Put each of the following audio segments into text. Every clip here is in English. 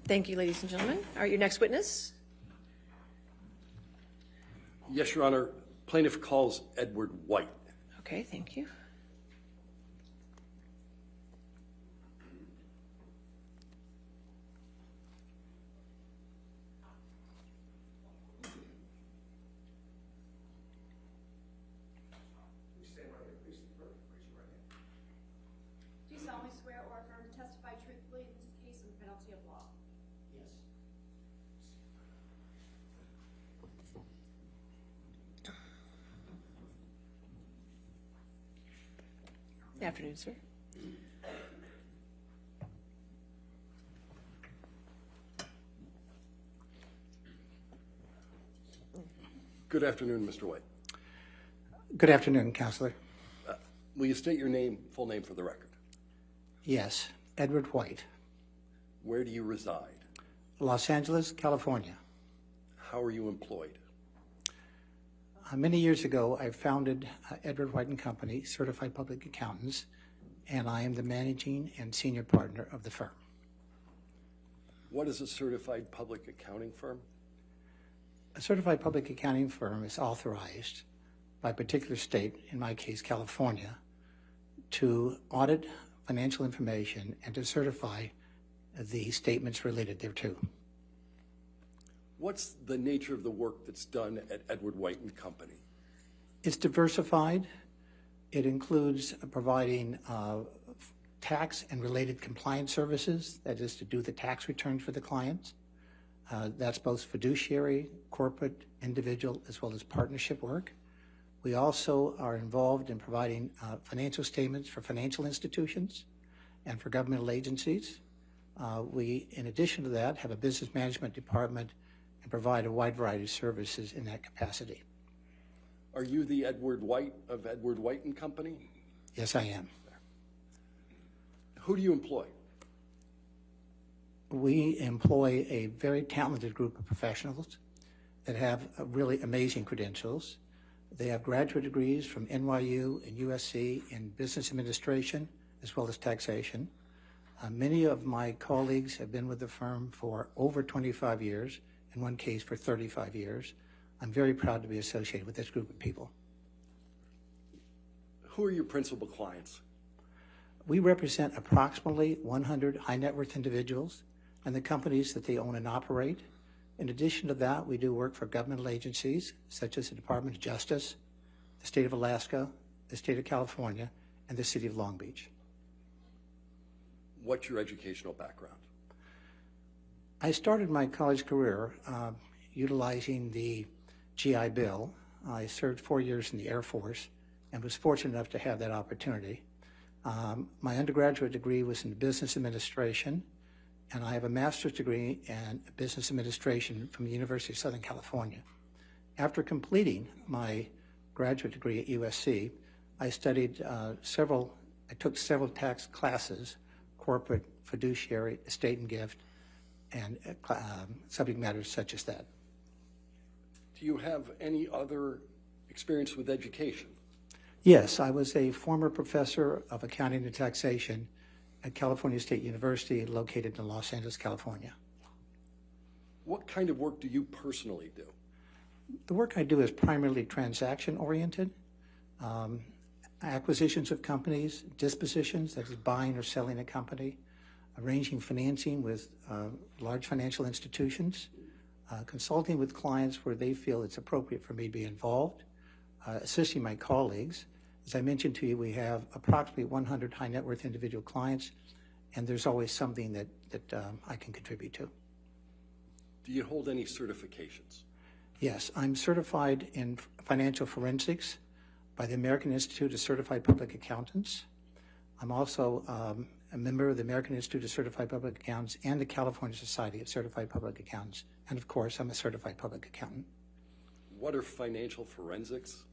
Thank you, ladies and gentlemen. All right, your next witness. Yes, Your Honor. Plaintiff calls Edward White. Okay, thank you. Do you solemnly swear or affirm to testify truthfully in this case on the penalty of law? Yes. Good afternoon, sir. Good afternoon, Mr. White. Good afternoon, Counselor. Will you state your full name for the record? Yes, Edward White, Where do you reside? Los Angeles, California. How are you employed? Many years ago, I founded Edward White and Company, Certified Public Accountants, and I am the managing and senior partner of the firm. What is a certified public accounting firm? A certified public accounting firm is authorized by a particular state, in my case, California, to audit financial information and to certify the statements related thereto. What's the nature of the work that's done at Edward White and Company? It's diversified. It includes providing tax and related compliance services, that is to do the tax returns for the clients. That's both fiduciary, corporate, individual, as well as partnership work. We also are involved in providing financial statements for financial institutions and for governmental agencies. We, in addition to that, have a business management department and provide a wide variety of services in that capacity. Are you the Edward White of Edward White and Company? Yes, I am. Who do you employ? We employ a very talented group of professionals that have really amazing credentials. They have graduate degrees from NYU and USC in business administration as well as taxation. Many of my colleagues have been with the firm for over 25 years, in one case for 35 years. I'm very proud to be associated with this group of people. Who are your principal clients? We represent approximately 100 high net worth individuals and the companies that they own and operate. In addition to that, we do work for governmental agencies such as the Department of Justice, the state of Alaska, the state of California, and the city of Long Beach. What's your educational background? I started my college career utilizing the GI Bill. I served 4 years in the Air Force and was fortunate enough to have that opportunity. My undergraduate degree was in business administration, and I have a master's degree in business administration from the University of Southern California. After completing my graduate degree at USC, I took several tax classes, corporate, fiduciary, estate and gift, and subject matters such as that. Do you have any other experience with education? Yes, I was a former professor of accounting and taxation at California State University, located in Los Angeles, California. What kind of work do you personally do? The work I do is primarily transaction-oriented, acquisitions of companies, dispositions, that is buying or selling a company, arranging financing with large financial institutions, consulting with clients where they feel it's appropriate for me to be involved, assisting my colleagues. As I mentioned to you, we have approximately 100 high net worth individual clients, and there's always something that I can contribute to. Do you hold any certifications? Yes, I'm certified in financial forensics by the American Institute of Certified Public Accountants. I'm also a member of the American Institute of Certified Public Accountants and the California Society of Certified Public Accountants. And of course, I'm a certified public accountant. What are financial forensics?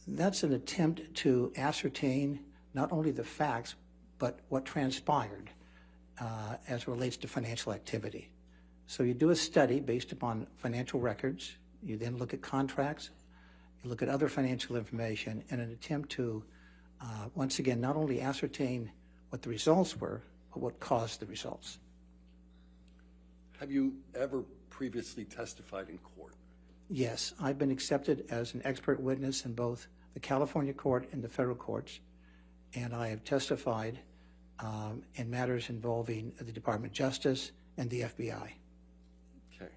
That's an attempt to ascertain not only the facts, but what transpired as it relates to financial activity. So you do a study based upon financial records. You then look at contracts. You look at other financial information in an attempt to, once again, not only ascertain what the results were, but what caused the results. Have you ever previously testified in court? Yes, I've been accepted as an expert witness in both the California court and the federal courts, and I have testified in matters involving the Department of Justice and the FBI. Okay.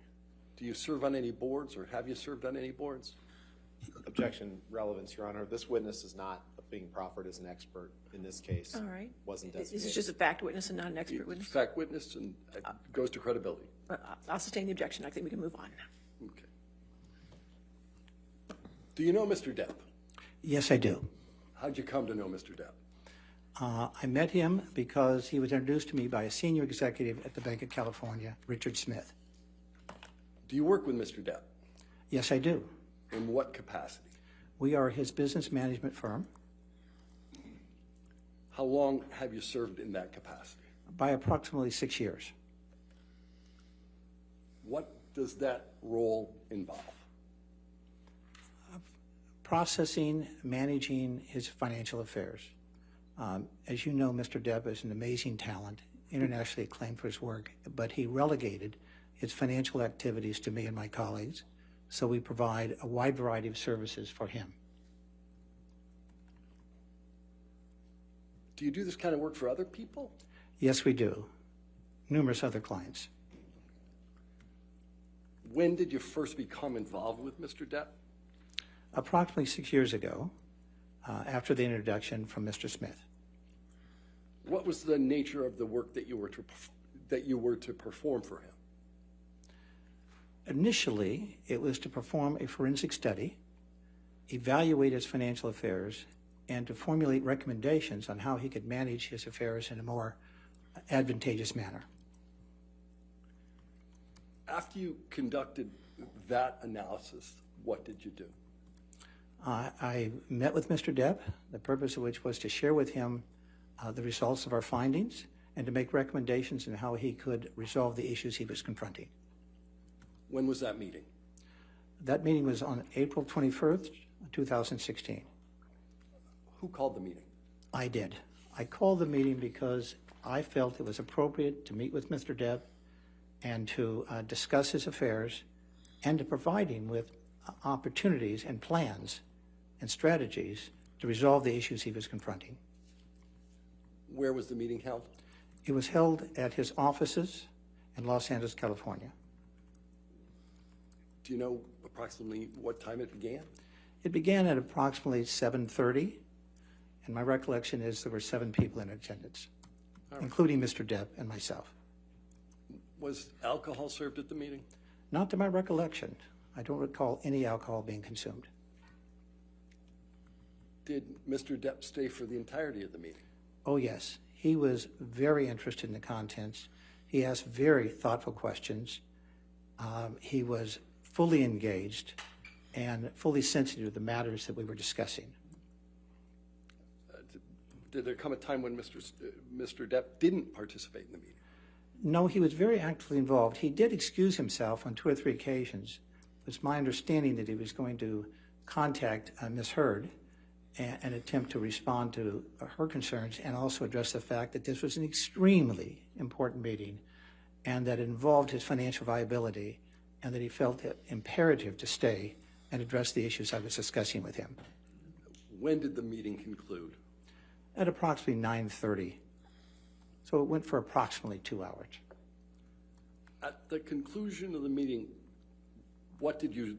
Do you serve on any boards, or have you served on any boards? Objection, relevance, Your Honor. This witness is not being proffered as an expert in this case. All right. Wasn't This designated. is just a fact witness and not an expert witness. Fact witness, and it goes to credibility. I'll sustain the objection. I think we can move on. Okay. Do you know Mr. Depp? Yes, I do. How'd you come to know Mr. Depp? I met him because he was introduced to me by a senior executive at the Bank of California, Richard Smith. Do you work with Mr. Depp? Yes, I do. In what capacity? We are his business management firm. How long have you served in that capacity? By approximately 6 years. What does that role involve? Processing, managing his financial affairs. As you know, Mr. Depp is an amazing talent, internationally acclaimed for his work, but he relegated his financial activities to me and my colleagues, so we provide a wide variety of services for him. Do you do this kind of work for other people? Yes, we do. Numerous other clients. When did you first become involved with Mr. Depp? Approximately 6 years ago, after the introduction from Mr. Smith. What was the nature of the work that you were to perform for him? Initially, it was to perform a forensic study, evaluate his financial affairs, and to formulate recommendations on how he could manage his affairs in a more advantageous manner. After you conducted that analysis, what did you do? I met with Mr. Depp, the purpose of which was to share with him the results of our findings and to make recommendations on how he could resolve the issues he was confronting. When was that meeting? That meeting was on April 21st, 2016. Who called the meeting? I did. I called the meeting because I felt it was appropriate to meet with Mr. Depp and to discuss his affairs and to provide him with opportunities and plans and strategies to resolve the issues he was confronting. Where was the meeting held? It was held at his offices in Los Angeles, California. Do you know approximately what time it began? It began at approximately 7:30, and my recollection is there were 7 people in attendance, including Mr. Depp and myself. Was alcohol served at the meeting? Not to my recollection. I don't recall any alcohol being consumed. Did Mr. Depp stay for the entirety of the meeting? Oh, yes. He was very interested in the contents. He asked very thoughtful questions. He was fully engaged and fully sensitive to the matters that we were discussing. Did there come a time when Mr. Depp didn't participate in the meeting? No, he was very actively involved. He did excuse himself on 2 or 3 occasions. It's my understanding that he was going to contact Misheard and attempt to respond to her concerns and also address the fact that this was an extremely important meeting and that it involved his financial viability and that he felt it imperative to stay and address the issues I was discussing with him. When did the meeting conclude? At approximately 9:30. So it went for approximately 2 hours. At the conclusion of the meeting, what did you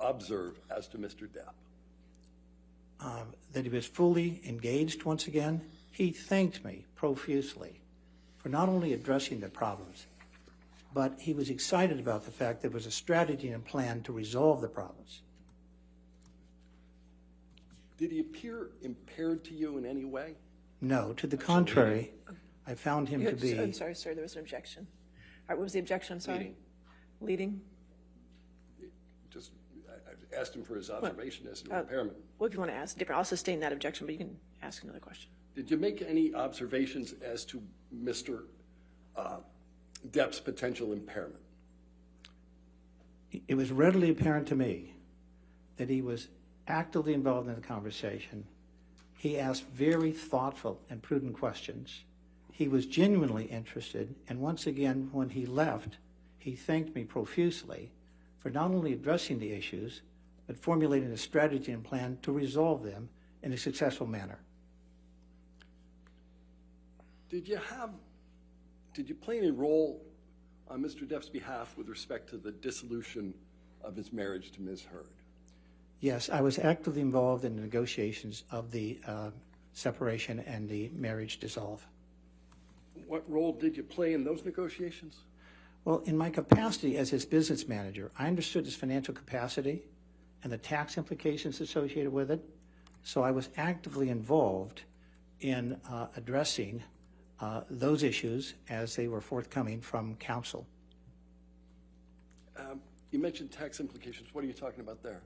observe as to Mr. Depp? That he was fully engaged once again. He thanked me profusely for not only addressing the problems, but he was excited about the fact there was a strategy and plan to resolve the problems. Did he appear impaired to you in any way? No, to the contrary, I found him to I'm be, sorry, sir, there was an objection. All right, what was the objection? I'm sorry. Leading. Leading? Just, I asked him for his observation as to impairment. Well, if you want to ask different, I'll sustain that objection, but you can ask another question. Did you make any observations as to Mr. Depp's potential impairment? it was readily apparent to me that he was actively involved in the conversation. He asked very thoughtful and prudent questions. He was genuinely interested, and once again, when he left, he thanked me profusely for not only addressing the issues, but formulating a strategy and plan to resolve them in a successful manner. Did you play any role on Mr. Depp's behalf with respect to the dissolution of his marriage to Ms. Heard? Yes, I was actively involved in the negotiations of the separation and the marriage dissolve. What role did you play in those negotiations? Well, in my capacity as his business manager, I understood his financial capacity and the tax implications associated with it, so I was actively involved in addressing those issues as they were forthcoming from counsel. You mentioned tax implications. What are you talking about there?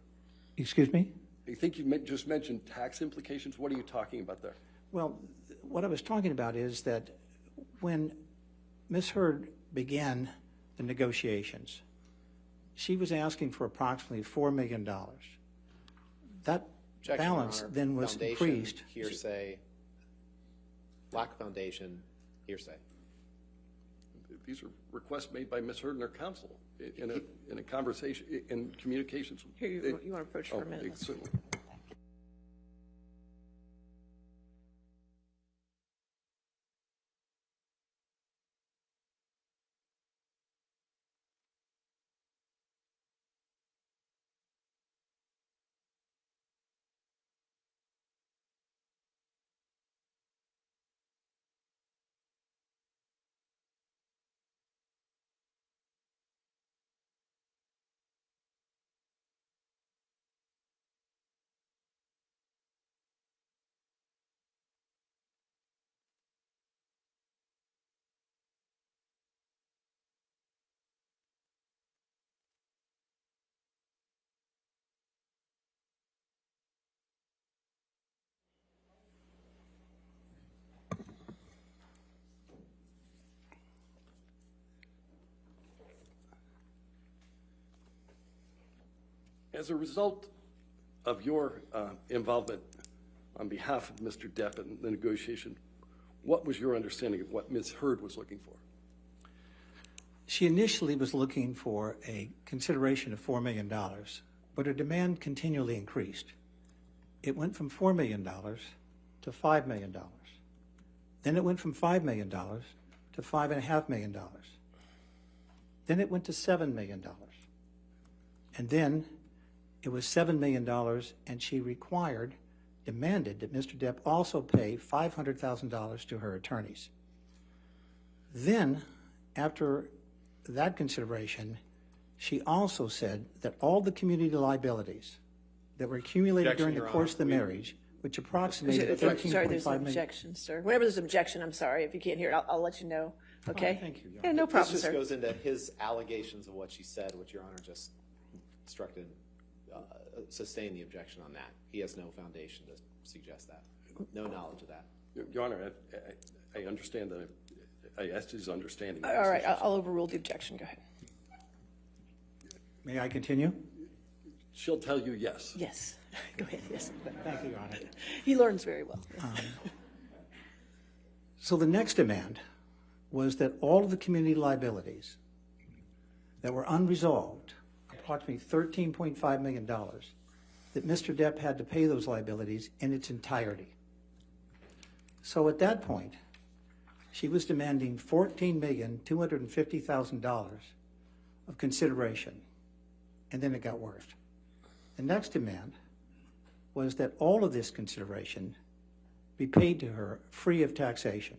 Excuse me? I think you just mentioned tax implications. What are you talking about there? Well, what I was talking about is that when Ms. Heard began the negotiations, she was asking for approximately $4 million. That Objection, balance Your Honor. then was Foundation, increased. Hearsay, lack of foundation, hearsay. These are requests made by Ms. Heard and her counsel in a conversation, in communications. Here, you want to approach for a minute? Let's- Certainly. As a result of your involvement on behalf of Mr. Depp in the negotiation, what was your understanding of what Ms. Heard was looking for? She initially was looking for a consideration of $4 million, but her demand continually increased. It went from $4 million to $5 million. Then it went from $5 million to $5.5 million. Then it went to $7 million. And then it was $7 million, and she demanded that Mr. Depp also pay $500,000 to her attorneys. Then, after that consideration, she also said that all the community liabilities that were accumulated Objection, during the Your course of the Honor. marriage, which approximated Sorry, there's $13.5 an million. objection, sir. Whenever there's an objection, I'm sorry. If you can't hear it, I'll let you know. Okay? thank you, Your Yeah, no This problem, just sir. goes into his allegations of what she said, which Your Honor just instructed, sustain the objection on that. He has no foundation to suggest that. No knowledge of that. Your Honor, I understand that. I asked his understanding. All right, I'll overrule the objection. Go ahead. May I continue? She'll tell you yes. Yes. Go ahead, yes. Thank you, Your Honor. He learns very well. So the next demand was that all of the community liabilities that were unresolved, approximately $13.5 million, that Mr. Depp had to pay those liabilities in its entirety. So at that point, she was demanding $14,250,000 of consideration, and then it got worse. The next demand was that all of this consideration be paid to her free of taxation.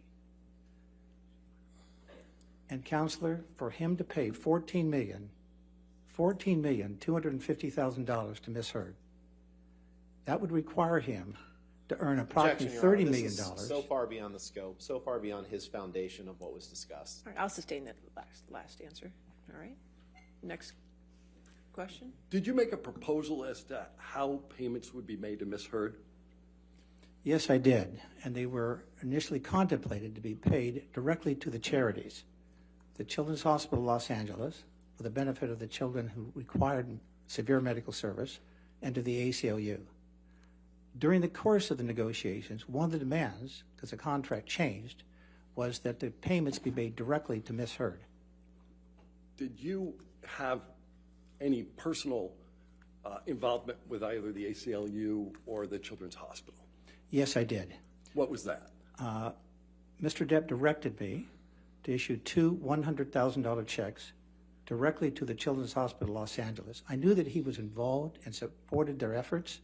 And counselor, for him to pay $14,250,000 to Ms. Heard, that would require him to earn approximately Objection, Your Honor. $30 million. This is so far beyond the scope, so far beyond his foundation of what was discussed. All right, I'll sustain that last answer. All right. Next question. Did you make a proposal as to how payments would be made to Ms. Heard? Yes, I did, and they were initially contemplated to be paid directly to the charities, the Children's Hospital of Los Angeles, for the benefit of the children who required severe medical service, and to the ACLU. During the course of the negotiations, one of the demands, because the contract changed, was that the payments be made directly to Misheard. Did you have any personal involvement with either the ACLU or the Children's Hospital? Yes, I did. What was that? Mr. Depp directed me to issue two $100,000 checks directly to the Children's Hospital Los Angeles. I knew that he was involved and supported their efforts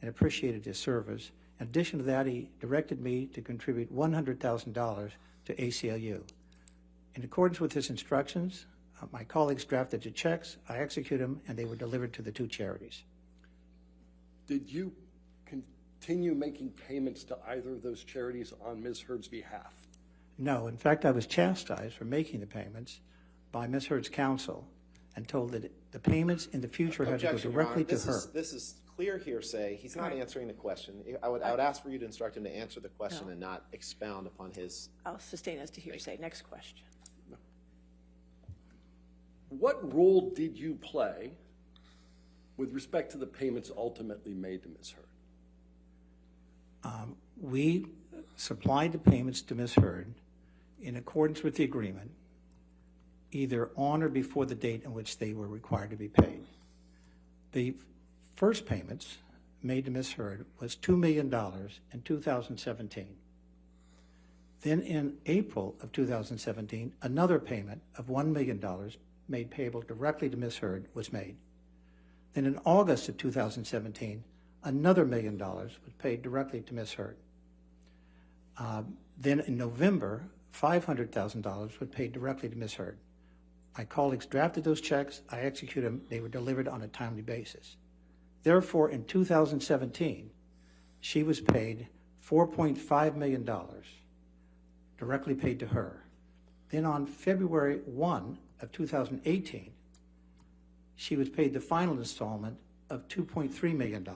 and appreciated his service. In addition to that, he directed me to contribute $100,000 to ACLU. In accordance with his instructions, my colleagues drafted the checks, I executed them, and they were delivered to the two charities. Did you continue making payments to either of those charities on Ms. Heard's behalf? No, in fact, I was chastised for making the payments by Ms. Heard's counsel and told that the payments in the future had to go Objection, Your directly Honor. to her. This is clear hearsay. He's not answering the question. I would ask for you to instruct him to answer the question No. and not expound upon his. I'll sustain as to hearsay. Next question. What role did you play with respect to the payments ultimately made to Ms. Heard? We supplied the payments to Ms. Heard in accordance with the agreement, either on or before the date in which they were required to be paid. The first payments made to Ms. Heard was $2 million in 2017. Then in April of 2017, another payment of $1 million made payable directly to Ms. Heard was made. Then in August of 2017, another $1 million was paid directly to Ms. Heard. Then in November, $500,000 was paid directly to Ms. Heard. My colleagues drafted those checks, I executed them, they were delivered on a timely basis. Therefore, in 2017, she was paid $4.5 million directly paid to her. Then on February 1 of 2018, she was paid the final installment of $2.3 million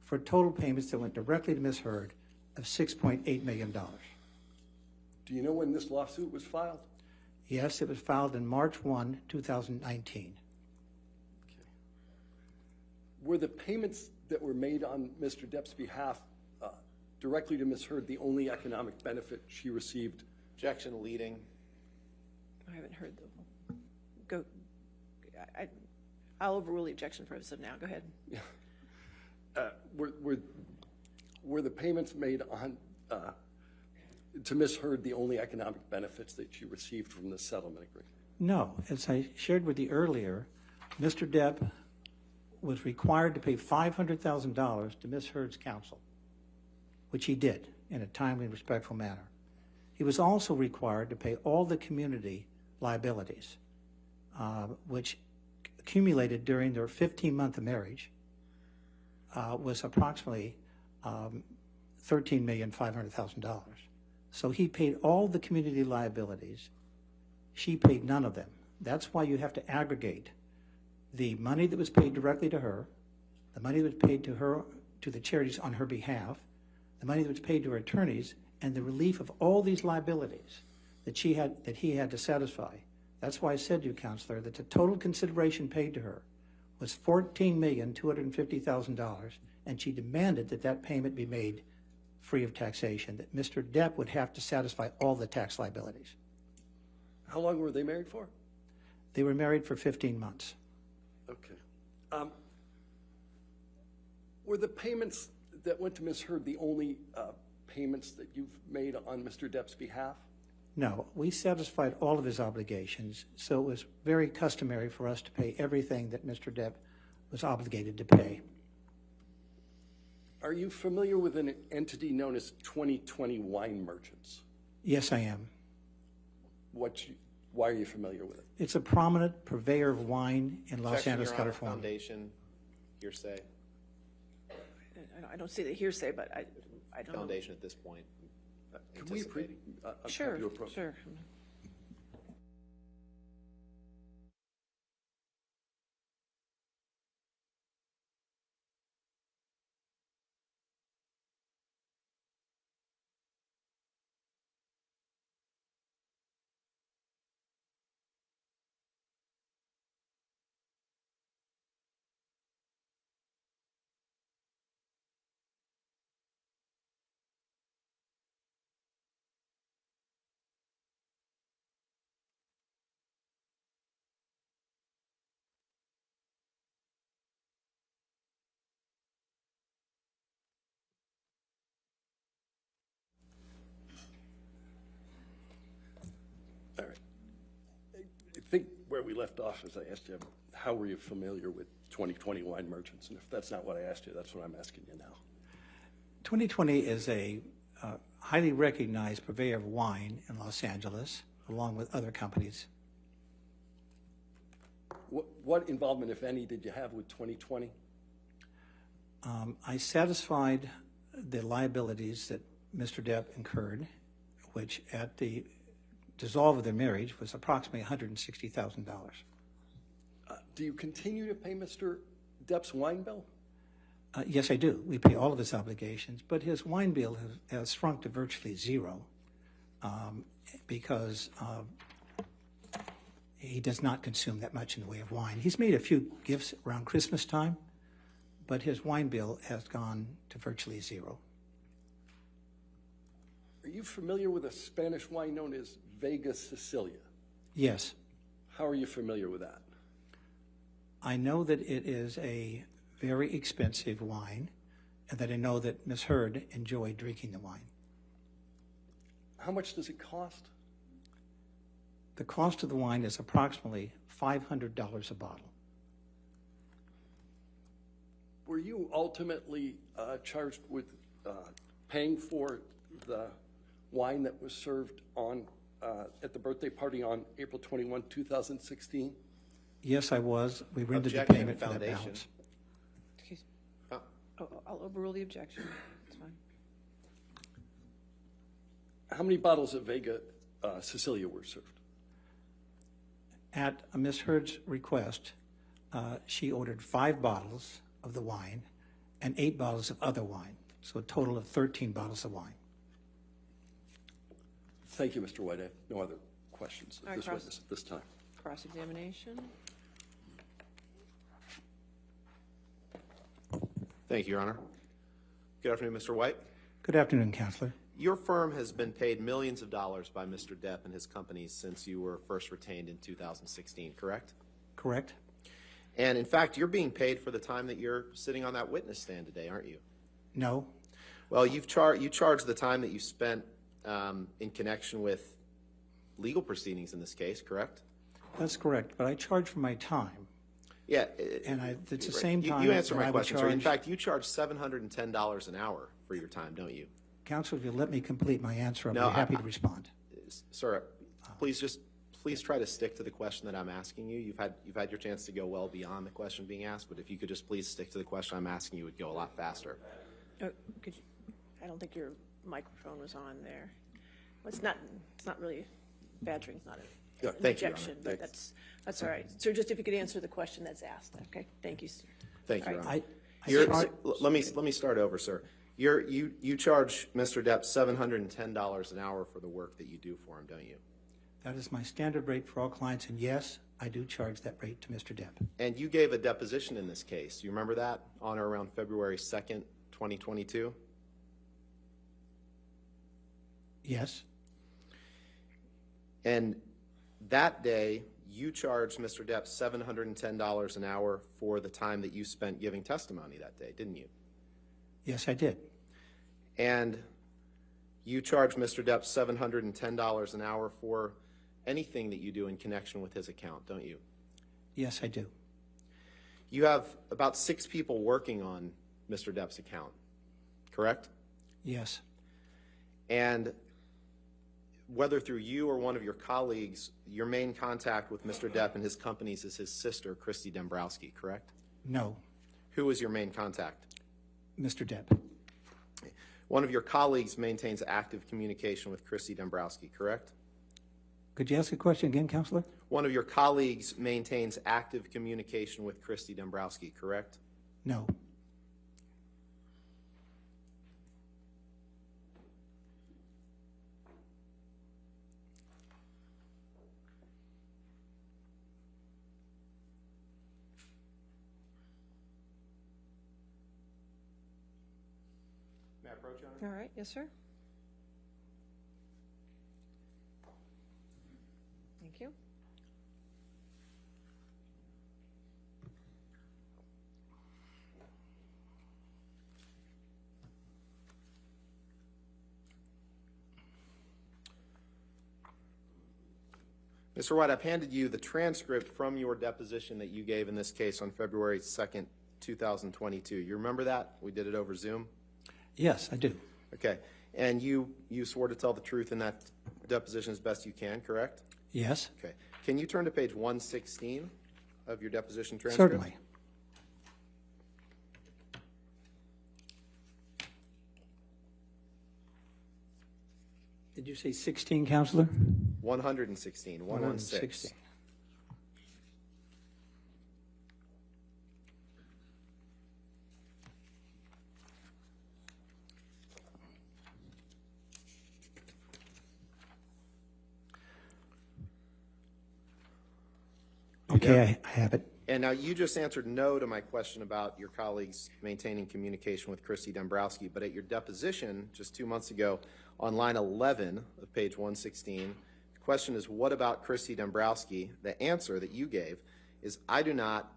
for total payments that went directly to Ms. Heard of $6.8 million. Do you know when this lawsuit was filed? Yes, it was filed in March 1, 2019. Were the payments that were made on Mr. Depp's behalf directly to Ms. Heard the only economic benefit she received? Objection leading. I haven't heard the, go, I'll overrule the objection for us now. Go ahead. Were the payments made on to Ms. Heard the only economic benefits that she received from the settlement agreement? No, as I shared with you earlier, Mr. Depp was required to pay $500,000 to Ms. Heard's counsel, which he did in a timely and respectful manner. He was also required to pay all the community liabilities, which accumulated during their 15-month marriage, was approximately $13,500,000. So he paid all the community liabilities. She paid none of them. That's why you have to aggregate the money that was paid directly to her, the money that was paid to her, to the charities on her behalf, the money that was paid to her attorneys, and the relief of all these liabilities that he had to satisfy. That's why I said to you, Counselor, that the total consideration paid to her was $14,250,000, and she demanded that that payment be made free of taxation, that Mr. Depp would have to satisfy all the tax liabilities. How long were they married for? They were married for 15 months. Okay. Were the payments that went to Ms. Heard the only payments that you've made on Mr. Depp's behalf? No, we satisfied all of his obligations, so it was very customary for us to pay everything that Mr. Depp was obligated to pay. Are you familiar with an entity known as 2020 Wine Merchants? Yes, I am. Why are you familiar with it? It's a prominent purveyor of wine in Los Objection, Angeles, Your Honor. California. Foundation, hearsay. I don't see the hearsay, but I don't know. Foundation at this point. Can we Anticipating. Sure, have you approach? sure. think where we left off is I asked you, how were you familiar with 2020 wine merchants? And if that's not what I asked you, that's what I'm asking you now. 2020 is a highly recognized purveyor of wine in Los Angeles, along with other companies. What involvement, if any, did you have with 2020? I satisfied the liabilities that Mr. Depp incurred, which at the dissolve of their marriage was approximately $160,000. Do you continue to pay Mr. Depp's wine bill? Yes, I do. We pay all of his obligations, but his wine bill has shrunk to virtually zero because he does not consume that much in the way of wine. He's made a few gifts around Christmas time, but his wine bill has gone to virtually zero. Are you familiar with a Spanish wine known as Vega Sicilia? Yes. How are you familiar with that? I know that it is a very expensive wine, and that I know that Misheard enjoyed drinking the wine. How much does it cost? The cost of the wine is approximately $500 a bottle. Were you ultimately charged with paying for the wine that was served on at the birthday party on April 21, 2016? Yes, I was. We rendered the Objection, payment for that foundation. balance. Excuse Oh. Oh, I'll overrule the objection. It's fine. How many bottles of Vega Sicilia were served? At Miss Heard's request, she ordered 5 bottles of the wine and 8 bottles of other wine, so a total of 13 bottles of wine. Thank you, Mr. White. I have no other questions All right, of this cross- witness at this time. Cross-examination. Thank you, Your Honor. Good afternoon, Mr. White. Good afternoon, Counselor. Your firm has been paid millions of dollars by Mr. Depp and his companies since you were first retained in 2016, correct? Correct? And in fact, you're being paid for the time that you're sitting on that witness stand today, aren't you? No. Well, you charged the time that you spent in connection with legal proceedings in this case, correct? That's correct, but I charge for my time. Yeah. And it's the right. same time You answered that my I would question, sir. In charge- fact, you charge $710 an hour for your time, don't you? Counselor, if you'll let me complete my answer, I'll No, be happy to respond. Sir, please try to stick to the question that I'm asking you. You've had your chance to go well beyond the question being asked, but if you could just please stick to the question I'm asking you, it would go a lot faster. Could you, I don't think your microphone was on there. Well, it's not really badgering. It's not an Yeah, thank you, Your objection, Honor. but that's all right. Sir, just if you could answer the question that's asked. Okay, thank you, sir. Thank you, All Your right. Honor. Let me start over, sir. You charge Mr. Depp $710 an hour for the work that you do for him, don't you? That is my standard rate for all clients, and yes, I do charge that rate to Mr. Depp. And you gave a deposition in this case. You remember that on or around February 2nd, 2022? Yes, And that day, you charged Mr. Depp $710 an hour for the time that you spent giving testimony that day, didn't you? yes, I did. And you charge Mr. Depp $710 an hour for anything that you do in connection with his account, don't you? Yes, I do. You have about 6 people working on Mr. Depp's account, correct? Yes, And whether through you or one of your colleagues, your main contact with Mr. Depp and his companies is his sister, Christi Dembrowski, correct? no, Who is your main contact? Mr. Depp. One of your colleagues maintains active communication with Christi Dembrowski, correct? Could you ask the question again, Counselor? One of your colleagues maintains active communication with Christi Dembrowski, correct? No, May I approach, Your Honor? All right, yes, sir. Thank you. Mr. White, I've handed you the transcript from your deposition that you gave in this case on February 2nd, 2022. You remember that? We did it over Zoom? Yes, I do. Okay. And you swore to tell the truth in that deposition as best you can, correct? Yes, Okay. Can you turn to page 116 of your deposition transcript? certainly. Did you say 16, Counselor? 116, 116. Okay, I have it. And now you just answered no to my question about your colleagues maintaining communication with Christi Dembrowski, but at your deposition just 2 months ago on line 11 of page 116, the question is, what about Christi Dembrowski? The answer that you gave is, I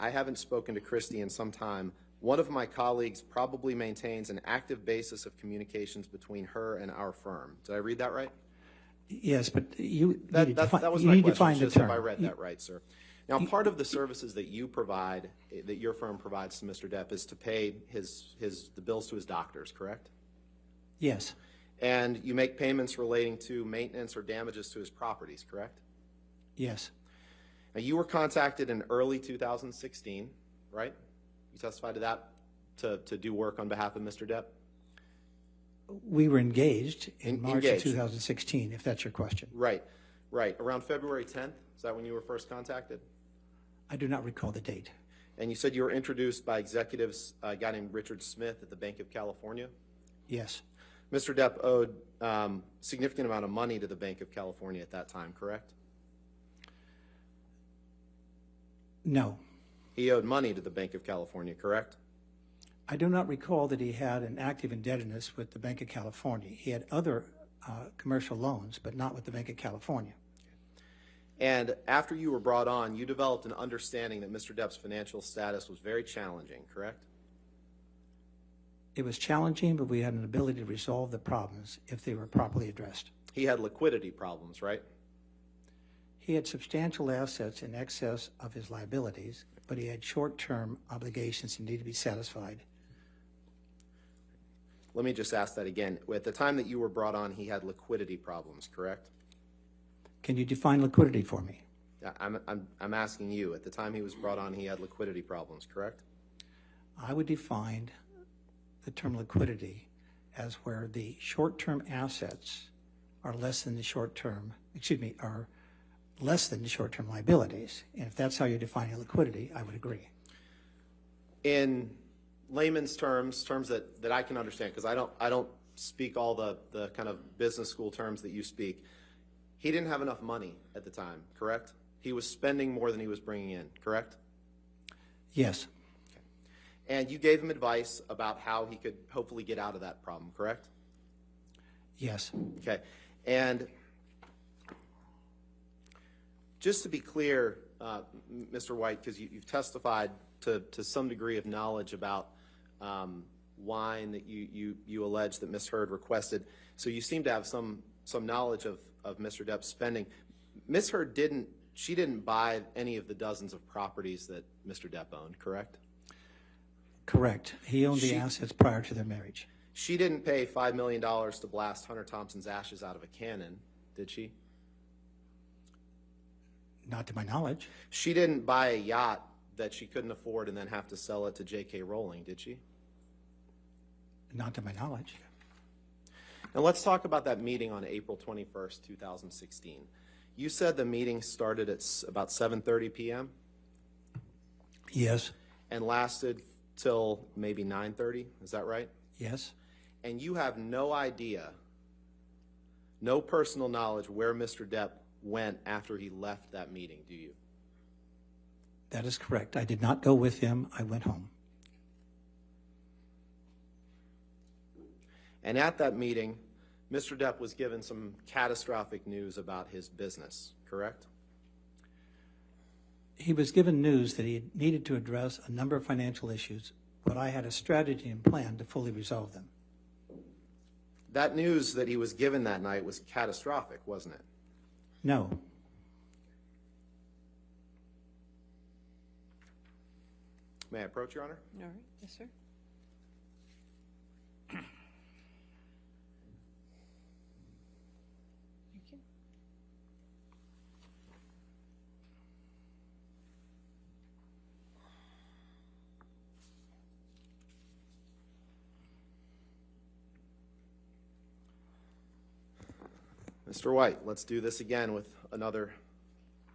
haven't spoken to Christi in some time. One of my colleagues probably maintains an active basis of communications between her and our firm. Did I read that right? Yes, but you That need was to my define question, the just if term. I read that right, sir. Now, part of the services that you provide, that your firm provides to Mr. Depp, is to pay the bills to his doctors, correct? Yes, And you make payments relating to maintenance or damages to his properties, correct? yes, Now, you were contacted in early 2016, right? You testified to that to do work on behalf of Mr. Depp? we were engaged in March of Engaged. 2016, if that's your question. Right. Around February 10th, is that when you were first contacted? I do not recall the date. And you said you were introduced by executives, a guy named Richard Smith at the Bank of California? Yes, Mr. Depp owed significant amount of money to the Bank of California at that time, correct? no. He owed money to the Bank of California, correct? I do not recall that he had an active indebtedness with the Bank of California. He had other commercial loans, but not with the Bank of California. And after you were brought on, you developed an understanding that Mr. Depp's financial status was very challenging, correct? It was challenging, but we had an ability to resolve the problems if they were properly addressed. He had liquidity problems, right? He had substantial assets in excess of his liabilities, but he had short-term obligations that needed to be satisfied. Let me just ask that again. At the time that you were brought on, he had liquidity problems, correct? Can you define liquidity for me? I'm asking you. At the time he was brought on, he had liquidity problems, correct? I would define the term liquidity as where the short-term assets are less than the short-term liabilities. And if that's how you're defining liquidity, I would agree. In layman's terms that I can understand, because I don't speak all the kind of business school terms that you speak, he didn't have enough money at the time, correct? He was spending more than he was bringing in, correct? Yes, And you gave him advice about how he could hopefully get out of that problem, correct? yes, Okay. And just to be clear, Mr. White, because you've testified to some degree of knowledge about wine that you allege that Misheard requested, so you seem to have some knowledge of Mr. Depp's spending. Misheard didn't buy any of the dozens of properties that Mr. Depp owned, correct? correct. He owned the assets prior to their marriage. She didn't pay $5 million to blast Hunter Thompson's ashes out of a cannon, did she? Not to my knowledge. She didn't buy a yacht that she couldn't afford and then have to sell it to J.K. Rowling, did she? Not to my knowledge. Now let's talk about that meeting on April 21st, 2016. You said the meeting started at about 7:30 p.m. Yes, and lasted till maybe 9:30, is that right? yes, And you have no idea, no personal knowledge where Mr. Depp went after he left that meeting, do you? that is correct. I did not go with him. I went home. And at that meeting, Mr. Depp was given some catastrophic news about his business, correct? He was given news that he needed to address a number of financial issues, but I had a strategy and plan to fully resolve them. That news that he was given that night was catastrophic, wasn't it? No, May I approach, Your Honor? All right, yes, sir. Thank you. Mr. White, let's do this again with another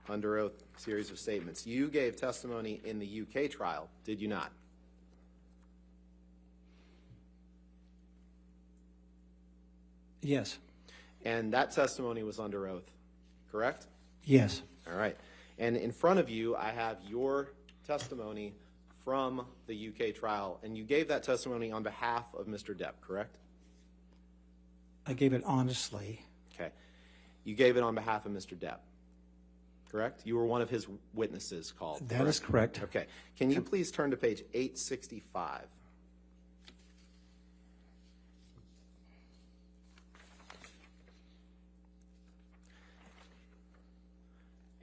under oath series of statements. You gave testimony in the UK trial, did you not? Yes. And that testimony was under oath, correct? Yes. All right. And in front of you, I have your testimony from the UK trial, and you gave that testimony on behalf of Mr. Depp, correct? I gave it honestly. Okay. You gave it on behalf of Mr. Depp, correct? You were one of his witnesses called. That is correct. Okay. Can you please turn to page 865?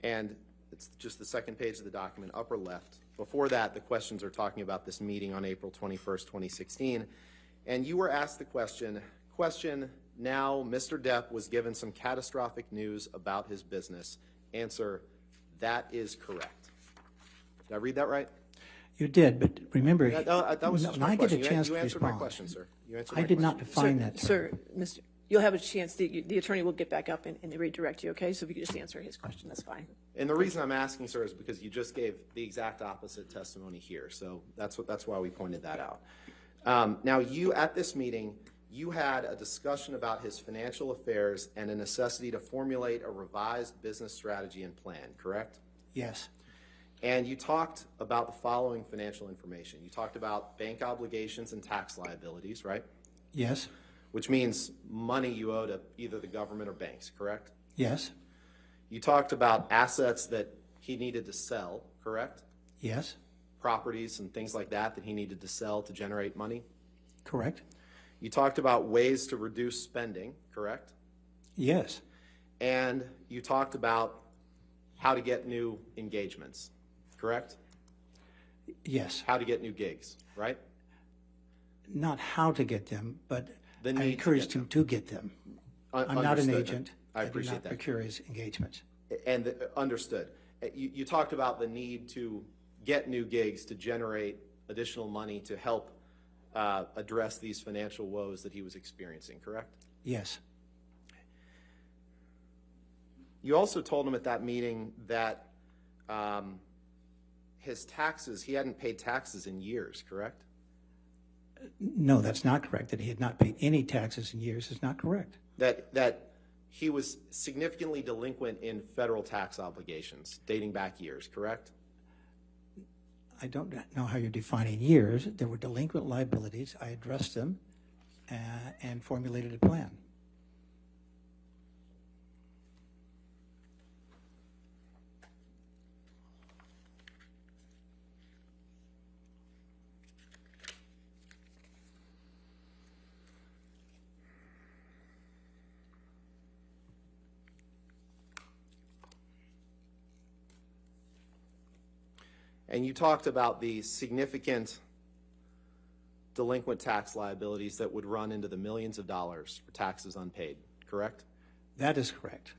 And it's just the second page of the document, upper left. Before that, the questions are talking about this meeting on April 21st, 2016. And you were asked the question, now Mr. Depp was given some catastrophic news about his business. Answer, that is correct. Did I read that right? You did, but remember, That was just when my I get a question. chance You to answered my respond, question, sir. You answered I my did not question. define that term. Sir, you'll have a chance, the attorney will get back up and redirect you, okay? So if you could just answer his question, that's fine. And the reason I'm asking, sir, is because you just gave the exact opposite testimony here. So that's why we pointed that out. Now, you, at this meeting, you had a discussion about his financial affairs and a necessity to formulate a revised business strategy and plan, correct? Yes. And you talked about the following financial information. You talked about bank obligations and tax liabilities, right? Yes. Which means money you owe to either the government or banks, correct? Yes. You talked about assets that he needed to sell, correct? Yes. Properties and things like that he needed to sell to generate money. Correct. You talked about ways to reduce spending, correct? Yes. And you talked about how to get new engagements, correct? Yes. How to get new gigs, right? Not how to get them, but The I need to encouraged get him to get them. I'm not an Understood. agent. I do appreciate not that. procure his engagements. And understood. You talked about the need to get new gigs to generate additional money to help address these financial woes that he was experiencing, correct? Yes. You also told him at that meeting that his taxes, he hadn't paid taxes in years, correct? No, that's not correct. That he had not paid any taxes in years is not correct. That he was significantly delinquent in federal tax obligations dating back years, correct? I don't know how you're defining years. There were delinquent liabilities. I addressed them and formulated a plan. And you talked about the significant delinquent tax liabilities that would run into the millions of dollars for taxes unpaid, correct? That is correct.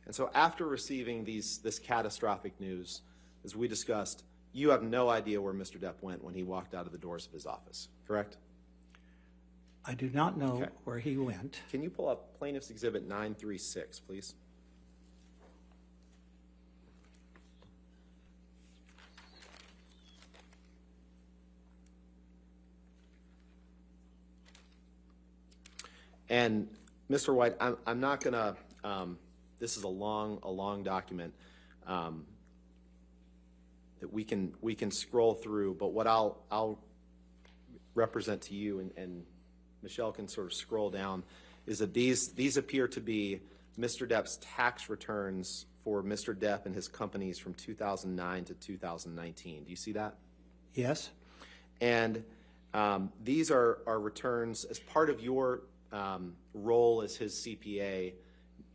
And so after receiving this catastrophic news, as we discussed, you have no idea where Mr. Depp went when he walked out of the doors of his office, correct? I do not know Okay. where he went. Can you pull up Plaintiff's Exhibit 936, please? And Mr. White, I'm not going to, this is a long document that we can scroll through, but what I'll represent to you, and Michelle can sort of scroll down, is that these appear to be Mr. Depp's tax returns for Mr. Depp and his companies from 2009 to 2019. Do you see that? Yes? And these are returns as part of your role as his CPA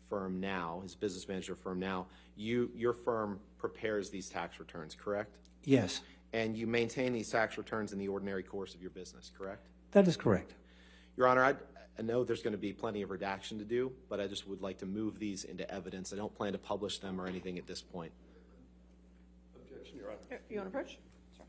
firm now, his business manager firm now. Your firm prepares these tax returns, correct? Yes, And you maintain these tax returns in the ordinary course of your business, correct? that is correct. Your Honor, I know there's going to be plenty of redaction to do, but I just would like to move these into evidence. I don't plan to publish them or anything at this point. Objection, Your Honor. Here, you want to approach? Sure.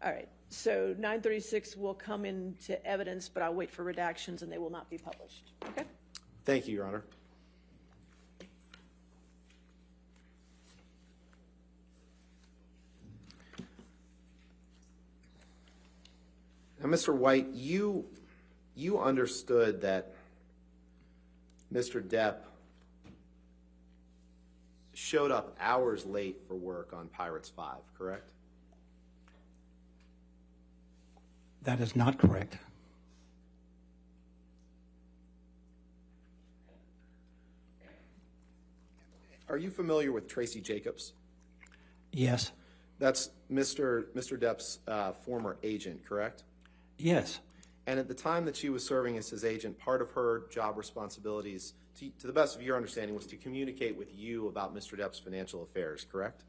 All right, so 936 will come into evidence, but I'll wait for redactions and they will not be published. Okay? Thank you, Your Honor. Now, Mr. White, you understood that Mr. Depp showed up hours late for work on Pirates 5, correct? That is not correct. Are you familiar with Tracy Jacobs? Yes? That's Mr. Depp's former agent, correct? Yes. And at the time that she was serving as his agent, part of her job responsibilities, to the best of your understanding, was to communicate with you about Mr. Depp's financial affairs, correct?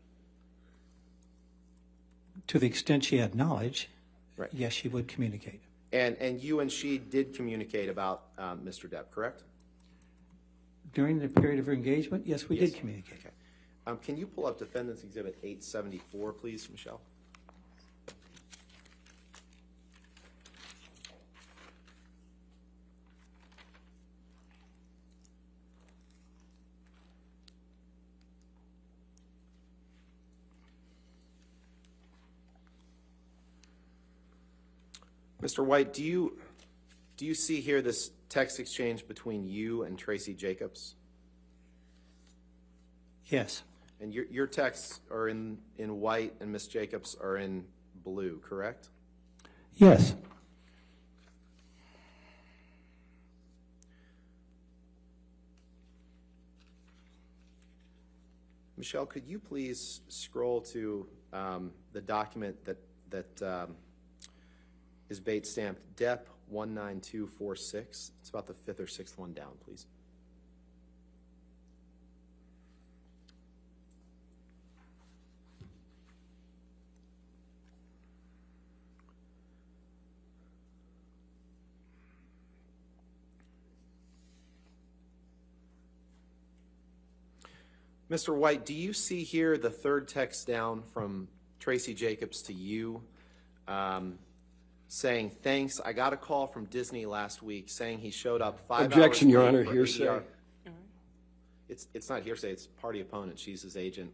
To the extent she had knowledge, Right. yes, she would communicate. And you and she did communicate about Mr. Depp, correct? During the period of her engagement, yes, we did communicate. Okay. Can you pull up Defendant's Exhibit 874, please, Michelle? Mr. White, do you see here this text exchange between you and Tracy Jacobs? Yes. And your texts are in white and Miss Jacobs are in blue, correct? Yes. Michelle, could you please scroll to the document that is Bates stamped Depp 19246. It's about the fifth or sixth one down, please. Mr. White, do you see here the third text down from Tracy Jacobs to you saying, thanks, I got a call from Disney last week saying he showed up 5 hours Objection, Your late Honor, for hearsay. ADR. It's not hearsay, it's party opponent. She's his agent.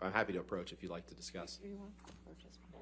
I'm happy to approach if you'd like to discuss. You want to approach this one?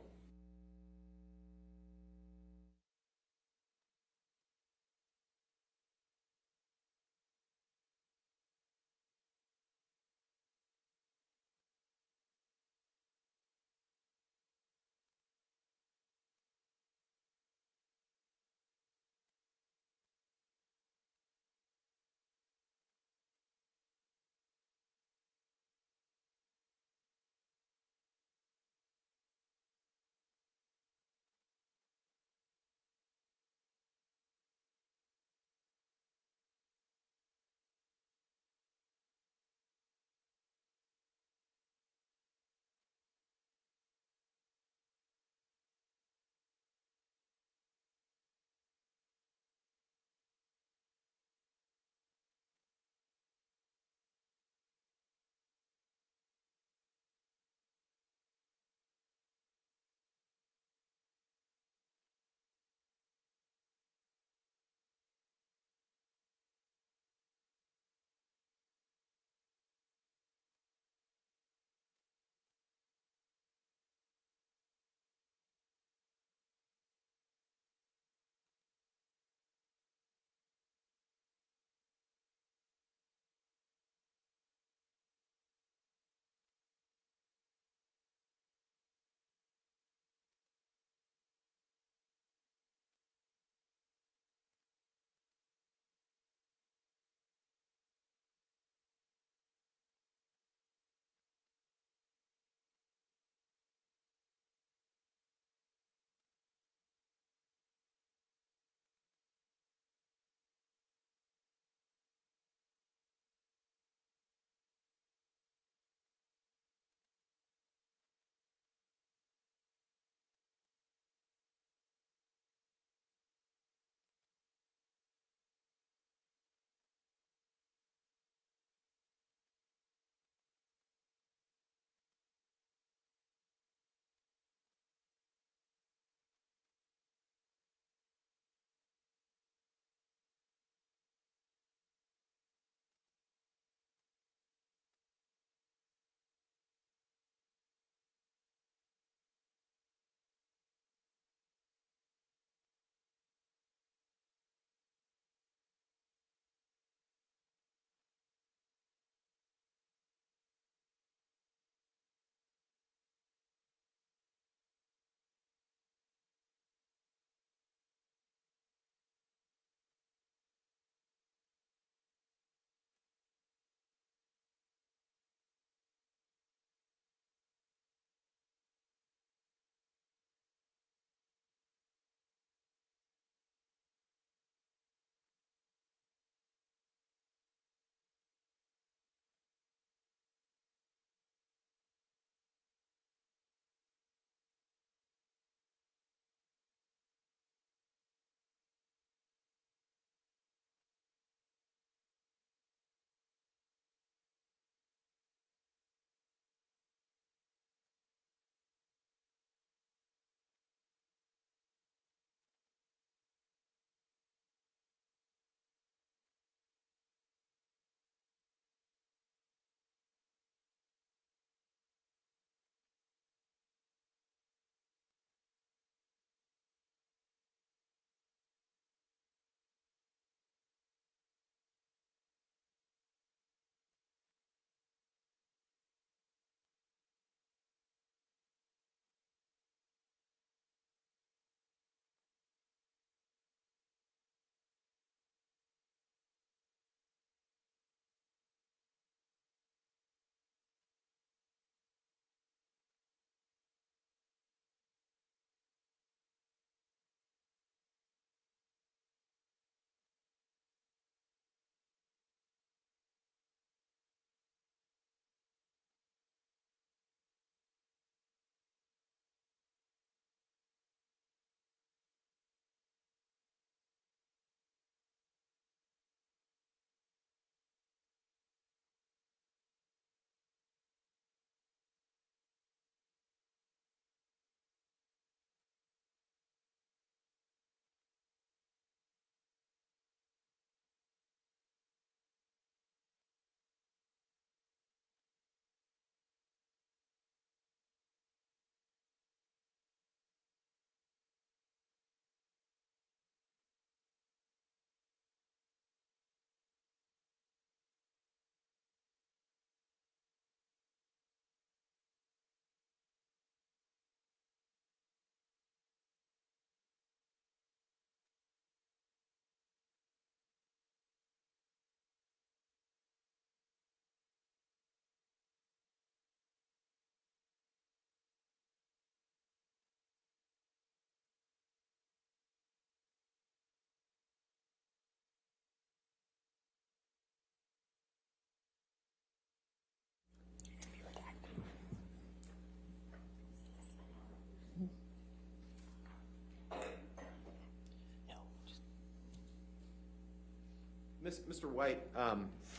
Mr. White,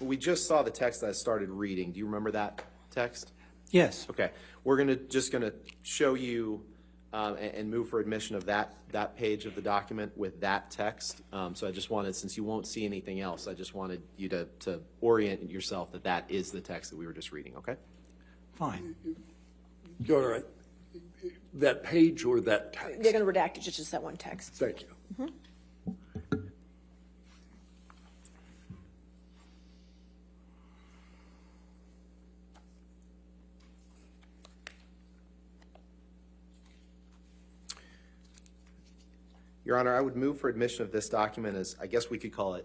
we just saw the text that I started reading. Do you remember that text? Yes. Okay, we're just gonna show you and move for admission of that page of the document with that text. So I just wanted, since you won't see anything else, I just wanted you to orient yourself that that is the text that we were just reading, okay? Fine. All right. That page or that text? They're going to redact it, just that one text. Thank you. Your Honor, I would move for admission of this document as, I guess we could call it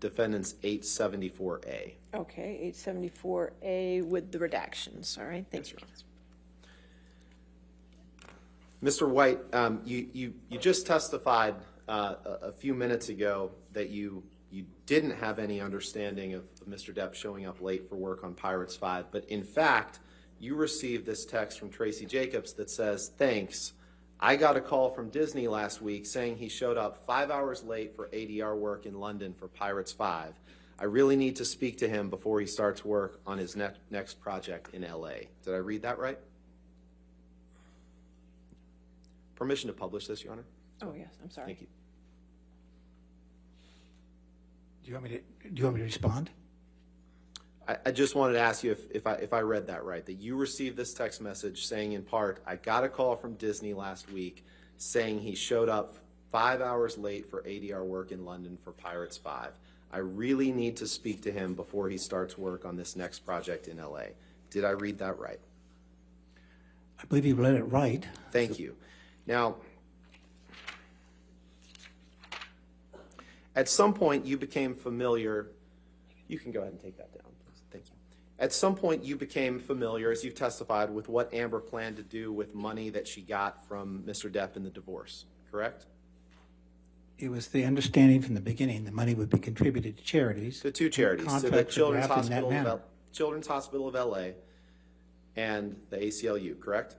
Defendant's 874A. Okay, 874A with the redactions, all right, thank you. Mr. White, you just testified a few minutes ago that you didn't have any understanding of Mr. Depp showing up late for work on Pirates 5, but in fact, you received this text from Tracy Jacobs that says, "Thanks. I got a call from Disney last week saying he showed up 5 hours late for ADR work in London for Pirates 5. I really need to speak to him before he starts work on his next project in LA." Did I read that right? Permission to publish this, Your Honor? Oh, yes, I'm sorry. Thank you. Do you want me to respond? I just wanted to ask you if I read that right, that you received this text message saying in part, "I got a call from Disney last week saying he showed up 5 hours late for ADR work in London for Pirates 5. I really need to speak to him before he starts work on this next project in LA." Did I read that right? I believe you read it right. Thank you. Now, at some point you became familiar. You can go ahead and take that down, please. Thank you. At some point you became familiar, as you've testified, with what Amber planned to do with money that she got from Mr. Depp in the divorce, correct? It was the understanding from the beginning the money would be contributed to charities. To two charities, to the Contracts were Children's drafted in that Hospital, manner. Children's Hospital of LA and the ACLU, correct?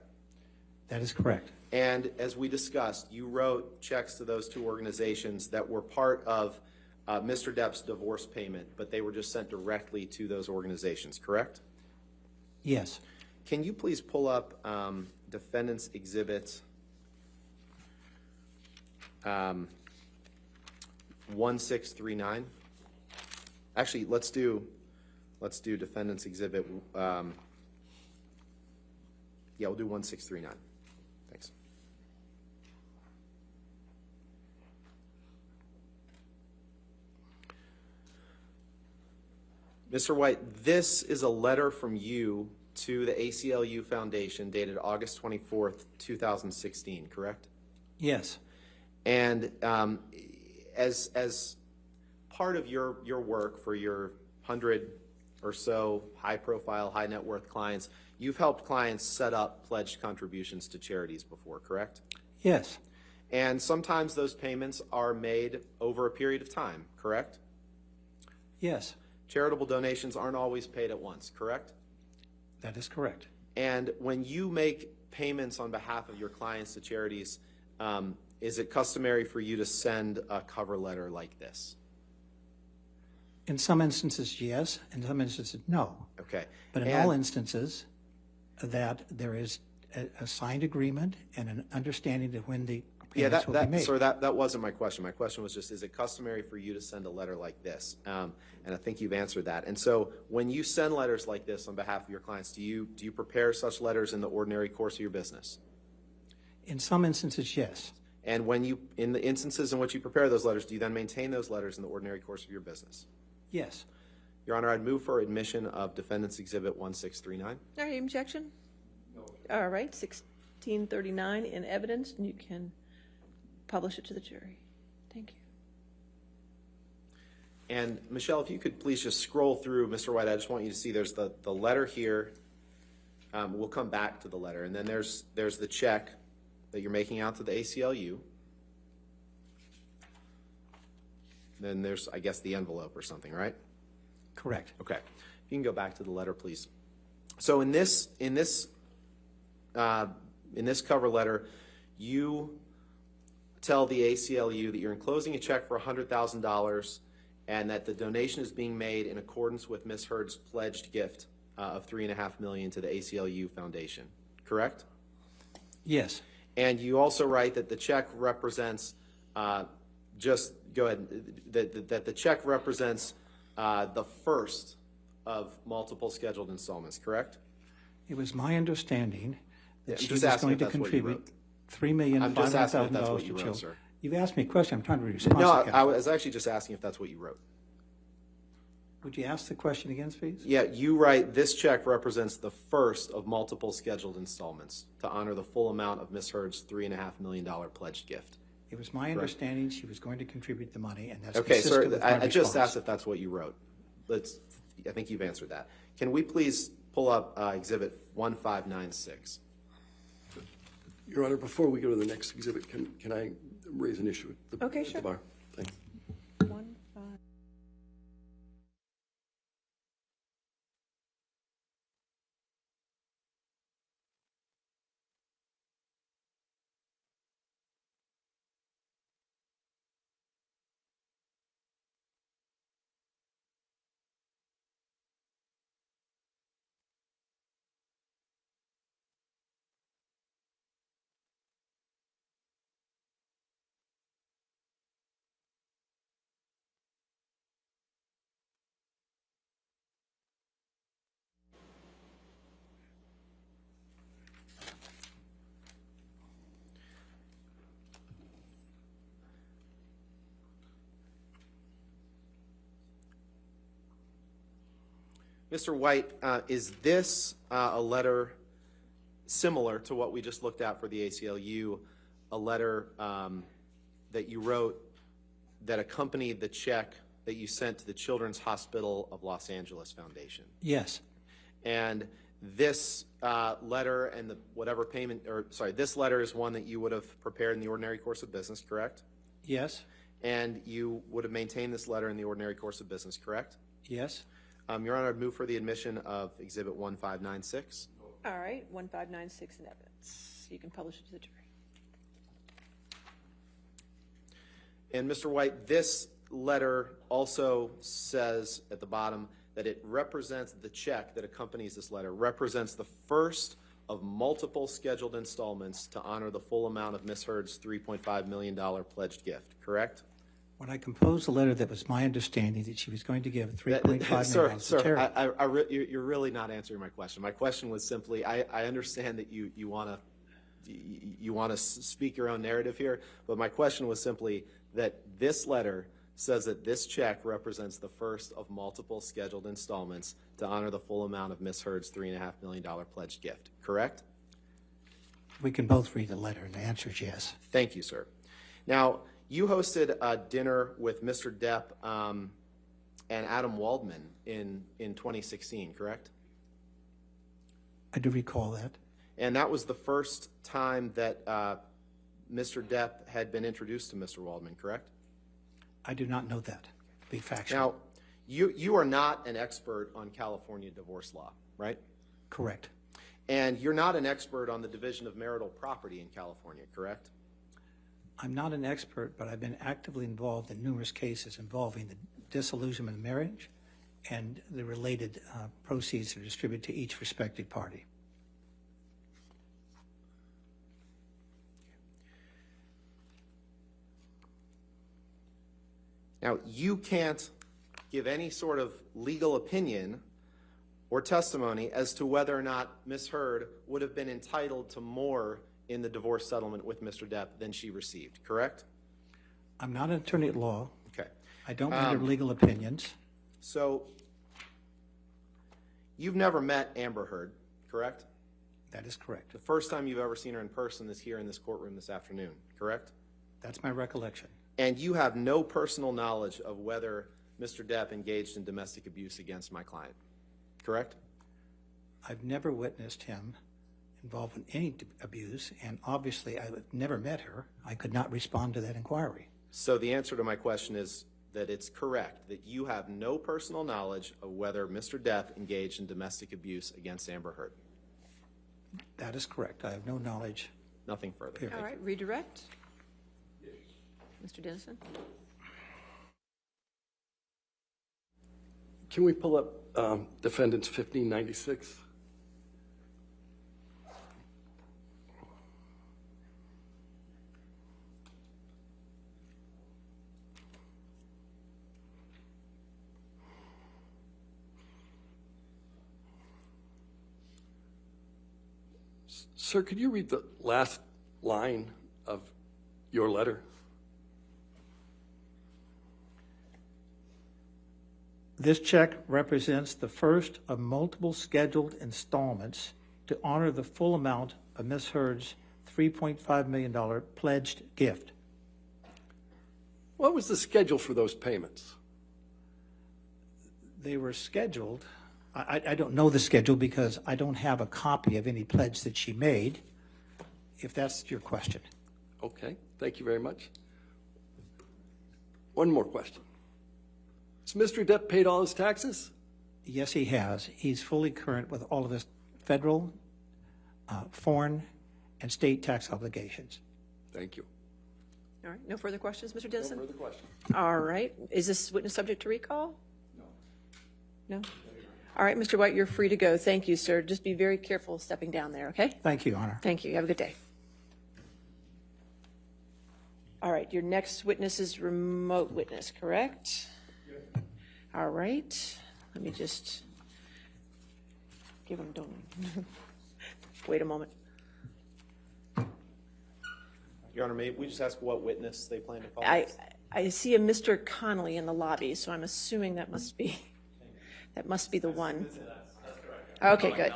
That is correct. And as we discussed, you wrote checks to those two organizations that were part of Mr. Depp's divorce payment, but they were just sent directly to those organizations, correct? Yes. Can you please pull up Defendant's Exhibit 1639? Actually, let's do Defendant's Exhibit. Yeah, we'll do 1639. Thanks. Mr. White, this is a letter from you to the ACLU Foundation dated August 24th, 2016, correct? Yes. And as part of your work for your 100 or so high-profile, high-net-worth clients, you've helped clients set up pledged contributions to charities before, correct? Yes. And sometimes those payments are made over a period of time, correct? Yes. Charitable donations aren't always paid at once, correct? That is correct. And when you make payments on behalf of your clients to charities, is it customary for you to send a cover letter like this? In some instances, yes. In some instances, no. Okay. But in all instances, that there is a signed agreement and an understanding of when the payments will be made. Sir, that wasn't my question. My question was just, is it customary for you to send a letter like this? And I think you've answered that. And so when you send letters like this on behalf of your clients, do you prepare such letters in the ordinary course of your business? In some instances, yes. And in the instances in which you prepare those letters, do you then maintain those letters in the ordinary course of your business? Yes. Your Honor, I'd move for admission of Defendant's Exhibit 1639. All right, objection? No. All right, 1639 in evidence, and you can publish it to the jury. Thank you. And Michelle, if you could please just scroll through, Mr. White, I just want you to see there's the letter here. We'll come back to the letter. And then there's the check that you're making out to the ACLU. Then there's, I guess, the envelope or something, right? Correct. Okay. If you can go back to the letter, please. So in this cover letter, you tell the ACLU that you're enclosing a check for $100,000 and that the donation is being made in accordance with Misheard's pledged gift of $3.5 million to the ACLU Foundation, correct? Yes. And you also write that the check represents, just go ahead, that the check represents the first of multiple scheduled installments, correct? It was my understanding Yeah, that I'm she just was asking going if to that's what you contribute wrote. I'm just asking if that's $3,500,000 what to you wrote, children. sir. You've asked me a question. I'm trying to respond. No, to I was actually just asking if that's what you wrote. Would you ask the question again, please? Yeah, you write, this check represents the first of multiple scheduled installments to honor the full amount of Misheard's $3.5 million pledged gift. It was my understanding she was going to contribute the money, and that's Okay, consistent sir, with my I just response. asked if that's what you wrote. I think you've answered that. Can we please pull up Exhibit 1596? Your Honor, before we go to the next exhibit, can I raise an issue at the, Okay, at sure. the bar? Thanks. 1, 5. Mr. White, is this a letter similar to what we just looked at for the ACLU, a letter that you wrote that accompanied the check that you sent to the Children's Hospital of Los Angeles Foundation? Yes. And this letter and the whatever payment, or sorry, this letter is one that you would have prepared in the ordinary course of business, correct? Yes. And you would have maintained this letter in the ordinary course of business, correct? Yes. Your Honor, I'd move for the admission of Exhibit 1596. All right, 1596 in evidence. You can publish it to the jury. And Mr. White, this letter also says at the bottom that it represents, the check that accompanies this letter represents the first of multiple scheduled installments to honor the full amount of Misheard's $3.5 million pledged gift, correct? When I composed the letter, that was my understanding that she was going to give $3.5 million to Sir, charity. you're really not answering my question. My question was simply, I understand that you want to speak your own narrative here, but my question was simply that this letter says that this check represents the first of multiple scheduled installments to honor the full amount of Misheard's $3.5 million pledged gift, correct? We can both read the letter, and the answer is yes. Thank you, sir. Now, you hosted a dinner with Mr. Depp and Adam Waldman in 2016, correct? I do recall that. And that was the first time that Mr. Depp had been introduced to Mr. Waldman, correct? I do not know that, to be factual. Now, you are not an expert on California divorce law, right? Correct. And you're not an expert on the division of marital property in California, correct? I'm not an expert, but I've been actively involved in numerous cases involving the disillusionment of marriage and the related proceeds are distributed to each respective party. Now, you can't give any sort of legal opinion or testimony as to whether or not Misheard would have been entitled to more in the divorce settlement with Mr. Depp than she received, correct? I'm not an attorney at law. Okay. I don't render legal opinions. So, you've never met Amber Heard, correct? That is correct. The first time you've ever seen her in person is here in this courtroom this afternoon, correct? That's my recollection. And you have no personal knowledge of whether Mr. Depp engaged in domestic abuse against my client, correct? I've never witnessed him involved in any abuse, and obviously I've never met her. I could not respond to that inquiry. So the answer to my question is that it's correct, that you have no personal knowledge of whether Mr. Depp engaged in domestic abuse against Amber Heard. That is correct. I have no knowledge. Nothing further. Period. All right, redirect. Mr. Dennison? Can we pull up defendants 1596? Sir, could you read the last line of your letter? This check represents the first of multiple scheduled installments to honor the full amount of Misheard's $3.5 million pledged gift. What was the schedule for those payments? They were scheduled. I don't know the schedule because I don't have a copy of any pledge that she made, if that's your question. Okay, thank you very much. One more question. Has Mr. Depp paid all his taxes? Yes, he has. He's fully current with all of his federal, foreign, and state tax obligations. Thank you. All right, no further questions, Mr. No Dennison? further questions. All right, is this witness subject to recall? No? All right, Mr. White, you're free to go. Thank you, sir. Just be very careful stepping down there, okay? Thank you, Your Honor. Thank you. Have a good day. All right, your next witness is remote witness, correct? Yes. All right, let me just give him, don't, wait a moment. Your Honor, may we just ask what witness they plan to call? I see a Mr. Connolly in the lobby, so I'm assuming that must be the one. Okay, good.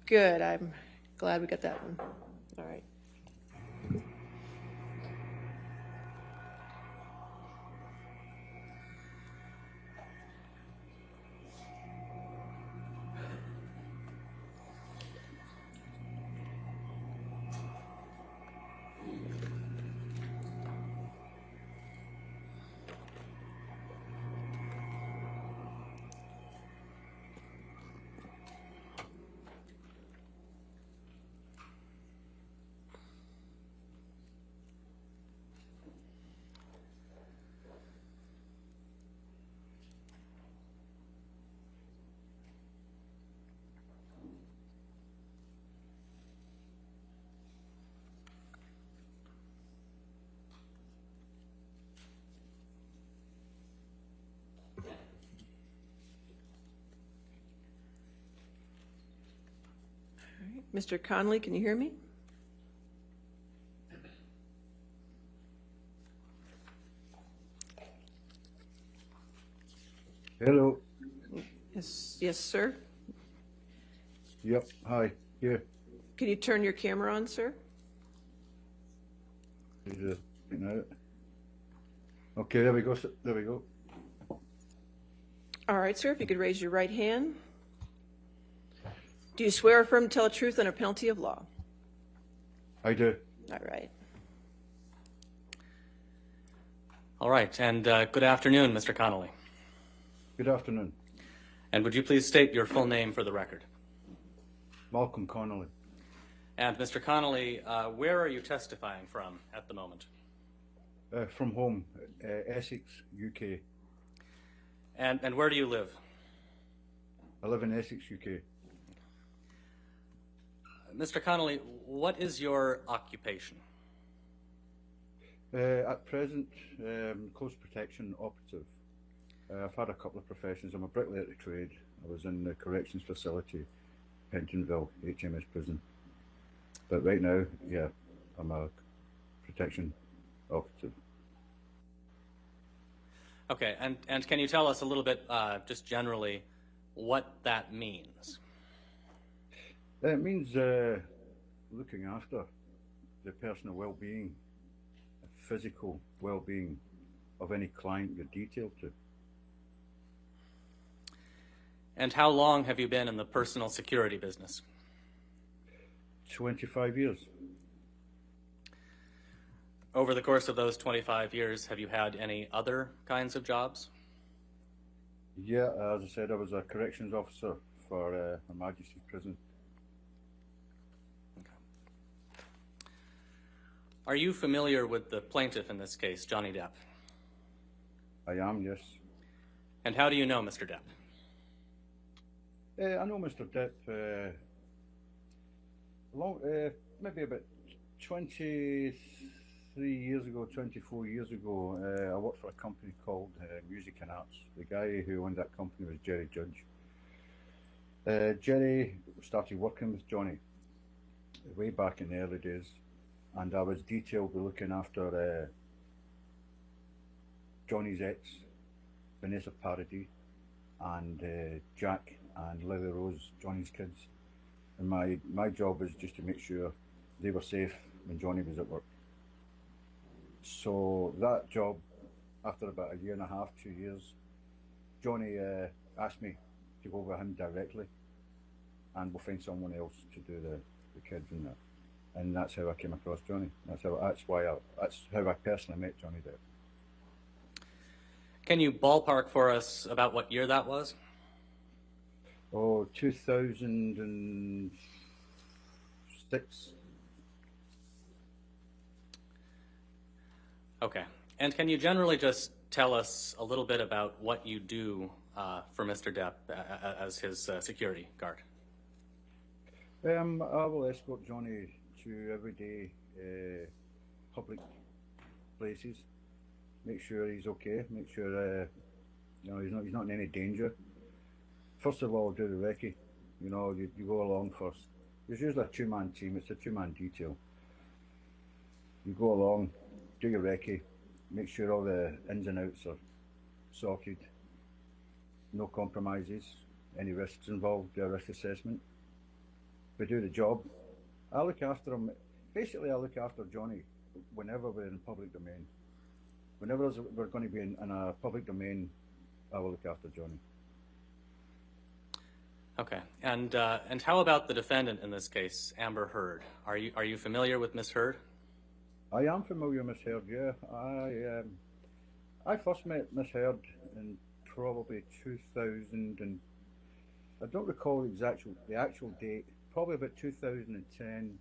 Good, I'm glad we got that one. All right. Mr. Connolly, can you hear me? Hello. Yes, sir. Yep. Hi. Yeah. Can you turn your camera on, sir? Okay. There we go. There we go. All right, sir, if you could raise your right hand. Do you swear or affirm to tell the truth under penalty of law? I do. All right. All right, and good afternoon, Mr. Connolly. Good afternoon. And would you please state your full name for the record? Malcolm Connolly. And Mr. Connolly, where are you testifying from at the moment? From home, Essex, UK. And where do you live? I live in Essex, UK. Mr. Connolly, what is your occupation? At present, close protection operative. I've had a couple of professions. I'm a bricklayer to trade. I was in the corrections facility, Pentonville, HMS prison. But right now, yeah, I'm a protection operative. Okay, and can you tell us a little bit, just generally, what that means? It means looking after the personal well-being, physical well-being of any client you're detailed to. And how long have you been in the personal security business? 25 years. Over the course of those 25 years, have you had any other kinds of jobs? Yeah, as I said, I was a corrections officer for Her Majesty's Prison. Are you familiar with the plaintiff in this case, Johnny Depp? I am, yes. And how do you know Mr. Depp? I know Mr. Depp maybe about 23 years ago, 24 years ago. I worked for a company called Music and Arts. The guy who owned that company was Jerry Judge. Jerry started working with Johnny way back in the early days, and I was detailed with looking after Johnny's ex, Vanessa Paradis, and Jack and Lily Rose, Johnny's kids. And my job was just to make sure they were safe when Johnny was at work. So that job, after about a year and a half, 2 years, Johnny asked me to go with him directly, and we'll find someone else to do the kids and that. And that's how I came across Johnny. That's how I personally met Johnny Depp. Can you ballpark for us about what year that was? Oh, 2006. Okay. And can you generally just tell us a little bit about what you do for Mr. Depp as his security guard? I will escort Johnny to everyday public places. Make sure he's okay. Make sure he's not in any danger. First of all, do the recce. You go along first. There's usually a two-man team. It's a two-man detail. You go along, do your recce, make sure all the ins and outs are sorted. No compromises. Any risks involved, do a risk assessment. We do the job. I look after him. Basically, I look after Johnny whenever we're in public domain. Whenever we're going to be in a public domain, I will look after Johnny. Okay. And how about the defendant in this case, Amber Heard? Are you familiar with Miss Heard? I am familiar with Miss Heard. Yeah, I first met Miss Heard in probably 2000, and I don't recall the actual date. Probably about 2010,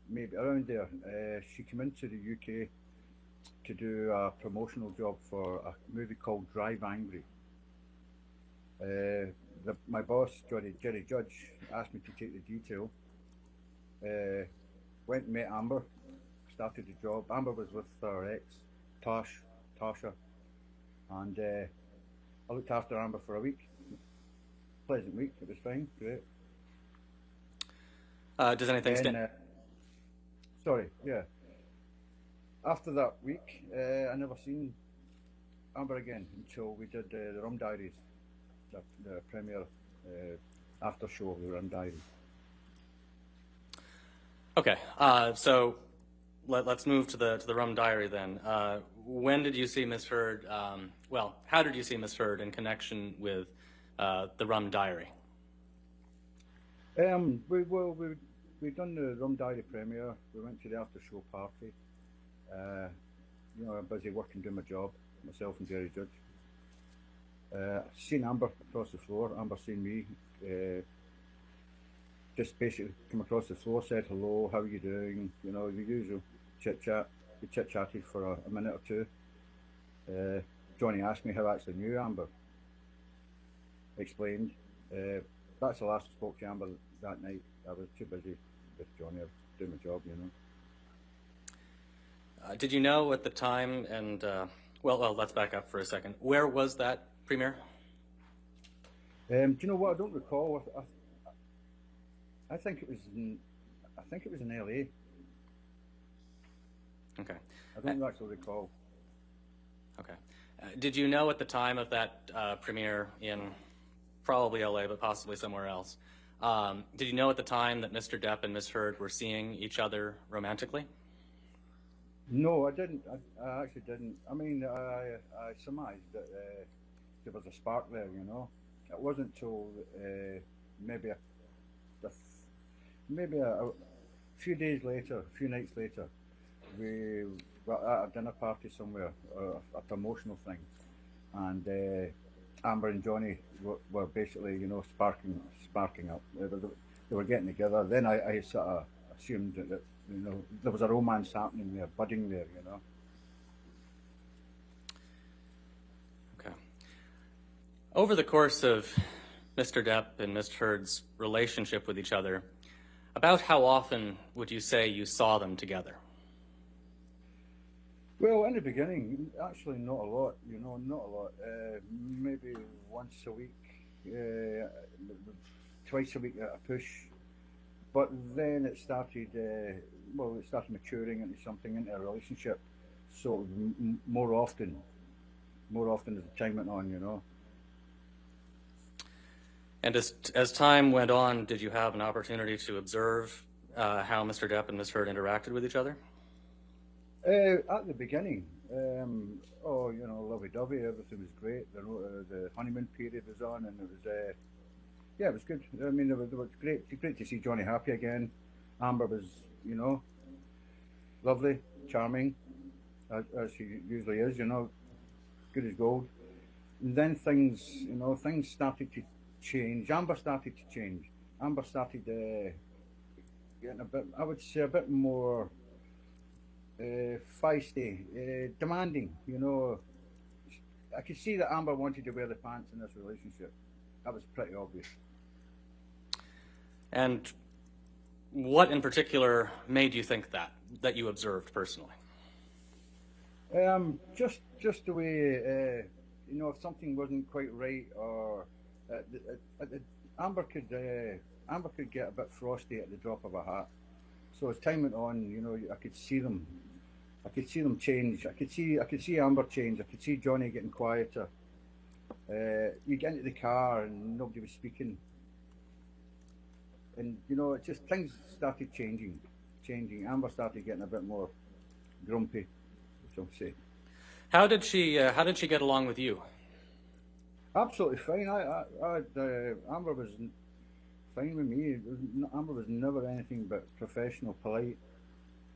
maybe around there. She came into the UK to do a promotional job for a movie called Drive Angry. My boss, Jerry Judge, asked me to take the detail. Went and met Amber, started the job. Amber was with her ex, Tasha, and I looked after Amber for a week. Pleasant week, it was fine, great. Does anything stand? Sorry, yeah. After that week, I never seen Amber again until we did the Rum Diaries, the premiere after show of the Rum Diaries. Okay, so let's move to the Rum Diary then. When did you see Miss Heard? How did you see Miss Heard in connection with the Rum Diary? We done the Rum Diary premiere. We went to the after show party. I'm busy working, doing my job, myself and Jerry Judge. Seen Amber across the floor. Amber seen me. Just basically come across the floor, said hello, how are you doing? The usual chit chat. We chit chatted for a minute or two. Johnny asked me how I actually knew Amber. Explained. That's the last I spoke to Amber that night. I was too busy with Johnny. I was doing my job, Did you know at the time, and let's back up for a second. Where was that premiere? Do you know what? I don't recall. I think it was in LA. Okay. I don't actually recall. Okay. Did you know at the time of that premiere in probably LA, but possibly somewhere else, did you know at the time that Mr. Depp and Miss Heard were seeing each other romantically? No, I didn't. I actually didn't. I mean, I surmised that there was a spark there, It wasn't until maybe a few days later, a few nights later, we were at a dinner party somewhere, a promotional thing, and Amber and Johnny were basically, sparking up. They were getting together. Then I sort of assumed that there was a romance happening there, budding there, Okay. Over the course of Mr. Depp and Ms. Heard's relationship with each other, about how often would you say you saw them together? Well, in the beginning, actually not a lot, you know, not a lot. Maybe once a week, twice a week at a push. But then it started, it started maturing into something, into a relationship. So more often as the time went on, you know. And as time went on, did you have an opportunity to observe how Mr. Depp and Ms. Heard interacted with each other? At the beginning, lovey-dovey, everything was great. The honeymoon period was on, and it was, it was good. I mean, it was great to see Johnny happy again. Amber was, you know, lovely, charming, as she usually is, you know, good as gold. And then things started to change. Amber started to change. Amber started getting a bit, I would say, a bit more feisty, demanding, you know. I could see that Amber wanted to wear the pants in this relationship. That was pretty obvious. And what in particular made you think that you observed personally? Just the way, if something wasn't quite right, or Amber could get a bit frosty at the drop of a hat. So as time went on, you know, I could see them change. I could see Amber change. I could see Johnny getting quieter. You get into the car and nobody was speaking, and you know, it just things started changing. Amber started getting a bit more grumpy, shall we say. How did she get along with you? Absolutely fine. Amber was fine with me. Amber was never anything but professional, polite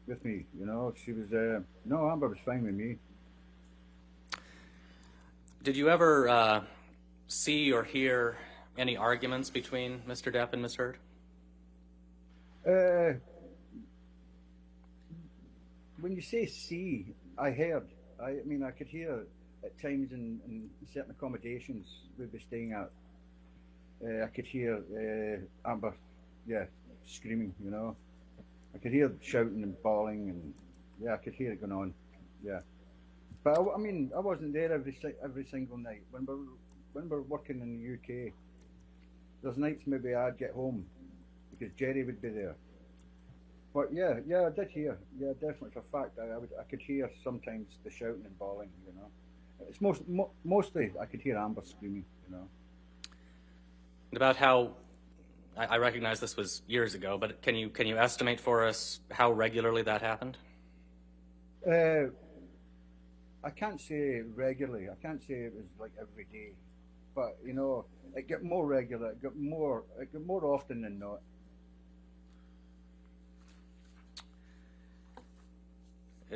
with me. You know, she was. Amber was fine with me. Did you ever see or hear any arguments between Mr. Depp and Ms. Heard? When you say see, I heard. I mean, I could hear at times in certain accommodations we'd be staying at. I could hear Amber, screaming, you know. I could hear shouting and bawling, and I could hear it going on, But I mean, I wasn't there every single night. When we're working in the UK, there's nights maybe I'd get home because Jerry would be there. But I did hear. Yeah, definitely for a fact. I could hear sometimes the shouting and bawling, you know. It's mostly I could hear Amber screaming, you know. And about how, I recognize this was years ago, but can you estimate for us how regularly that happened? I can't say regularly. I can't say it was like every day, but you know, it got more regular. It got more often than not.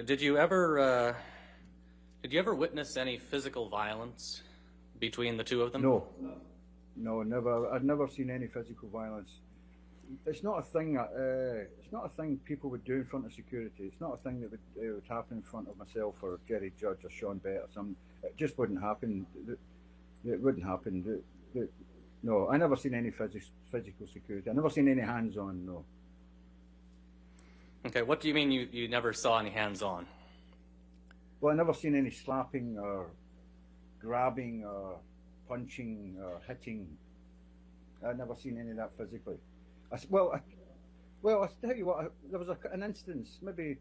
Did you ever witness any physical violence between the two of them? No, never. I've never seen any physical violence. It's not a thing. It's not a thing people would do in front of security. It's not a thing that would happen in front of myself or Jerry Judge or Sean Bett or something. It just wouldn't happen. It wouldn't happen. No, I never seen any physical security. I never seen any hands-on. No. Okay, what do you mean you never saw any hands-on? Well, I never seen any slapping or grabbing or punching or hitting. I never seen any of that physically. I'll tell you what. There was an instance, maybe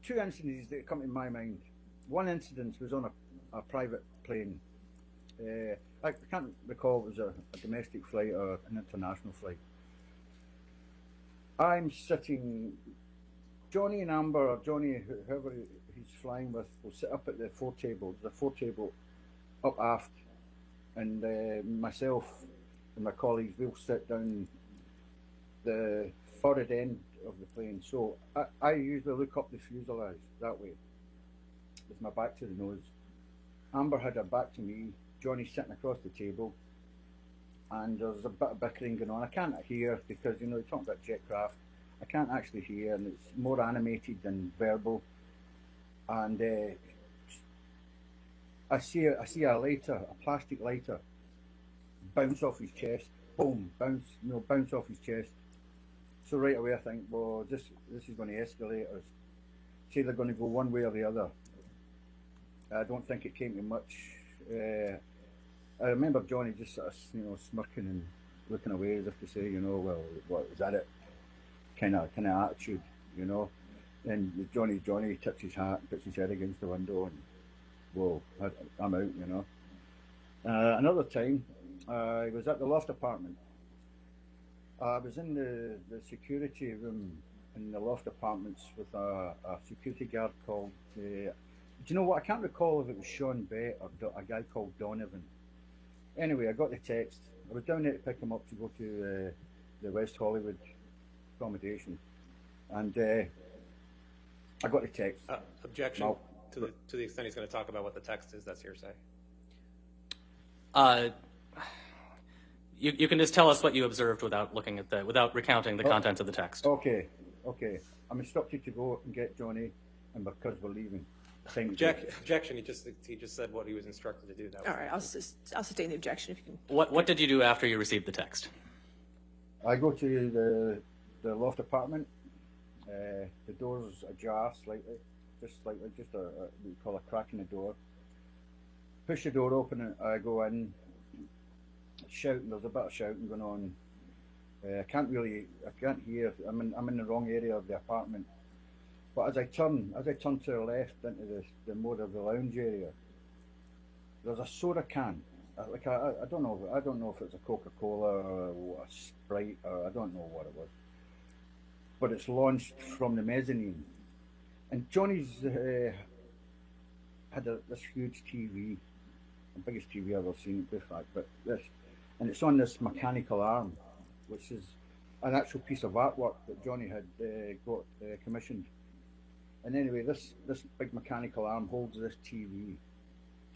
two incidents that come to my mind. One incident was on a private plane. I can't recall if it was a domestic flight or an international flight. I'm sitting, Johnny and Amber, or Johnny, whoever he's flying with, will sit up at the foretable. There's a foretable up aft, and myself and my colleagues, we'll sit down the forward end of the plane. So I usually look up the fuselage that way, with my back to the nose. Amber had her back to me, Johnny sitting across the table, and there's a bit of bickering going on. I can't hear because, you know, you're talking about jet craft. I can't actually hear, and it's more animated than verbal. And I see a lighter, a plastic lighter, bounce off his chest. Boom, bounce off his chest. So right away I think, well, this is going to escalate. Or it's either going to go one way or the other. I don't think it came to much. I remember Johnny just sort of, smirking and looking away as if to say, well, what is that? It kind of attitude, And Johnny tips his hat, puts his head against the window, and whoa, I'm out, Another time, I was at the loft apartment. I was in the security room in the loft apartments with a security guard called, do you know what, I can't recall if it was Sean Bett or a guy called Donovan. Anyway, I got the text. I was down there to pick him up to go to the West Hollywood accommodation. And I got the text. Objection No. to the extent he's going to talk about what the text is, that's hearsay. You can just tell us what you observed without without recounting the contents of the text. Okay. I'm instructed to go and get Johnny, and because we're leaving. Objection. He just said what he was instructed to do. That was All right, I'll sustain the objection if you can. What did you do after you received the text? I go to the loft apartment. The door's ajar slightly, just a what you call a crack in the door. Push the door open and I go in, shouting. There's a bit of shouting going on. I can't hear. I'm in the wrong area of the apartment. But as I turn to the left into the more of the lounge area, there's a soda can. I don't know if it's a Coca-Cola or a Sprite or I don't know what it was. But it's launched from the mezzanine, and Johnny's had this huge TV, the biggest TV I've ever seen, in fact. But and it's on this mechanical arm, which is an actual piece of artwork that Johnny had got commissioned. And anyway, this big mechanical arm holds this TV.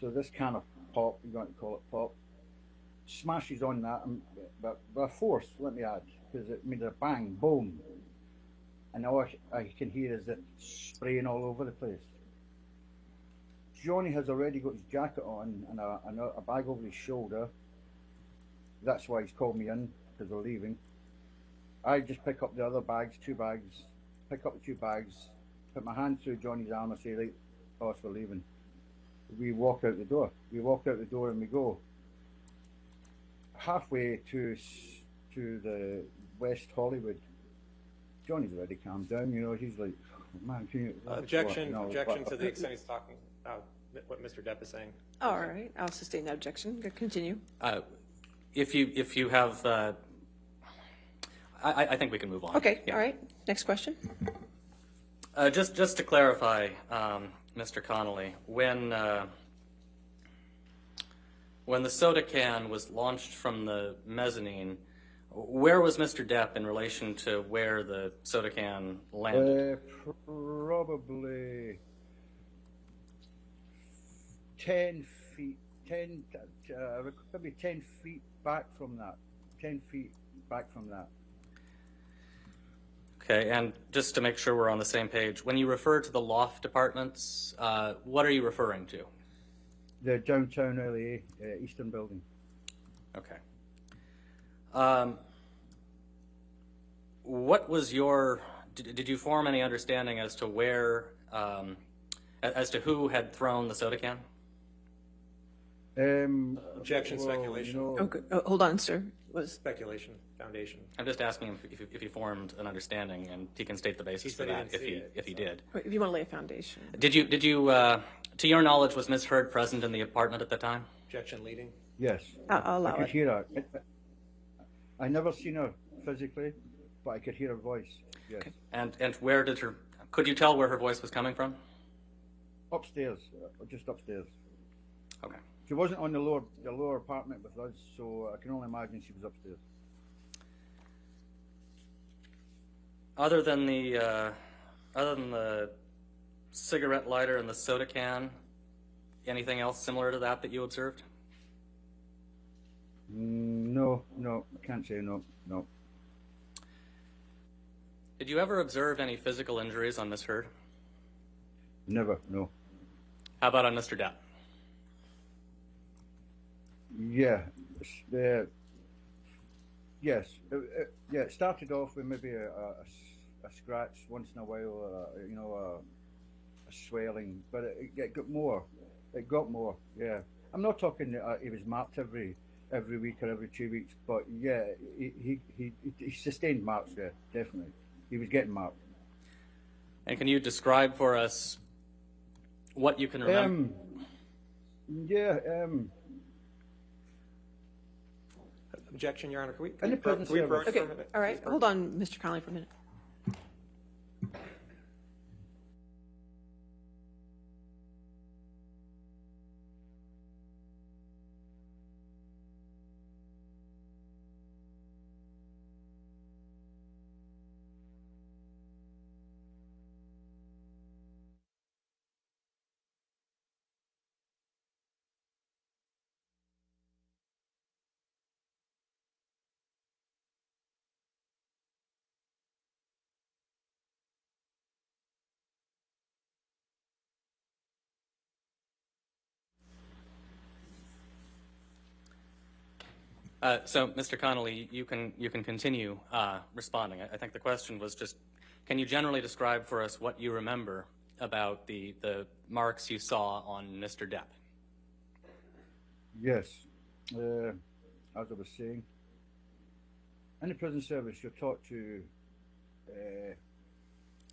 So this can of pop, you're going to call it pop, smashes on that, but by force, let me add, because it made a bang, boom. And all I can hear is it spraying all over the place. Johnny has already got his jacket on and a bag over his shoulder. That's why he's called me in, because we're leaving. I just pick up the other bags, pick up the 2 bags, put my hand through Johnny's arm and say, right, boss, we're leaving. We walk out the door. And we go halfway to the West Hollywood. Johnny's already calmed down, he's like, man, can you... objection to the extent he's talking about what Mr. Depp is saying. All right, I'll sustain that objection. Continue. If you have, I think we can move on. Okay, Yeah. all right. Next question. Just to clarify, Mr. Connolly, when the soda can was launched from the mezzanine, where was Mr. Depp in relation to where the soda can landed? Probably 10 feet, maybe 10 feet back from that. 10 feet back from that. Okay, and just to make sure we're on the same page, when you refer to the loft apartments, what are you referring to? The downtown LA Eastern Building. Okay. What was did you form any understanding as to where, as to who had thrown the soda can? Objection, speculation. Okay. Oh, hold on, sir. Speculation, foundation. I'm just asking him if he formed an understanding, and he can state the basis for that if he did. If you want to lay a foundation. Did you, to your knowledge, was Misheard present in the apartment at the time? Objection leading. Yes. I'll allow I could it. hear her. I never seen her physically, but I could hear her voice. Yes. Okay. And where did could you tell where her voice was coming from? Upstairs, just upstairs. Okay. She wasn't on the lower apartment with us, so I can only imagine she was upstairs. Other than the cigarette lighter and the soda can, anything else similar to that you observed? No, I can't say no. Did you ever observe any physical injuries on Misheard? Never, no. How about on Mr. Depp? Yeah, yes. It started off with maybe a scratch once in a while, a swelling, but it got more. It got more. Yeah, I'm not talking. He was marked every week or every 2 weeks, but yeah, he sustained marks. Yeah, definitely. He was getting marked. And can you describe for us what you can remember? Objection, Your Honor. Can we Any presence can we service. broach for Okay, a minute? all right, hold on, Mr. Connolly, for a minute. So, Mr. Connolly, you can continue responding. I think the question was just, can you generally describe for us what you remember about the marks you saw on Mr. Depp? Yes, as I was saying, in the prison service, you're taught to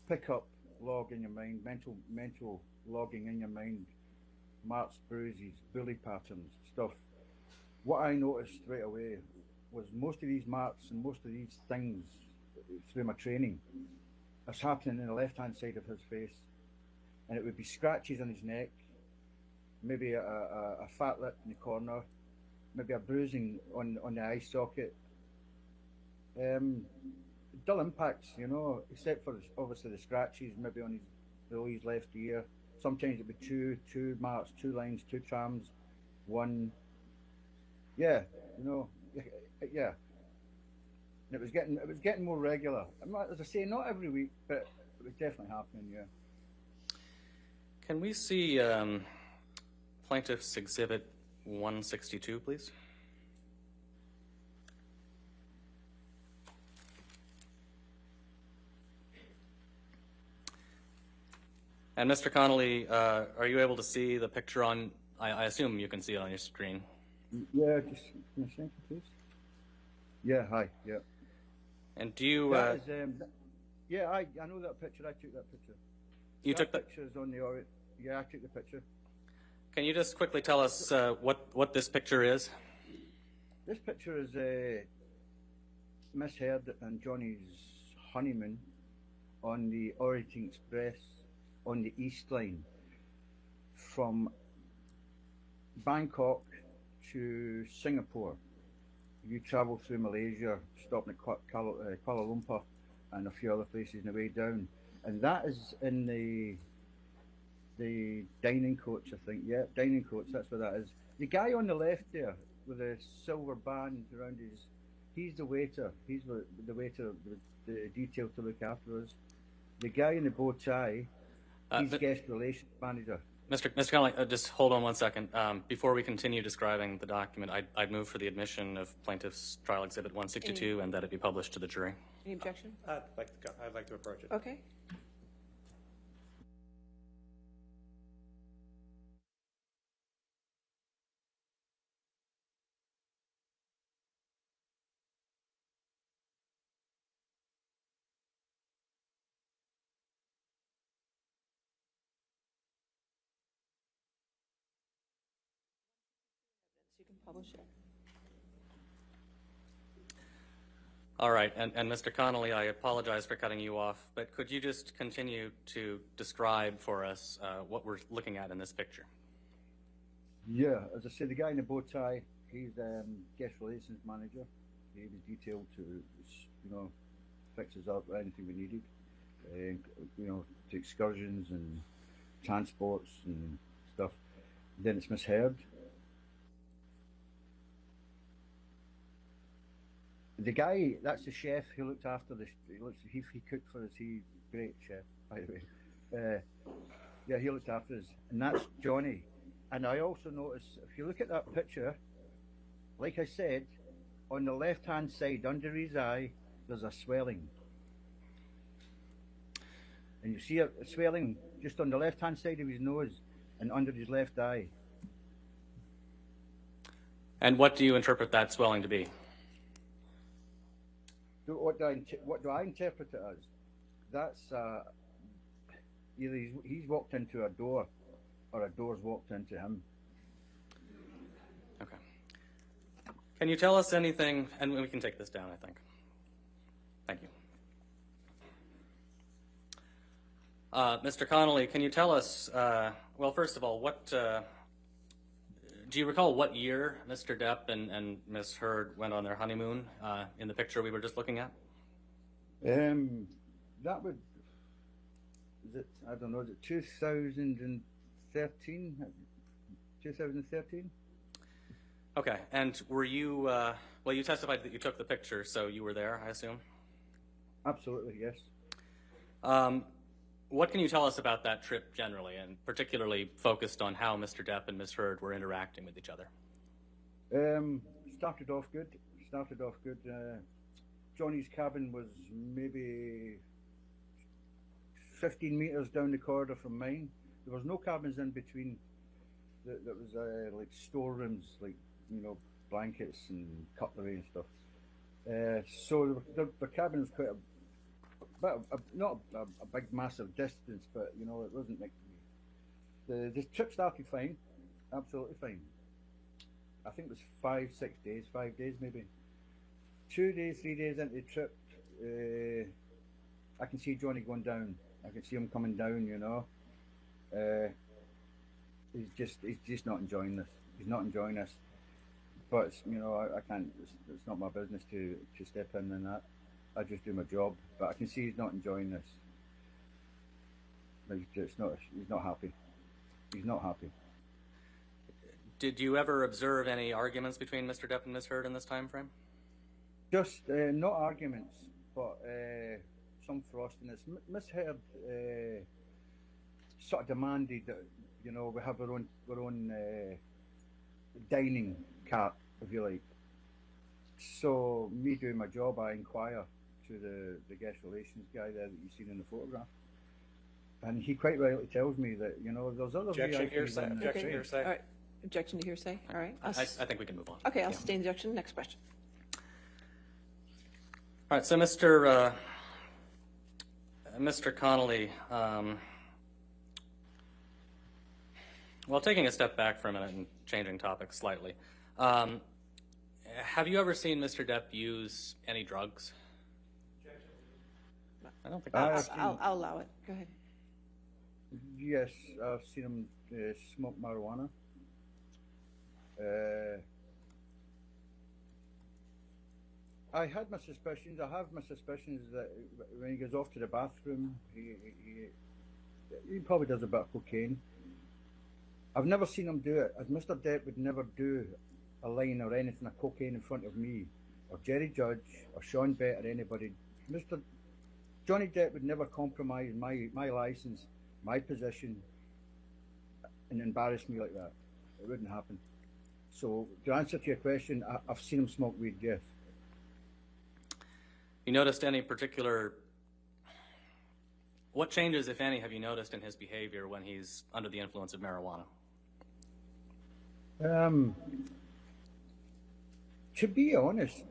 pick up, log in your mind, mental logging in your mind, marks, bruises, bully patterns, stuff. What I noticed straight away was most of these marks and most of these things through my training is happening in the left-hand side of his face, and it would be scratches on his neck, maybe a fat lip in the corner, maybe a bruising on the eye socket. Dull impacts, except for obviously the scratches, maybe on his left ear. Sometimes it'd be two marks, 2 lines, 2 trams, 1. Yeah, yeah. And it was getting more regular. As I say, not every week, but it was definitely happening. Yeah. Can we see Plaintiff's Exhibit 162, please? And Mr. Connolly, are you able to see the picture on? I assume you can see it on your screen. Yeah, just can I think, please? Yeah, hi, yeah. And do you? That is, yeah, I know that picture. I took that picture. You took the pictures on the yeah, I took the picture. Can you just quickly tell us what this picture is? This picture is Misheard and Johnny's honeymoon on the Orient Express on the East Line from Bangkok to Singapore. You travel through Malaysia, stopping at Kuala Lumpur and a few other places on the way down, and that is in the dining coach, I think. Yeah, dining coach. That's what that is. The guy on the left there with the silver band around he's the waiter. He's the waiter, the detail to look after us. The guy in the bow tie, he's guest relations manager. Mr. Connolly, just hold on one second. Before we continue describing the document, I'd move for the admission of Plaintiff's Trial Exhibit 162 and that it be published to the jury. Any objection? I'd like to approach it. Okay. You can publish it. All right, and Mr. Connolly, I apologize for cutting you off, but could you just continue to describe for us what we're looking at in this picture? Yeah, as I say, the guy in the bow tie, he's guest relations manager. He was detailed to, fix us up anything we needed, to excursions and transports and stuff. Then it's Misheard. The guy, that's the chef who looked after he cooked for us. He's a great chef, by the way. Yeah, he looked after us. And that's Johnny. And I also noticed, if you look at that picture, like I said, on the left-hand side under his eye, there's a swelling. And you see a swelling just on the left-hand side of his nose and under his left eye. And what do you interpret that swelling to be? What do I interpret it as? That's either he's walked into a door or a door's walked into him. Okay. Can you tell us anything, and we can take this down, I think. Thank you. Mr. Connolly, can you tell us, well, first of all, what, do you recall what year Mr. Depp and Misheard went on their honeymoon in the picture we were just looking at? That would, is it, I don't know, is it 2013? 2013? Okay, and were you, well, you testified that you took the picture, so you were there, I assume? Absolutely, yes. What can you tell us about that trip generally, and particularly focused on how Mr. Depp and Misheard were interacting with each other? Started off good. Johnny's cabin was maybe 15 metres down the corridor from mine. There was no cabins in between. There was like storerooms, like, you know, blankets and cutlery and stuff. So the cabin was quite not a big massive distance, but you know, it wasn't like the trip started fine, absolutely fine. I think it was 5 days maybe. 2 days, 3 days into the trip, I can see Johnny going down. I can see him coming down, you know. He's just not enjoying this. He's not enjoying this. But you know, I can't. It's not my business to step in and that. I just do my job. But I can see he's not enjoying this. He's not happy. He's not happy. Did you ever observe any arguments between Mr. Depp and Misheard in this time frame? Just not arguments, but some frostiness. Misheard sort of demanded that, you know, we have our own dining cart, if you like. So me doing my job, I inquire to the guest relations guy there that you've seen in the photograph, and he quite rightly tells me that, you know, there's other Objection, VIPs hearsay. in the Objection, train. hearsay. All right, objection to hearsay, all right. I think we can move on. Okay, I'll Yeah. sustain the objection. Next question. All right, so Mr. Connolly, well, taking a step back for a minute and changing topics slightly, have you ever seen Mr. Depp use any drugs? I don't think I'll allow it. Go ahead. Yes, I've seen him smoke marijuana. I had my suspicions. I have my suspicions that when he goes off to the bathroom, he probably does a bit of cocaine. I've never seen him do it, as Mr. Depp would never do a line or anything of cocaine in front of me, or Jerry Judge, or Sean Bett, or anybody. Johnny Depp would never compromise my license, my position, and embarrass me like that. It wouldn't happen. So, to answer to your question, I've seen him smoke weed, yes. You noticed any particular, what changes, if any, have you noticed in his behavior when he's under the influence of marijuana? To be honest,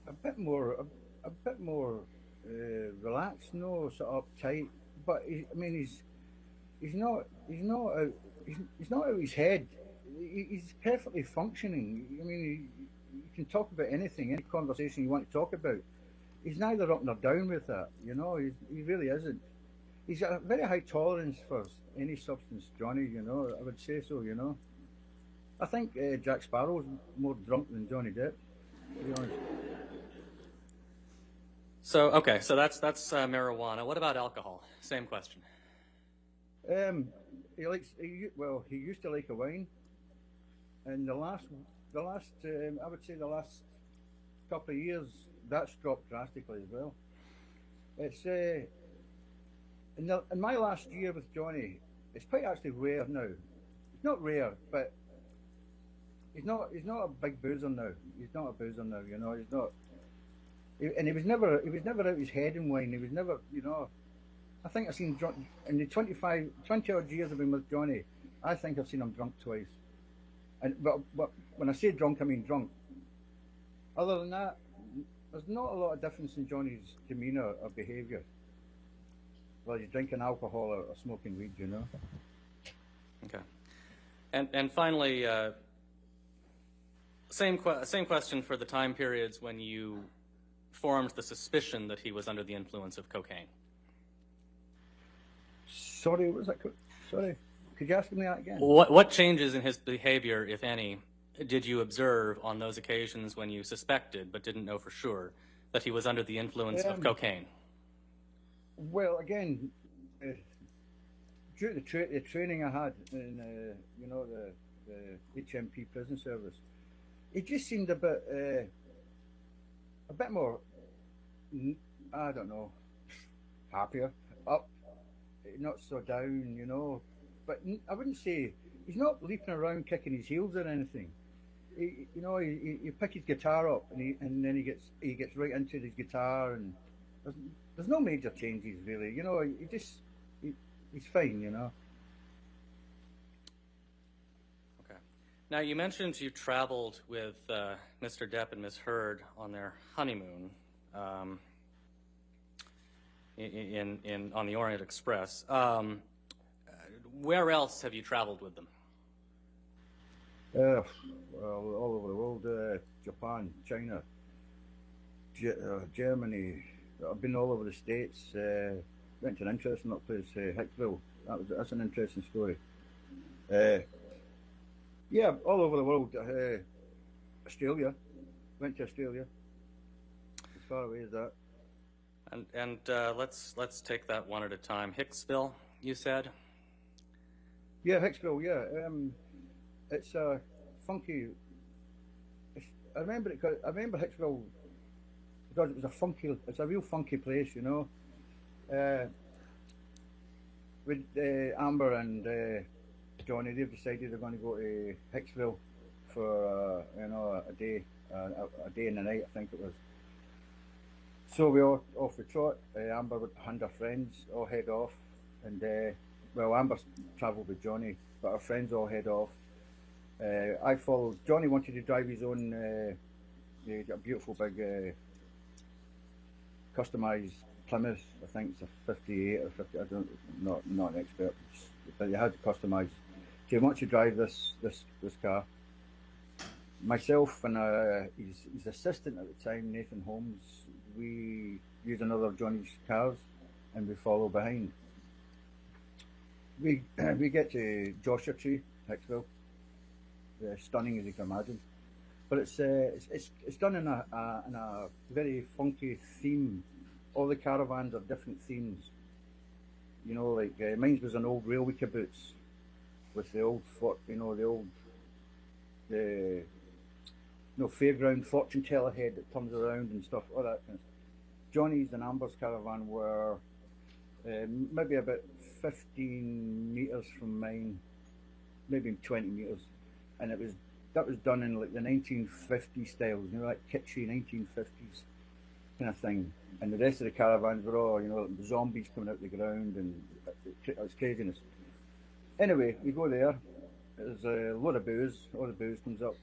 a bit more relaxed, no sort of uptight. But he's not out of his head. He's perfectly functioning. I mean, you can talk about anything, any conversation you want to talk about. He's neither up nor down with that, you know. He really isn't. He's got a very high tolerance for any substance, Johnny. You know, I would say so. You know, I think Jack Sparrow's more drunk than Johnny Depp, to be honest. So okay, so that's marijuana. What about alcohol? Same question. He used to like a wine, and the last I would say the last couple of years that's dropped drastically as well. It's in my last year with Johnny, it's quite actually rare now. It's not rare, but he's not a big boozer now. He's not a boozer now, you know. He's not. And he was never out his head in wine. He was never, you know. I think I've seen drunk in the 20 odd years I've been with Johnny. I think I've seen him drunk twice. And but when I say drunk, I mean drunk. Other than that, there's not a lot of difference in Johnny's demeanour or behaviour. Whether you're drinking alcohol or smoking weed, you know. Okay. And finally, same question for the time periods when you formed the suspicion that he was under the influence of cocaine. Sorry, what was that? Sorry, could you ask me that again? What changes in his behavior, if any, did you observe on those occasions when you suspected but didn't know for sure that he was under the influence of cocaine? Well, again, due to the training I had in, you know, the HMP prison service, it just seemed a bit more, I don't know, happier, up, not so down, you know. But I wouldn't say he's not leaping around kicking his heels or anything. You know, you pick his guitar up and then he gets right into his guitar, and there's no major changes really. You know, he's fine. You know. Okay. Now you mentioned you traveled with Mr. Depp and Misheard on their honeymoon on the Orient Express. Where else have you traveled with them? Well, all over the world, Japan, China, Germany. I've been all over the States. Went to an interesting little place, Hicksville. That's an interesting story. Yeah, all over the world. Australia. Went to Australia. As far away as that. And let's take that one at a time. Hicksville, you said? Yeah, Hicksville. Yeah, it's a funky. I remember it. I remember Hicksville because it was a funky. It's a real funky place, you know. With Amber and Johnny, they've decided they're going to go to Hicksville for you know, a day and a night, I think it was. So we all off the trot. Amber and her friends all head off, and well, Amber travelled with Johnny, but her friends all head off. I followed. Johnny wanted to drive his own, a beautiful big customised Plymouth. I think it's a 58 or 50. I don't, not an expert, but he had to customise. So he wanted to drive this car. Myself and his assistant at the time, Nathan Holmes, we use another of Johnny's cars, and we follow behind. We get to Joshua Tree, Hicksville. Stunning as you can imagine, but it's done in a very funky theme. All the caravans are different themes. You know, like mine was an old railway caboose with the old fairground fortune teller head that turns around and stuff, all that kind of stuff. Johnny's and Amber's caravan were maybe about 15 metres from mine, maybe 20 metres, and that was done in like the 1950 styles, you know, like kitschy 1950s kind of thing. And the rest of the caravans were all, you know, like zombies coming out the ground, and it was craziness. Anyway, we go there. There's a lot of booze. All the booze comes up.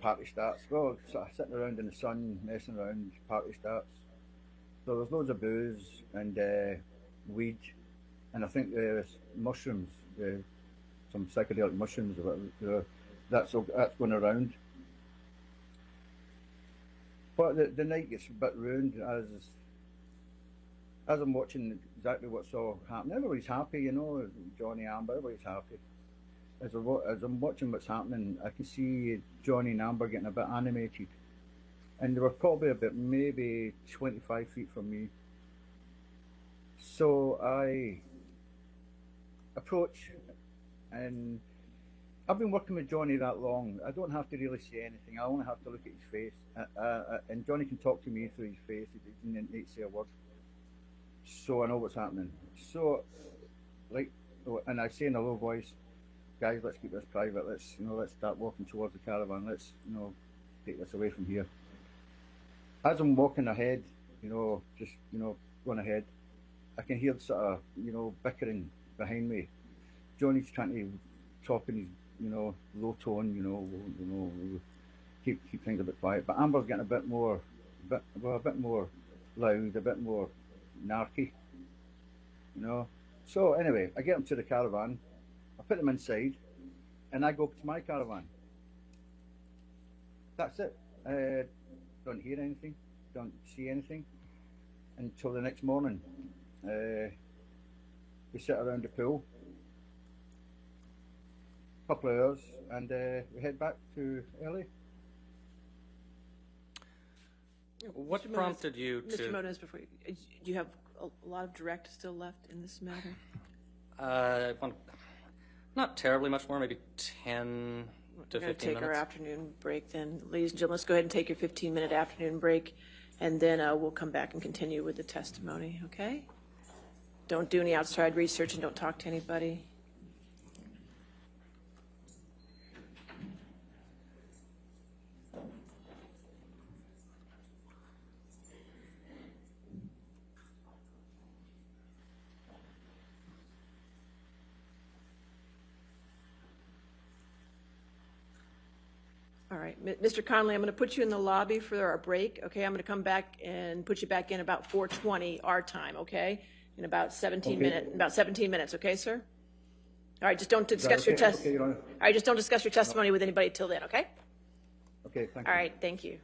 Party starts. Well, sort of sitting around in the sun, messing around. Party starts. So there's loads of booze and weed, and I think mushrooms, some psychedelic mushrooms or whatever. That's going around. But the night gets a bit ruined as I'm watching exactly what's all happening. Everybody's happy, you know, Johnny, Amber, everybody's happy. As I'm watching what's happening, I can see Johnny and Amber getting a bit animated. And they were probably about maybe 25 feet from me. So I approach, and I've been working with Johnny that long. I don't have to really say anything. I only have to look at his face. And Johnny can talk to me through his face. He doesn't need to say a word. So I know what's happening. So, like, and I say in a low voice, guys, let's keep this private. Let's start walking towards the caravan. Let's take this away from here. As I'm walking ahead, just going ahead, I can hear sort of bickering behind me. Johnny's trying to talk in his low tone, keep things a bit quiet. But Amber's getting a bit more loud, a bit more narky, So anyway, I get them to the caravan, I put them inside, and I go up to my caravan. That's it. Don't hear anything, don't see anything until the next morning. We sit around the pool, a couple of hours, and we head back to LA. What Mr. prompted you Mr. to? Moniz, before do you have a lot of direct still left in this matter? Not terribly much more, maybe 10 to We're going to 15 take our minutes. afternoon break then. Ladies and gentlemen, let's go ahead and take your 15-minute afternoon break, and then we'll come back and continue with the testimony, okay? Don't do any outside research and don't talk to anybody. All right, Mr. Connolly, I'm going to put you in the lobby for our break, okay? I'm going to come back and put you back in about 4:20 our time, okay? In about 17 minutes, okay, sir? All right, just don't discuss your test. Okay, Your Honor. All right, just don't discuss your testimony with anybody till then, okay? Okay, thank All you. right, thank you.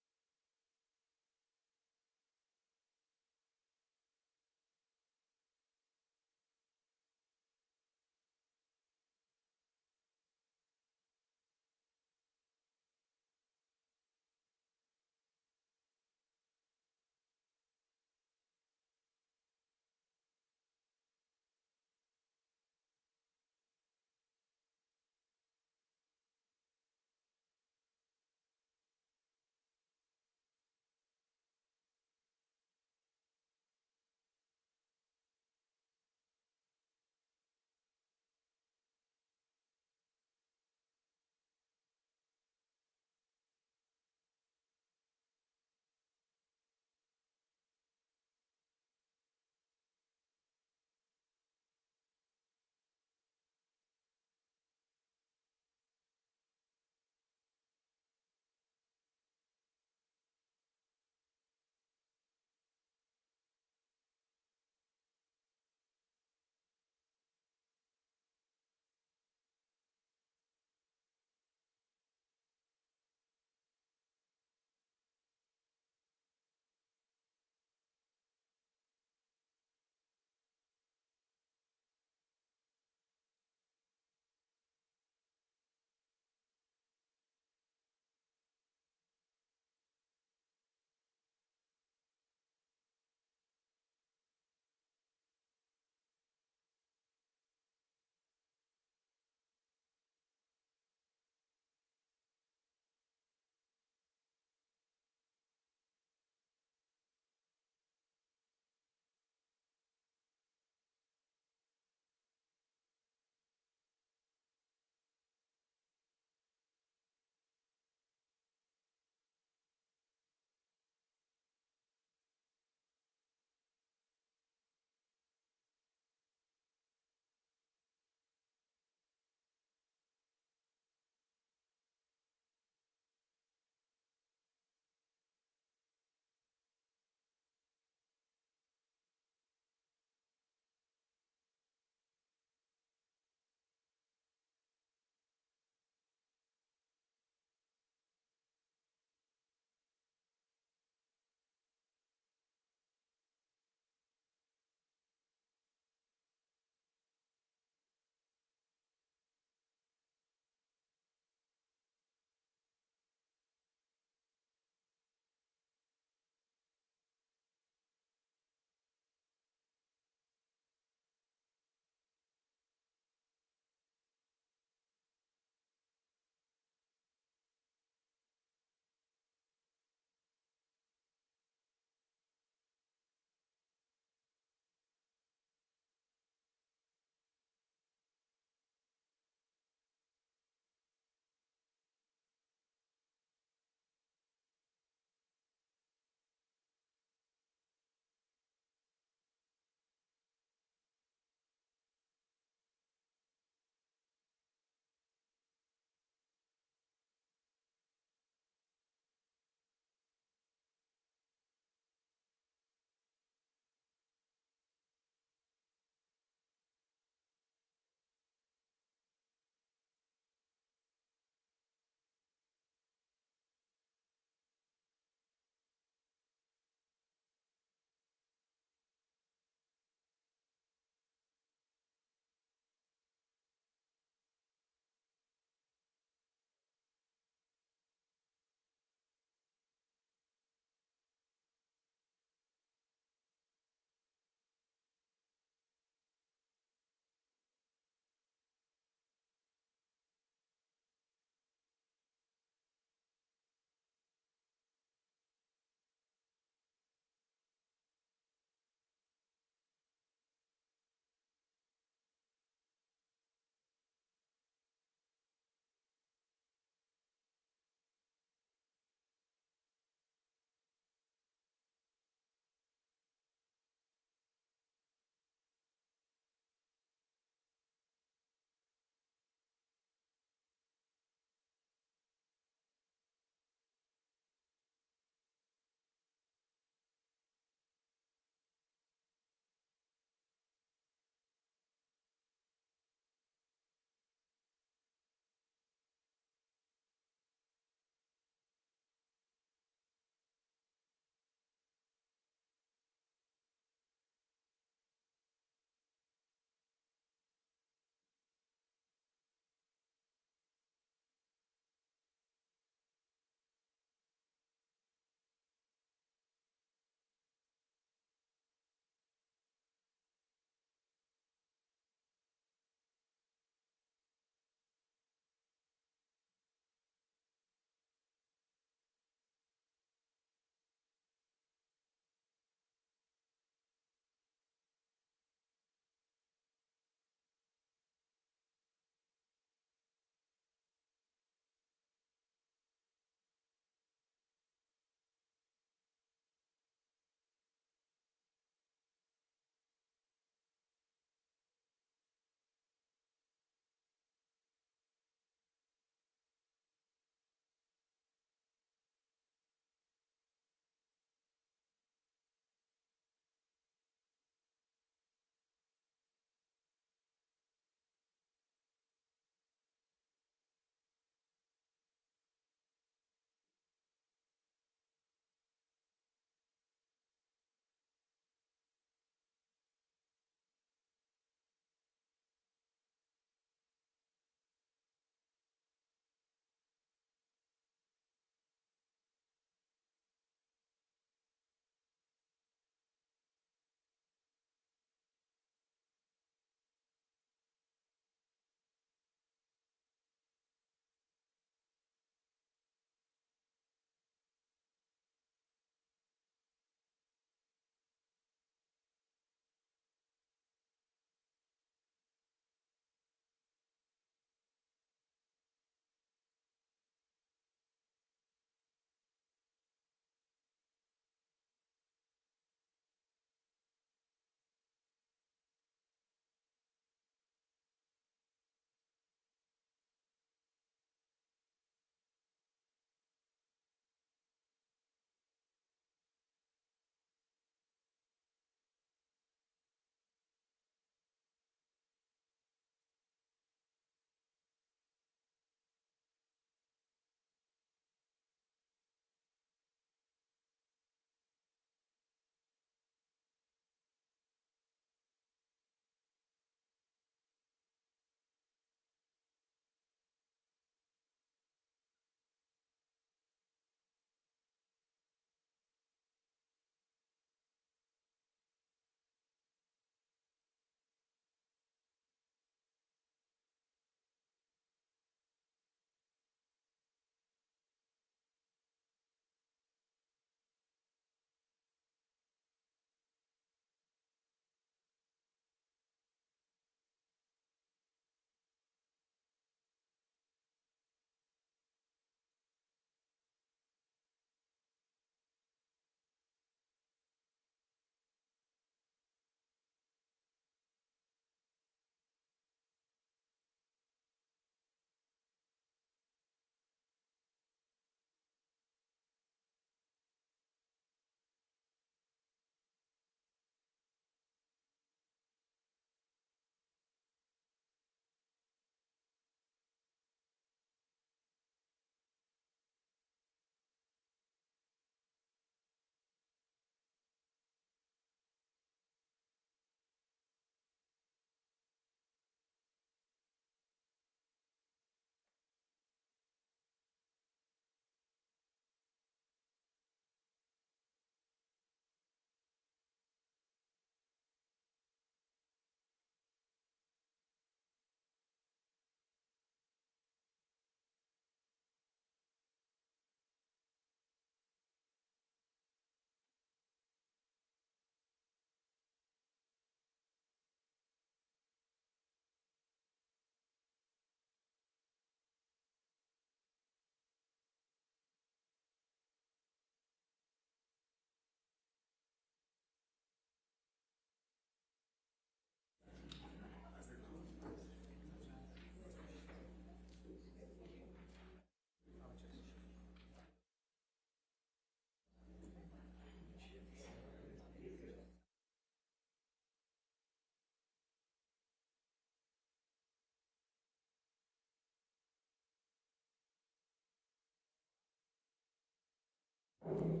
All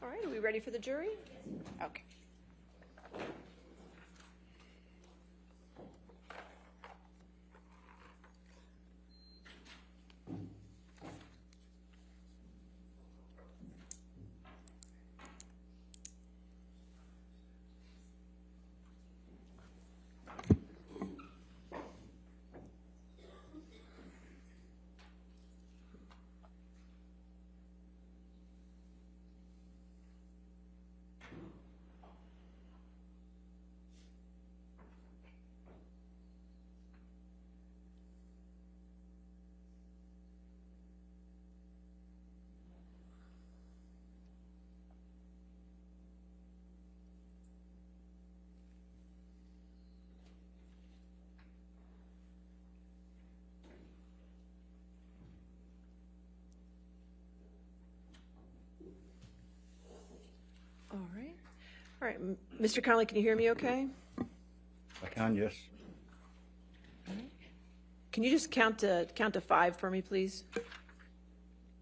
right, are we ready for the jury? Okay. All right. All right, Mr. Connolly, can you hear me okay? I can, yes. Can you just count to 5 for me, please?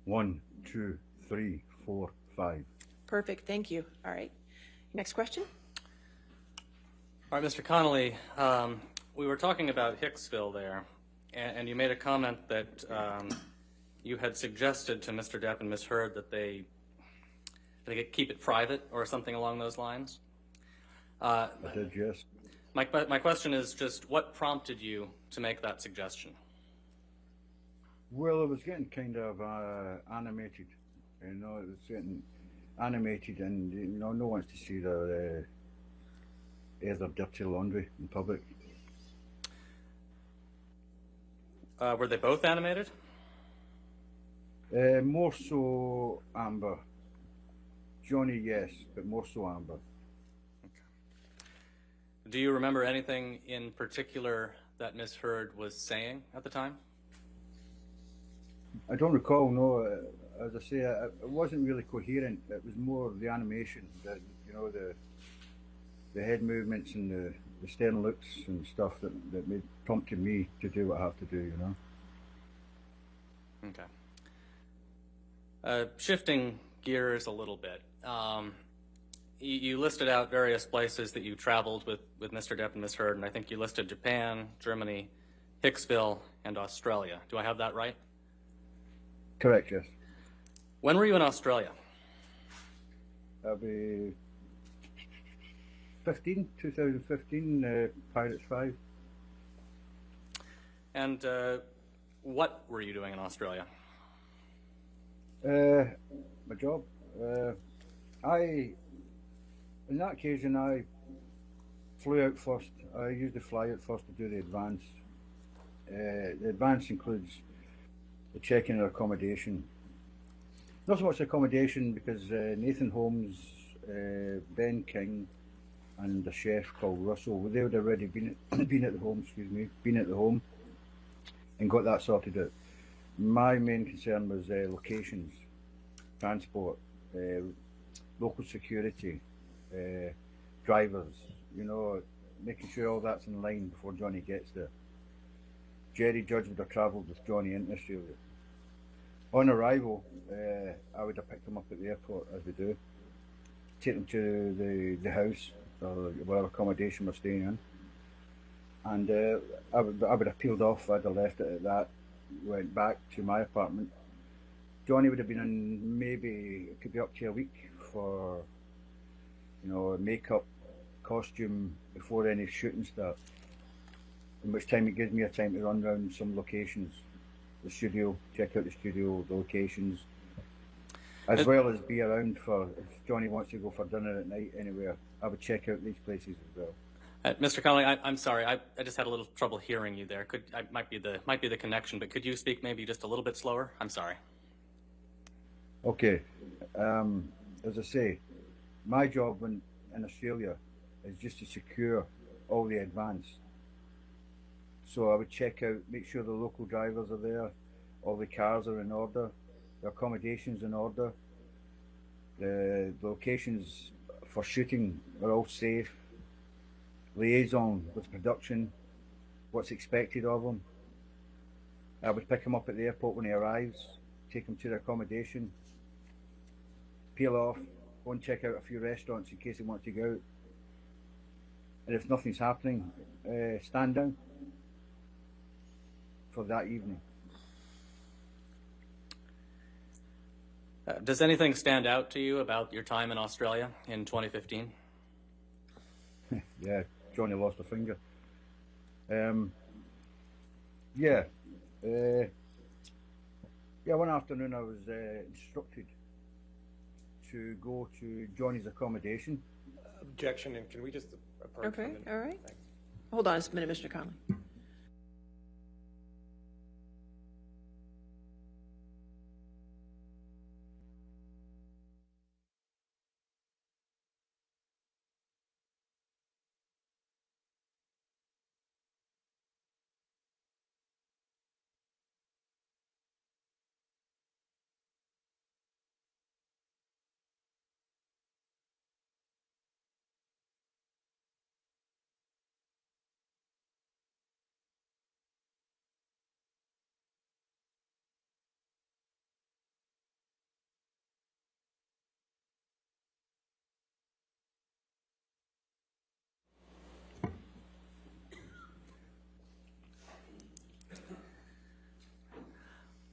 1, 2, 3, 4, 5. Perfect, thank you. All right. Next question? All right, Mr. Connolly, we were talking about Hicksville there, and you made a comment that you had suggested to Mr. Depp and Misheard that they keep it private or something along those lines. I did, yes. My question is just what prompted you to make that suggestion? Well, it was getting kind of animated. You know, it was getting animated, and you know, no one wants to see their either dirty laundry in public. Were they both animated? More so Amber. Johnny, yes, but more so Amber. Do you remember anything in particular that Misheard was saying at the time? I don't recall, no. As I say, it wasn't really coherent. It was more the animation, you know, the head movements and the stern looks and stuff that prompted me to do what I have to do, you know. Okay. Shifting gears a little bit, you listed out various places that you traveled with Mr. Depp and Misheard, and I think you listed Japan, Germany, Hicksville, and Australia. Do I have that right? Correct, yes. When were you in Australia? That'll be 2015, Pirates 5. And what were you doing in Australia? My job. In that occasion, I flew out first. I usually fly out first to do the advance. The advance includes the check-in and accommodation. Not so much accommodation because Nathan Holmes, Ben King, and the chef called Russell, they would already been at the home, and got that sorted out. My main concern was locations, transport, local security, drivers, you know, making sure all that's in line before Johnny gets there. Jerry Judge would have travelled with Johnny into Australia. On arrival, I would have picked him up at the airport, as we do, take him to the house, or whatever accommodation we're staying in, and I would have peeled off. I'd have left it at that, went back to my apartment. Johnny would have been in maybe, it could be up to a week for, you know, makeup, costume, before any shooting starts. In which time it gives me a time to run around some locations, the studio, check out the studio, the locations, as well as be around for, if Johnny wants to go for dinner at night anywhere, I would check out these places as well. Mr. Connolly, I'm sorry, I just had a little trouble hearing you there. Might be the connection, but could you speak maybe just a little bit slower? I'm sorry. Okay, as I say, my job in Australia is just to secure all the advance. So I would check out, make sure the local drivers are there, all the cars are in order, the accommodations in order, the locations for shooting are all safe, liaison with production, what's expected of them, I would pick him up at the airport when he arrives, take him to the accommodation, peel off, go and check out a few restaurants in case he wants to go out. And if nothing's happening, stand down for that evening. Does anything stand out to you about your time in Australia in 2015? Yeah, Johnny lost a finger. Yeah, one afternoon I was instructed to go to Johnny's accommodation. Objection, and can we just approach Okay, from the- all right. Thanks. Hold on just a minute, Mr. Connolly.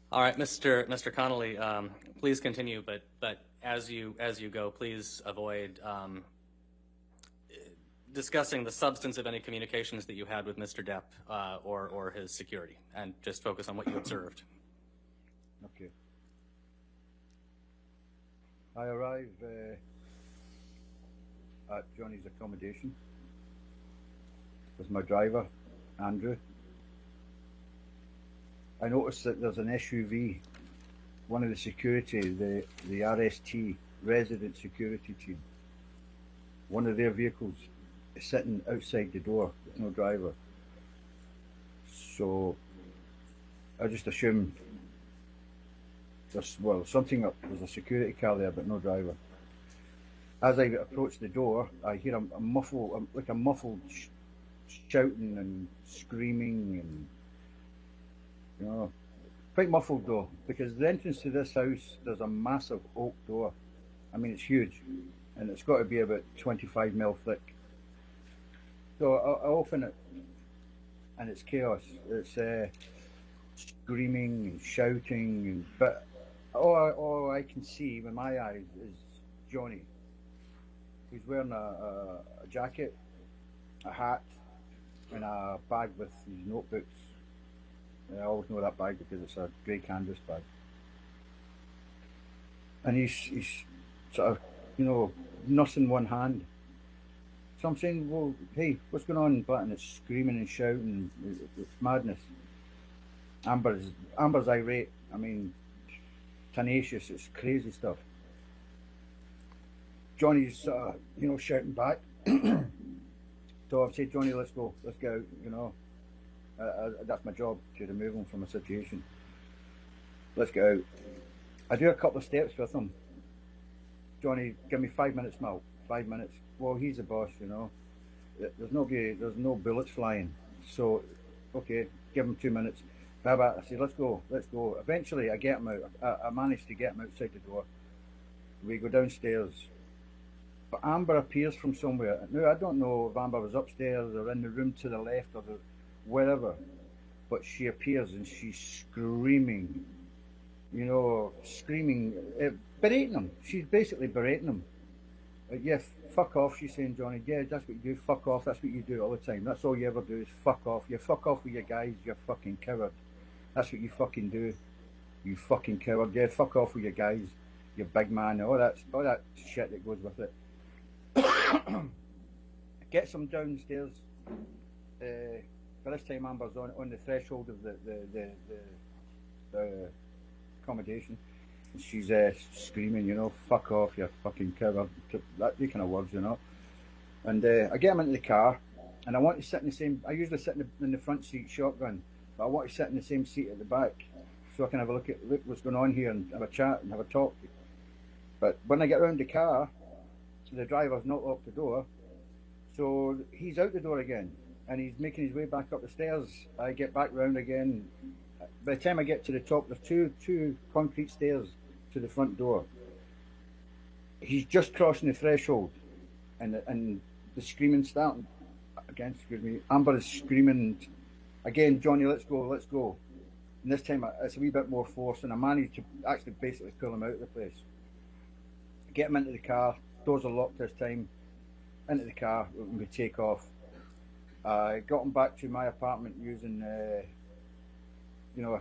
All right, Mr. Connolly, please continue, but as you go, please avoid discussing the substance of any communications that you had with Mr. Depp or his security, and just focus on what you observed. Okay. I arrive at Johnny's accommodation with my driver, Andrew. I noticed that there's an SUV, one of the security, the RST, resident security team. One of their vehicles is sitting outside the door with no driver. So I just assumed there's something up. There's a security car there, but no driver. As I approach the door, I hear a muffled shouting and screaming and. You know, quite muffled though, because the entrance to this house, there's a massive oak door. I mean, it's huge, and it's got to be about 25 mil thick. So I open it, and it's chaos. It's screaming and shouting, but all I can see with my eyes is Johnny. He's wearing a jacket, a hat, and a bag with his notebooks. I always know that bag because it's a grey canvas bag. And he's sort of, nursing one hand. So I'm saying, well, hey, what's going on? And it's screaming and shouting. It's madness. Amber's irate. I mean, tenacious. It's crazy stuff. Johnny's, shouting back. So I've said, Johnny, let's go. Let's go out, that's my job, to remove him from a situation. Let's get out. I do a couple of steps with him. Johnny, give me 5 minutes, Mal. 5 minutes. Well, he's the boss, There's no bullets flying. So, okay, give him 2 minutes. I say, let's go. Eventually, I get him out. I managed to get him outside the door. We go downstairs. But Amber appears from somewhere. Now, I don't know if Amber was upstairs or in the room to the left or wherever, but she appears and she's screaming, berating him. She's basically berating him. Yeah, fuck off, she's saying, Johnny. Yeah, that's what you do, fuck off. That's what you do all the time. That's all you ever do is fuck off. You fuck off with your guys, you fucking coward. That's what you fucking do. You fucking coward. Yeah, fuck off with your guys, you big man, all that shit that goes with it. Gets him downstairs. By this time, Amber's on the threshold of the accommodation. And she's screaming, fuck off, you fucking coward. That kind of words, And I get him into the car, and I want to sit in the same. I usually sit in the front seat shotgun, but I want to sit in the same seat at the back, so I can have a look what's going on here and have a chat and have a talk. But when I get around the car, the driver's not locked the door, so he's out the door again. And he's making his way back up the stairs. I get back round again. by the time I get to the top, there's two concrete stairs to the front door. He's just crossing the threshold, and the screaming starting again. Excuse me. Amber is screaming again. Johnny, let's go, let's go. And this time it's a wee bit more force, and I managed to actually basically pull him out of the place. Get him into the car. Doors are locked this time. Into the car, we take off. I got him back to my apartment using, a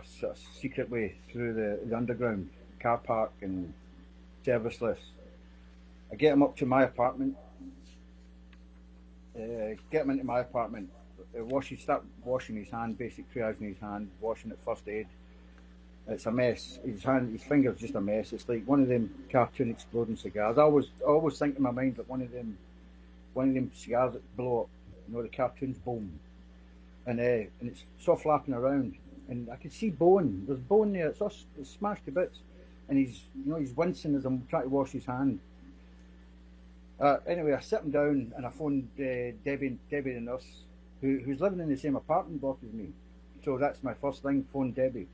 sort of secret way through the underground car park and service lifts. I get him up to my apartment. Get him into my apartment. Start washing his hand, basic triaging his hand, washing it, first aid. It's a mess. His finger's just a mess. It's like one of them cartoon exploding cigars. I always think in my mind that one of them cigars that blow up. The cartoons, boom, and it's sort of flapping around, and I can see bone. There's bone there. It's smashed to bits, and he's wincing as I'm trying to wash his hand. Anyway, I sit him down and I phoned Debbie the nurse, who's living in the same apartment block as me. So that's my first thing. Phone Debbie.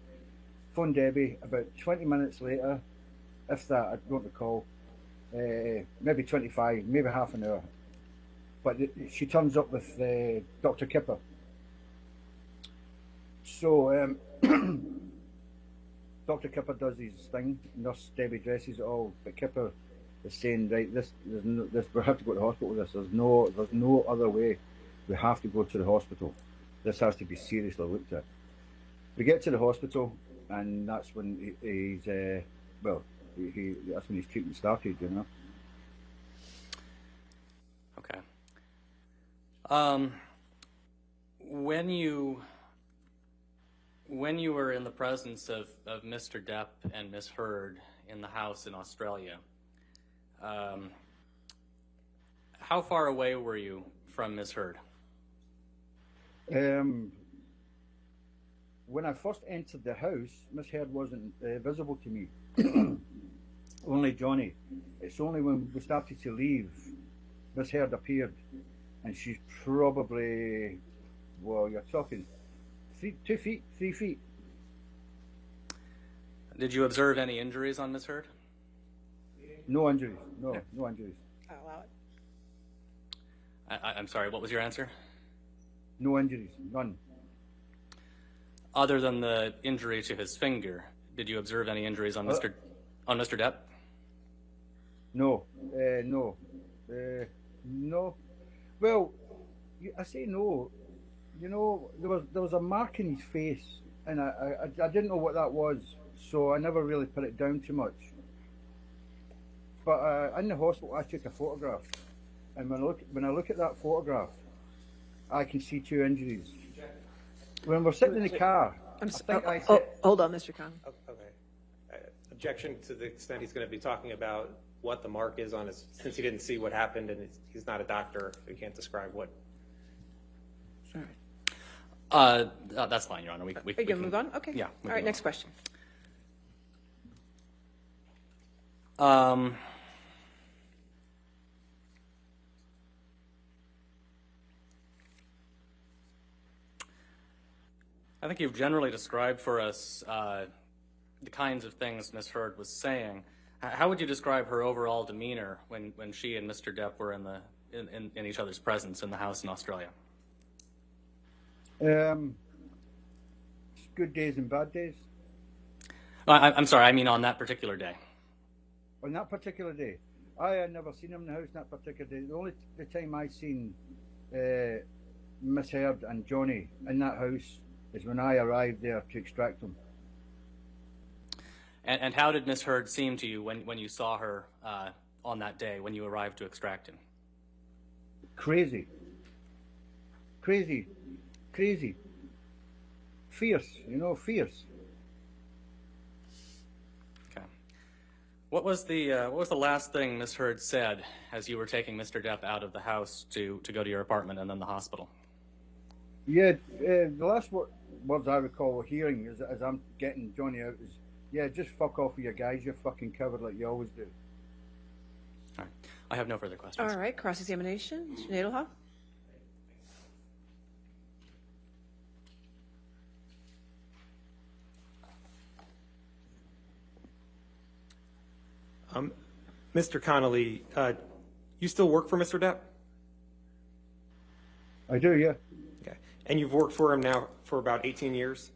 About 20 minutes later, if that, I don't recall, maybe 25, maybe half an hour. But she turns up with Dr. Kipper. So Dr. Kipper does his thing. Nurse Debbie dresses it all, but Kipper is saying, right, this we have to go to the hospital with this. There's no other way. We have to go to the hospital. This has to be seriously looked at. We get to the hospital, and that's when that's when his treatment started. Okay. When you were in the presence of Mr. Depp and Misheard in the house in Australia, how far away were you from Misheard? When I first entered the house, Misheard wasn't visible to me. Only Johnny. It's only when we started to leave, Misheard appeared, and she's probably, well, you're talking 3 feet. Did you observe any injuries on Misheard? No injuries. No injuries. I'll allow it. I'm sorry, what was your answer? No injuries, none. Other than the injury to his finger, did you observe any injuries on Mr. Depp? No. No. Well, I say no. There was a mark in his face, and I didn't know what that was, so I never really put it down too much. But in the hospital, I took a photograph, and when I look at that photograph, I can see 2 injuries. When we're sitting in the car, hold on, Mr. Conley. Okay. Objection to the extent he's going to be talking about what the mark is on his, since he didn't see what happened and he's not a doctor, he can't describe what. That's fine, Your Honor. We Are you going to move on? Okay. Yeah. All right, next question. I think you've generally described for us the kinds of things Misheard was saying. How would you describe her overall demeanor when she and Mr. Depp were in each other's presence in the house in Australia? Good days and bad days. I'm sorry, I mean on that particular day. On that particular day, I had never seen him in the house on that particular day. The time I seen Misheard and Johnny in that house is when I arrived there to extract them. And how did Misheard seem to you when you saw her on that day when you arrived to extract him? Crazy. Fierce, fierce. Okay. What was the last thing Misheard said as you were taking Mr. Depp out of the house to go to your apartment and then the hospital? Yeah, the last words I recall hearing as I'm getting Johnny out is, yeah, just fuck off with your guys, you fucking coward like you always do. All right. I have no further questions. All right, cross-examination. Mr. Nadelhoff? Mr. Connolly, you still work for Mr. Depp? I do, yeah. Okay. And you've worked for him now for about 18 years?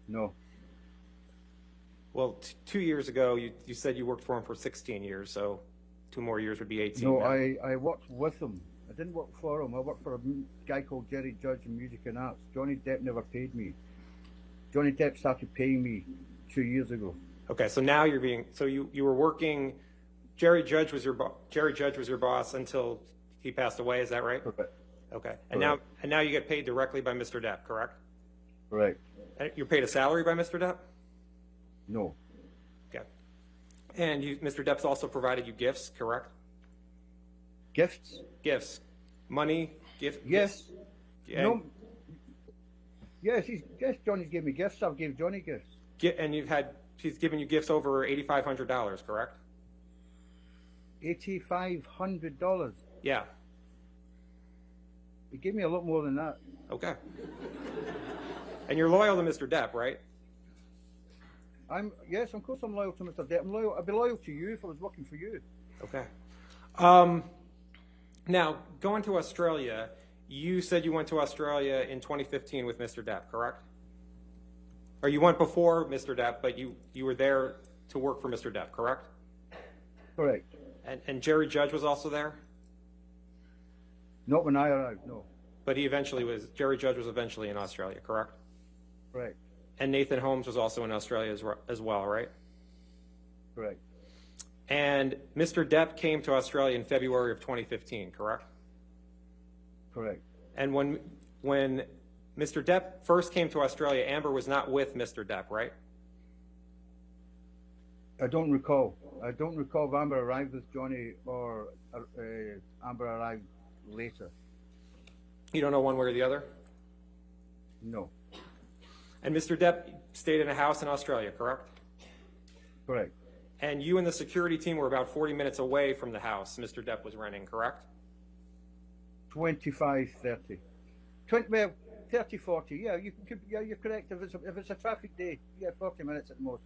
No. Well, 2 years ago, you said you worked for him for 16 years, so 2 more years would be 18. No, now. I worked with him. I didn't work for him. I worked for a guy called Jerry Judge in Music and Arts. Johnny Depp never paid me. Johnny Depp started paying me 2 years ago. Okay, so now you're being, so you were working, Jerry Judge was your boss until he passed away, is that right? Correct. Okay, and now you get paid directly by Mr. Depp, correct? Correct. And you're paid a salary by Mr. Depp? No. Okay. And Mr. Depp's also provided you gifts, correct? Gifts? Gifts. Money, Yes. gifts. And, No. Yes, Johnny's gave me gifts. I've given Johnny gifts. and he's given you gifts over $8,500, correct? $8,500. Yeah. He gave me a lot more than that. Okay. And you're loyal to Mr. Depp, right? Yes, of course I'm loyal to Mr. Depp. I'd be loyal to you if I was working for you. Okay. Now, going to Australia, you said you went to Australia in 2015 with Mr. Depp, correct? Or you went before Mr. Depp, but you were there to work for Mr. Depp, correct? Correct. And Jerry Judge was also there? Not when I arrived, no. But Jerry Judge was eventually in Australia, correct? Correct. And Nathan Holmes was also in Australia as well, right? Correct. And Mr. Depp came to Australia in February of 2015, correct? Correct. And when Mr. Depp first came to Australia, Amber was not with Mr. Depp, right? I don't recall. I don't recall if Amber arrived with Johnny or Amber arrived later. You don't know one way or the other? No. And Mr. Depp stayed in a house in Australia, correct? Correct. And you and the security team were about 40 minutes away from the house Mr. Depp was renting, correct? 25, 30. 30, 40. Yeah, you're correct. If it's a traffic day, 40 minutes at most.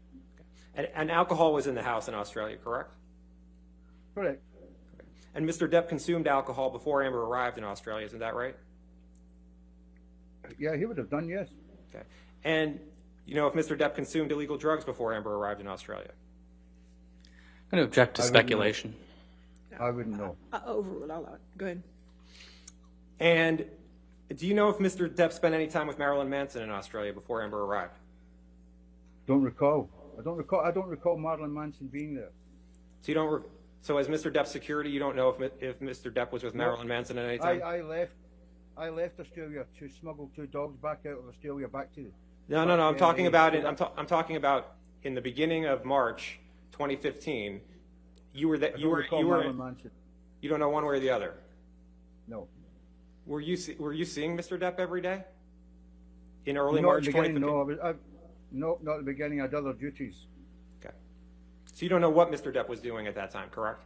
And alcohol was in the house in Australia, correct? Correct. And Mr. Depp consumed alcohol before Amber arrived in Australia, isn't that right? Yeah, he would have done, yes. Okay. And you know if Mr. Depp consumed illegal drugs before Amber arrived in Australia? I'm going to object to speculation. I wouldn't know. Overruled. I'll allow it. Go ahead. And do you know if Mr. Depp spent any time with Marilyn Manson in Australia before Amber arrived? Don't recall. I don't recall Marilyn Manson being there. So you don't. So as Mr. Depp's security, you don't know if Mr. Depp was with Marilyn Manson at any time? I left Australia to smuggle 2 dogs back out of Australia back to. No. I'm talking about it. I'm talking about in the beginning of March 2015. You were that. You were. Marilyn Manson. You don't know one way or the other. No. Were you seeing Mr. Depp every day? In early Not March at the beginning, 2015. No, not at the beginning. I had other duties. Okay. So you don't know what Mr. Depp was doing at that time, correct?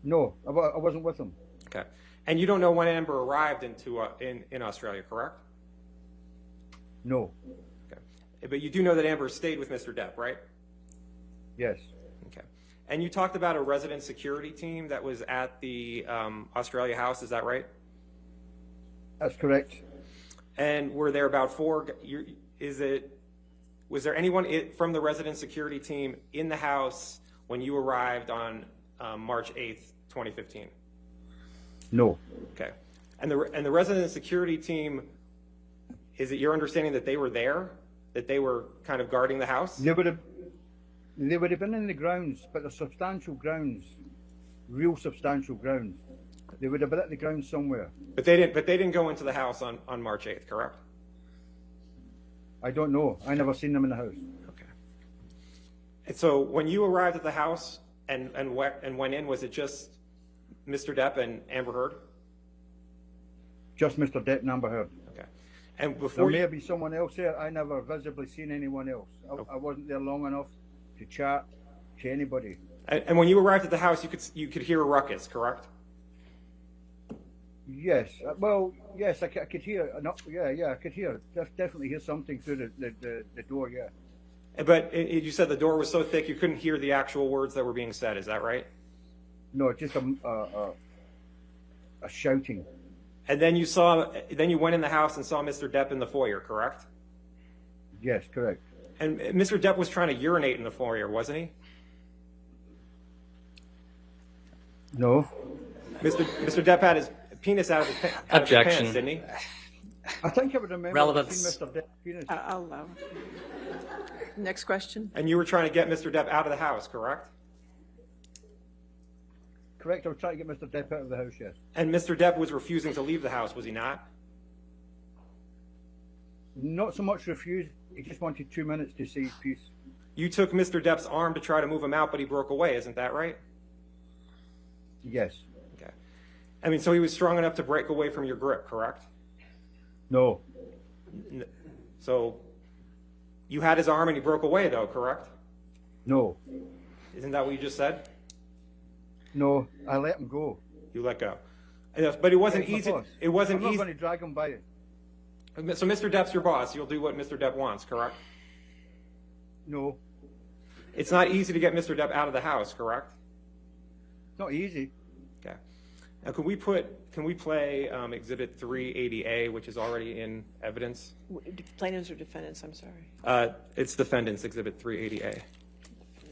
No, I wasn't with him. Okay. And you don't know when Amber arrived in Australia, correct? No. Okay. But you do know that Amber stayed with Mr. Depp, right? Yes. Okay. And you talked about a resident security team that was at the Australia house, is that right? That's correct. And were there about 4? Was there anyone from the resident security team in the house when you arrived on March 8th, 2015? No. Okay. And the resident security team, is it your understanding that they were there, that they were kind of guarding the house? They would have been in the grounds, but the substantial grounds, real substantial grounds. They would have been at the grounds somewhere. But they didn't go into the house on March 8th, correct? I don't know. I never seen them in the house. Okay. And so when you arrived at the house and went in, was it just Mr. Depp and Amber Heard? Just Mr. Depp and Amber Heard. Okay. And There before may be someone else there. I never visibly seen anyone else. I wasn't there long enough to chat to anybody. and when you arrived at the house, you could hear a ruckus, correct? Yes. Well, yes, I could hear. No, yeah, I could hear. Definitely hear something through the door. Yeah. But you said the door was so thick you couldn't hear the actual words that were being said. Is that right? No, just a shouting. And then you went in the house and saw Mr. Depp in the foyer, correct? Yes, correct. And Mr. Depp was trying to urinate in the foyer, wasn't he? No. Mr. Depp had his penis out of his Objection. pants, didn't he? I think I would remember Relevance. seeing Mr. Depp's penis. I'll allow. Next question. And you were trying to get Mr. Depp out of the house, correct? Correct, I was trying to get Mr. Depp out of the house, yes. And Mr. Depp was refusing to leave the house, was he not? Not so much refused, he just wanted 2 minutes to see his piece. You took Mr. Depp's arm to try to move him out, but he broke away, isn't that right? Yes. Okay. I mean, so he was strong enough to break away from your grip, correct? No. So you had his arm and he broke away, though, correct? No. Isn't that what you just said? No, I let him go. You let go. But it wasn't He's my easy. boss. It wasn't I'm not easy. going to drag him by it. So Mr. Depp's your boss. You'll do what Mr. Depp wants, correct? No. It's not easy to get Mr. Depp out of the house, correct? Not easy. Okay. Now, can we play Exhibit 380A, which is already in evidence? Plaintiffs or defendants, I'm sorry. It's defendants, Exhibit 380A.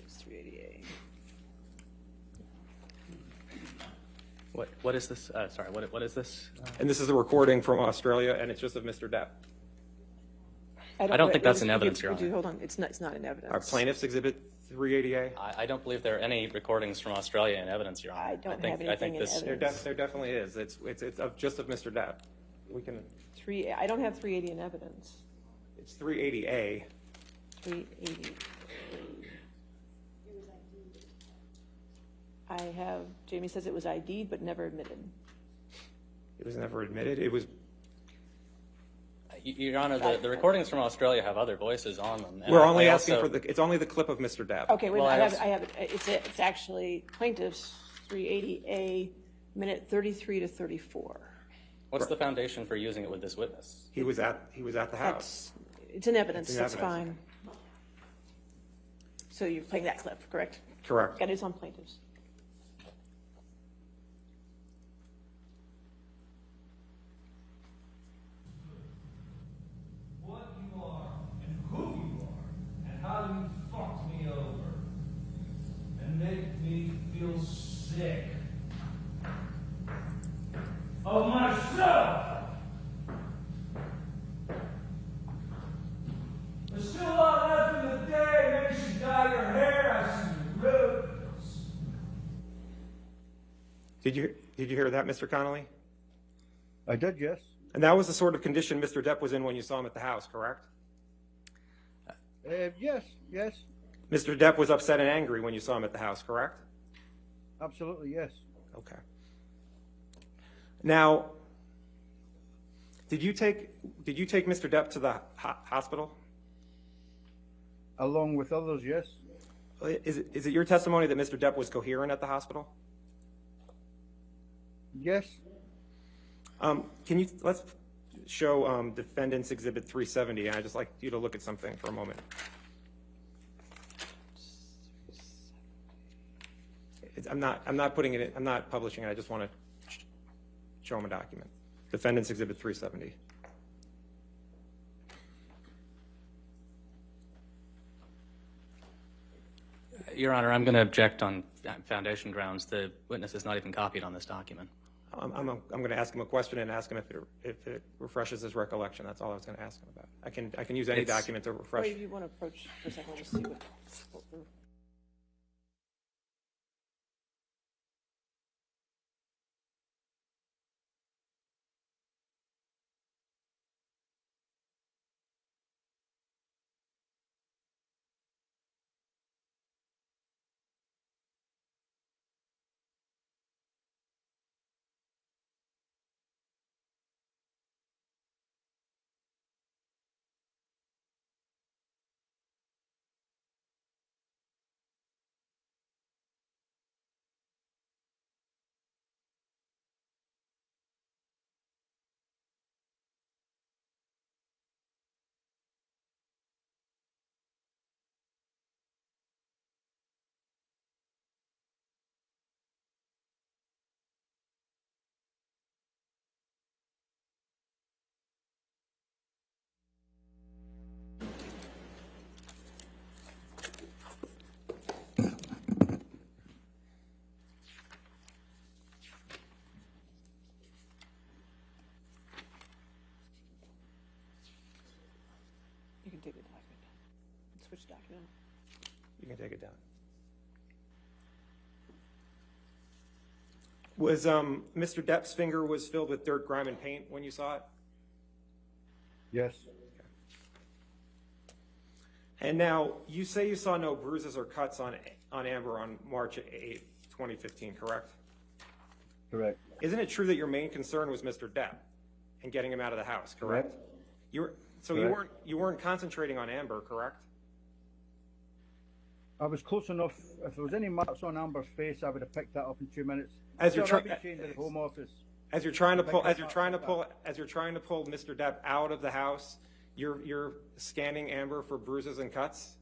It's 388. What is this? Sorry, what is this? And this is a recording from Australia, and it's just of Mr. Depp. I don't think that's in evidence, Your Would you Honor. hold on? It's not in evidence. Our plaintiffs, Exhibit 380A? I don't believe there are any recordings from Australia in evidence, Your Honor. I don't think, have anything in this, evidence. There definitely is. It's just of Mr. Depp. We can. I don't have 380 in evidence. It's 380A. 380. I have, Jamie says it was ID'd but never admitted. It was never admitted. It was. Your Honor, the recordings from Australia have other voices on them. and We're I only asking also- for the. It's only the clip of Mr. Depp. Okay, wait, Well, I I have, also- I have it. It's actually plaintiffs 380A, minute 33 to 34. What's the foundation for using it with this witness? He was at the house. It's in evidence. It's in That's evidence. fine. So you're playing that clip, correct? Correct. Got it on plaintiffs. What you are and who you are and how you fucked me over and make me feel sick of myself. There's still a lot left in the day. Maybe you should dye your hair. I see your roots. Did you hear that, Mr. Connolly? I did, yes. And that was the sort of condition Mr. Depp was in when you saw him at the house, correct? Yes, yes. Mr. Depp was upset and angry when you saw him at the house, correct? Absolutely, yes. Okay. Now, did you take Mr. Depp to the hospital? Along with others, yes. Is it your testimony that Mr. Depp was coherent at the hospital? Yes. Let's show Defendant's Exhibit 370, and I'd just like you to look at something for a moment. I'm not publishing it, I just want to show him a document. Defendant's Exhibit 370. Your Honor, I'm going to object on foundation grounds. The witness is not even copied on this document. I'm going to ask him a question and ask him if it refreshes his recollection. That's all I was going to ask him about. I can use any document to refresh. Wait, if you want to approach for a second, we'll just see what take the document. Switch document. You can take it down. Was Mr. Depp's finger was filled with dirt, grime, and paint when you saw it? Yes. And now, you say you saw no bruises or cuts on Amber on March 8th, 2015, correct? Correct. Isn't it true that your main concern was Mr. Depp and getting him out of the house, correct? Correct. You weren't concentrating on Amber, correct? I was close enough. If there was any marks on Amber's face, I would have picked that up in 2 minutes. As you're trying to change the Home Office. As you're trying to pull Mr. Depp out of the house, you're scanning Amber for bruises and cuts?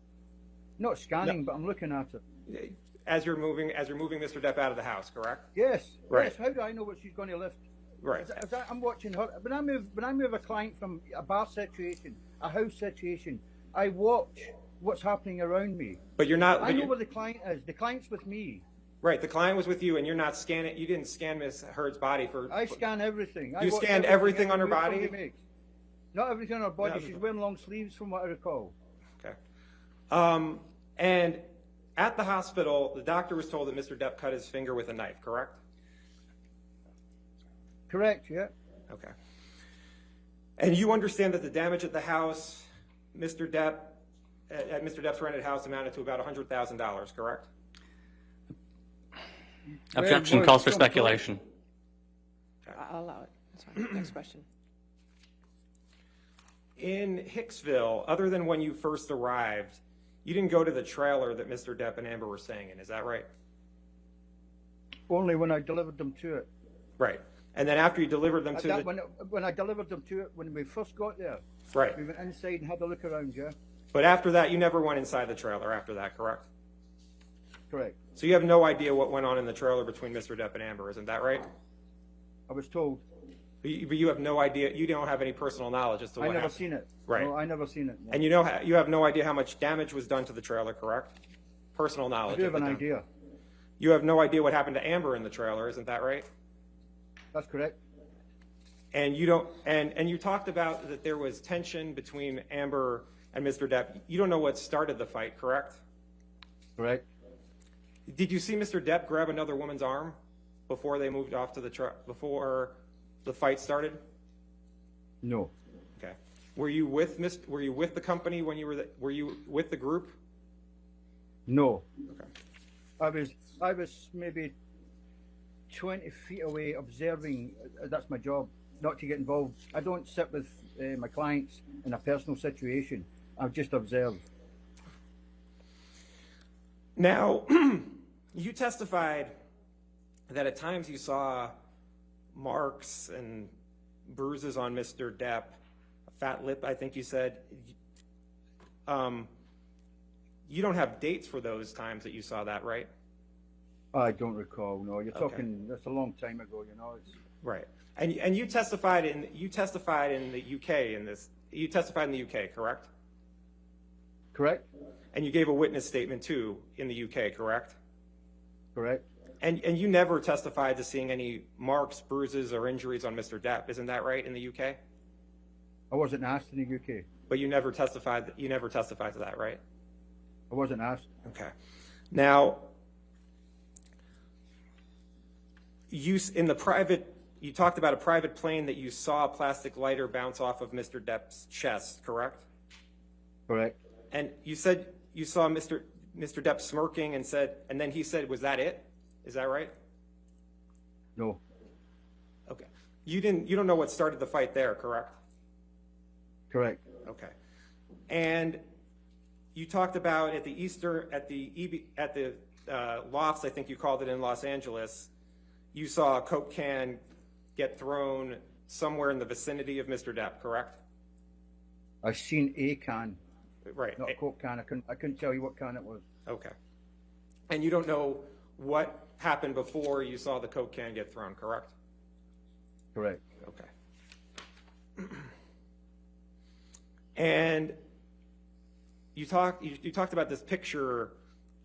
Not scanning, but I'm looking at it. As you're moving Mr. Depp out of the house, correct? Yes. Right. Yes. How do I know what she's going to lift? Right. I'm watching her. When I move a client from a bar situation, a house situation, I watch what's happening around me. But you're not. I know where the client is. The client's with me. Right. The client was with you, and you're not scanning. You didn't scan Miss Heard's body for. I scan everything. You scanned everything on her body? Not everything on her body. No. She's wearing long sleeves, from what I recall. Okay. And at the hospital, the doctor was told that Mr. Depp cut his finger with a knife, correct? Correct. Yeah. Okay. And you understand that the damage at the house, at Mr. Depp's rented house, amounted to about $100,000, correct? Objection calls for speculation. I'll allow it. That's fine. Next question. In Hicksville, other than when you first arrived, you didn't go to the trailer that Mr. Depp and Amber were staying in, is that right? Only when I delivered them to it. Right. And then after you delivered them to When I delivered them to it, when we first got there, Right. we went inside and had a look around, yeah? But after that, you never went inside the trailer after that, correct? Correct. So you have no idea what went on in the trailer between Mr. Depp and Amber, isn't that right? I was told. But you have no idea, you don't have any personal knowledge as to what I never happened. seen it. Right. No, I never seen it. No. And you have no idea how much damage was done to the trailer, correct? Personal knowledge. I do have of an the idea. You have no idea what happened to Amber in the trailer, isn't that right? That's correct. And you don't, and you talked about that there was tension between Amber and Mr. Depp. You don't know what started the fight, correct? Correct. Did you see Mr. Depp grab another woman's arm before they moved off to the truck, before the fight started? No. Okay. Were you with the company when you were you with the group? No. Okay. I was maybe 20 feet away observing. That's my job, not to get involved. I don't sit with my clients in a personal situation. I just observe. Now, you testified that at times you saw marks and bruises on Mr. Depp, a fat lip, I think you said. You don't have dates for those times that you saw that, right? I don't recall. No, you're Okay. talking. That's a long time ago. You know. It's Right. And you testified in the UK in this. You testified in the UK, correct? correct. And you gave a witness statement too in the UK, correct? Correct. And you never testified to seeing any marks, bruises, or injuries on Mr. Depp, isn't that right, in the UK? I wasn't asked in the UK. But you never testified to that, right? I wasn't asked. Okay. Now, you talked about a private plane that you saw a plastic lighter bounce off of Mr. Depp's chest, correct? Correct. And you said you saw Mr. Depp smirking and then he said, was that it? Is that right? No. Okay. You don't know what started the fight there, correct? Correct. Okay. And you talked about at the lofts, I think you called it, in Los Angeles, you saw a Coke can get thrown somewhere in the vicinity of Mr. Depp, correct? I seen a can, Right. not a Coke can. I couldn't tell you what can it was. Okay. And you don't know what happened before you saw the Coke can get thrown, correct? Correct. Okay. And you talked about this picture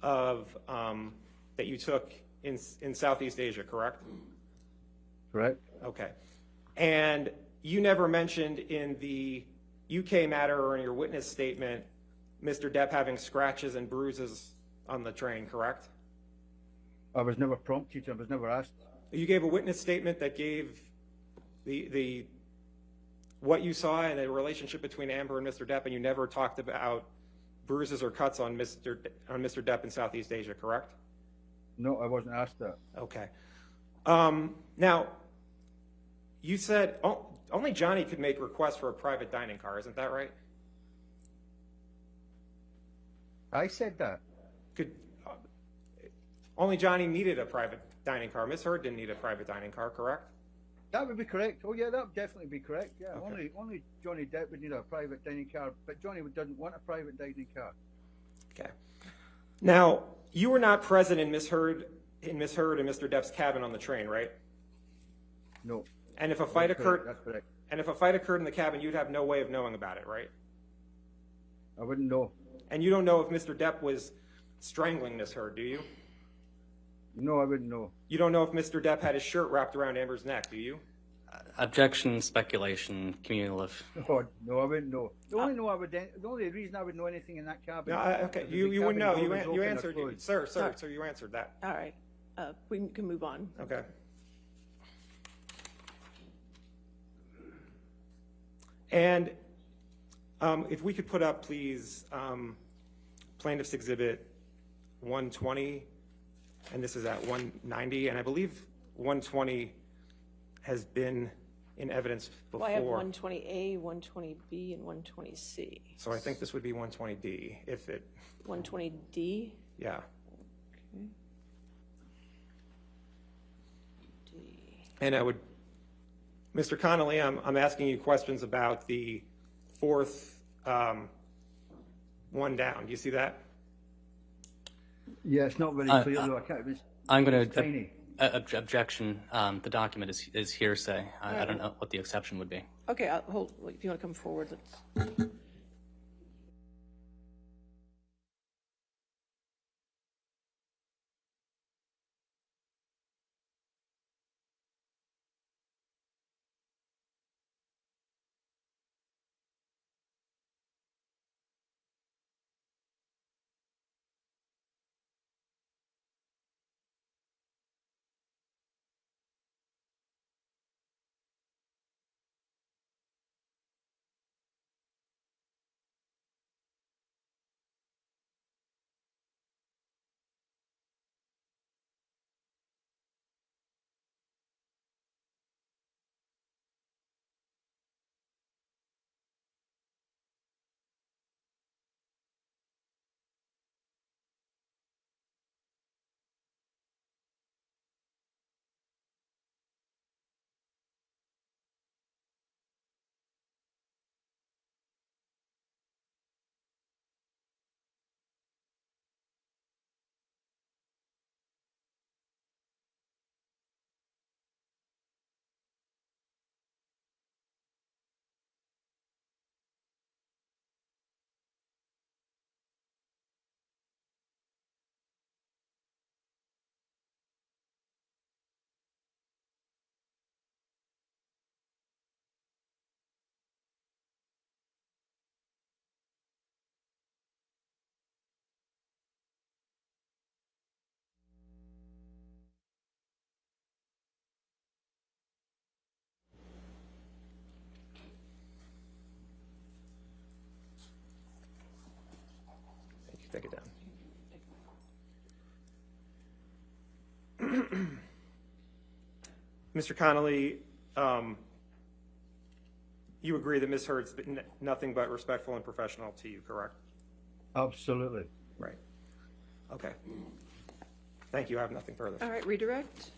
of that you took in Southeast Asia, correct? Correct. Okay. And you never mentioned you came at her, or in your witness statement, Mr. Depp having scratches and bruises on the train, correct? I was never prompted. I was never asked. You gave a witness statement that gave the what you saw and the relationship between Amber and Mr. Depp, and you never talked about bruises or cuts on Mr. Depp in Southeast Asia, correct? No, I wasn't asked that. Okay. Now, you said only Johnny could make requests for a private dining car, isn't that right? I said that. Only Johnny needed a private dining car. Misheard didn't need a private dining car, correct? That would be correct. Oh yeah, that would definitely be correct. Yeah, Okay. only Johnny Depp would need a private dining car, but Johnny doesn't want a private dining car. Okay. Now, you were not present in Misheard and Mr. Depp's cabin on the train, right? No. And if a fight That's occurred, correct. That's correct. and if a fight occurred in the cabin, you'd have no way of knowing about it, right? I wouldn't know. And you don't know if Mr. Depp was strangling Misheard, do you? No, I wouldn't know. You don't know if Mr. Depp had his shirt wrapped around Amber's neck, do you? Objection, speculation, cumulative. No, I wouldn't know. The only reason I would know anything in that cabin. No, okay, is if you the wouldn't know. cabin door was You open or answered, closed. sir, you answered that. All right, we can move on. Okay. And if we could put up, please, Plaintiff's Exhibit 120, and this is at 190, and I believe 120 has been in evidence before. Well, I have 120A, 120B, and 120C. So I think this would be 120D, if it, 120D? yeah. Okay. D. And I would, Mr. Connolly, I'm asking you questions about the fourth one down. Do you see that? Yeah, it's not very clear though. I can't. I'm going It's to tiny. objection. The document is hearsay. I don't know what the exception would be. Okay, hold, if you want to come forward, let's. Take it down. Mr. Connolly, you agree that Ms. Heard's been nothing but respectful and professional to you, correct? Absolutely. Right. Okay. Thank you. I have nothing further. All right, redirect.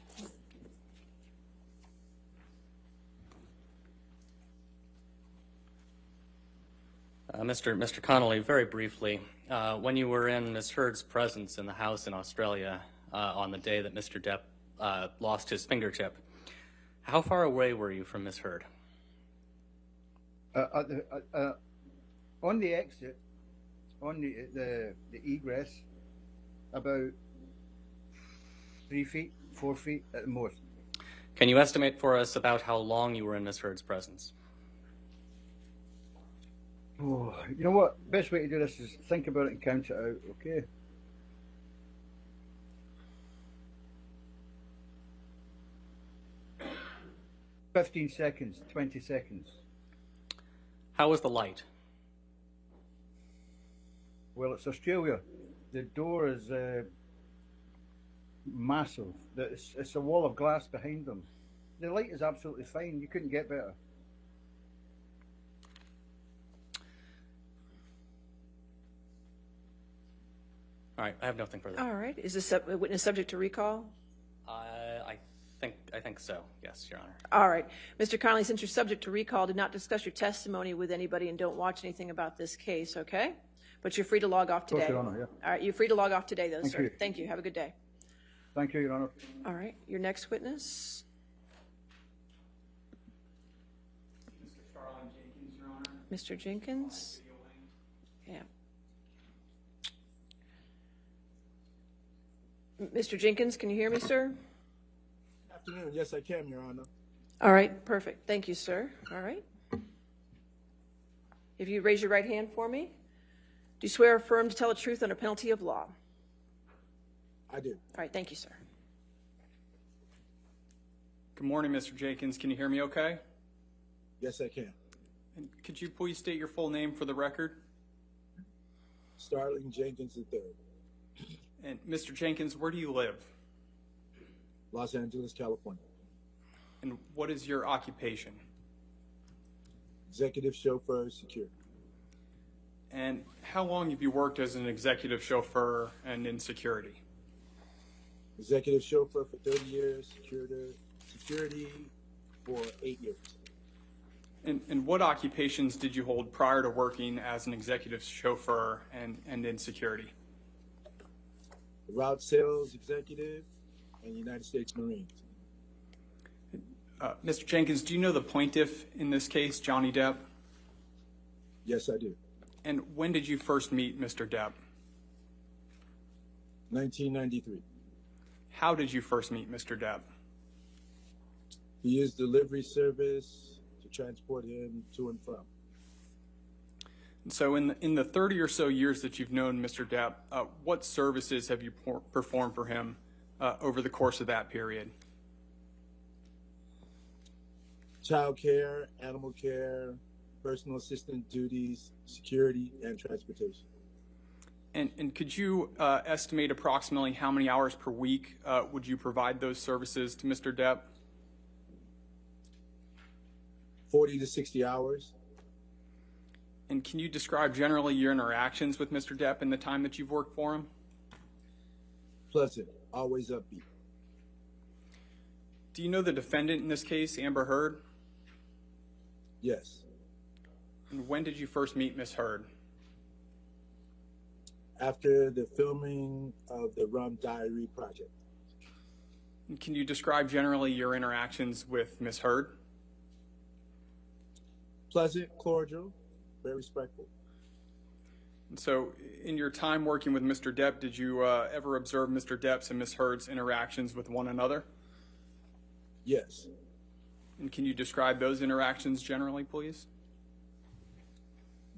Mr. Connolly, very briefly, when you were in Ms. Heard's presence in the house in Australia on the day that Mr. Depp lost his fingertip, how far away were you from Ms. Heard? On the exit, on the egress, about 3 feet, 4 feet at the most. Can you estimate for us about how long you were in Ms. Heard's presence? Oh, you know what? Best way to do this is think about it and count it out, okay? "15 seconds, 20 seconds. How was the light? Well, it's Australia. The door is massive. It's a wall of glass behind them. The light is absolutely fine. You couldn't get better. All right, I have nothing further. All right, is this a witness subject to recall? I think so. Yes, Your Honor. All right. Mr. Connolly, since you're subject to recall, do not discuss your testimony with anybody and don't watch anything about this case, okay? But you're free to log off today. Of course, Your Honor, yeah. All right, you're free to log off today, though, Thank sir. you. Thank you. Have a good day. Thank you, Your Honor. All right, your next witness. Mr. Jenkins? Yeah. Mr. Jenkins, can you hear me, sir? Afternoon. Yes, I can, Your Honor. All right, perfect. Thank you, sir. All right. If you raise your right hand for me, do you swear or affirm to tell the truth under penalty of law? I do. All right, thank you, sir. Good morning, Mr. Jenkins. Can you hear me okay? Yes, I can. And could you please state your full name for the record? Starling Jenkins III, And Mr. Jenkins, where do you live? Los Angeles, California. And what is your occupation? Executive chauffeur, security. And how long have you worked as an executive chauffeur and in security? Executive chauffeur for 30 years, security for 8 years. And what occupations did you hold prior to working as an executive chauffeur and in security? Route sales executive and United States Marines. Mr. Jenkins, do you know the plaintiff in this case, Johnny Depp? Yes, I do. And when did you first meet Mr. Depp? 1993. How did you first meet Mr. Depp? He used delivery service to transport him to and from. So in the 30 or so years that you've known Mr. Depp, what services have you performed for him over the course of that period? Child care, animal care, personal assistant duties, security, and transportation. And could you estimate approximately how many hours per week would you provide those services to Mr. Depp? 40 to 60 hours. And can you describe generally your interactions with Mr. Depp in the time that you've worked for him? Pleasant, always upbeat. Do you know the defendant in this case, Amber Heard? Yes. And when did you first meet Miss Heard? After the filming of the Rum Diary project. And can you describe generally your interactions with Miss Heard? Pleasant, cordial, very respectful. And so in your time working with Mr. Depp, did you ever observe Mr. Depp's and Miss Heard's interactions with one another? Yes. And can you describe those interactions generally, please?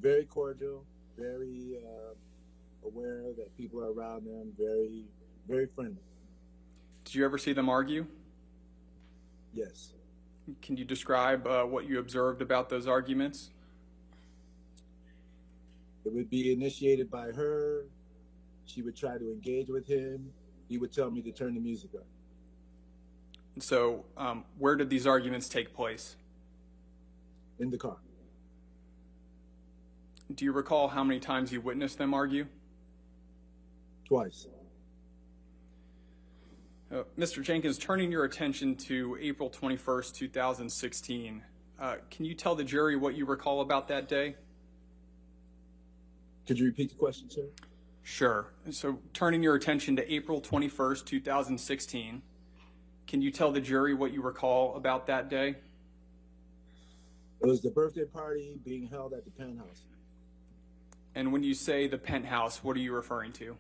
Very cordial, very aware that people are around them, very, very friendly. Did you ever see them argue? Yes. Can you describe what you observed about those arguments? It would be initiated by her. She would try to engage with him. He would tell me to turn the music up. And so where did these arguments take place? In the car. Do you recall how many times you witnessed them argue? Twice. Mr. Jenkins, turning your attention to April 21st, 2016, can you tell the jury what you recall about that day? Could you repeat the question, sir? Sure. So turning your attention to April 21st, 2016, can you tell the jury what you recall about that day? It was the birthday party being held at the penthouse. And when you say the penthouse, what are you referring to?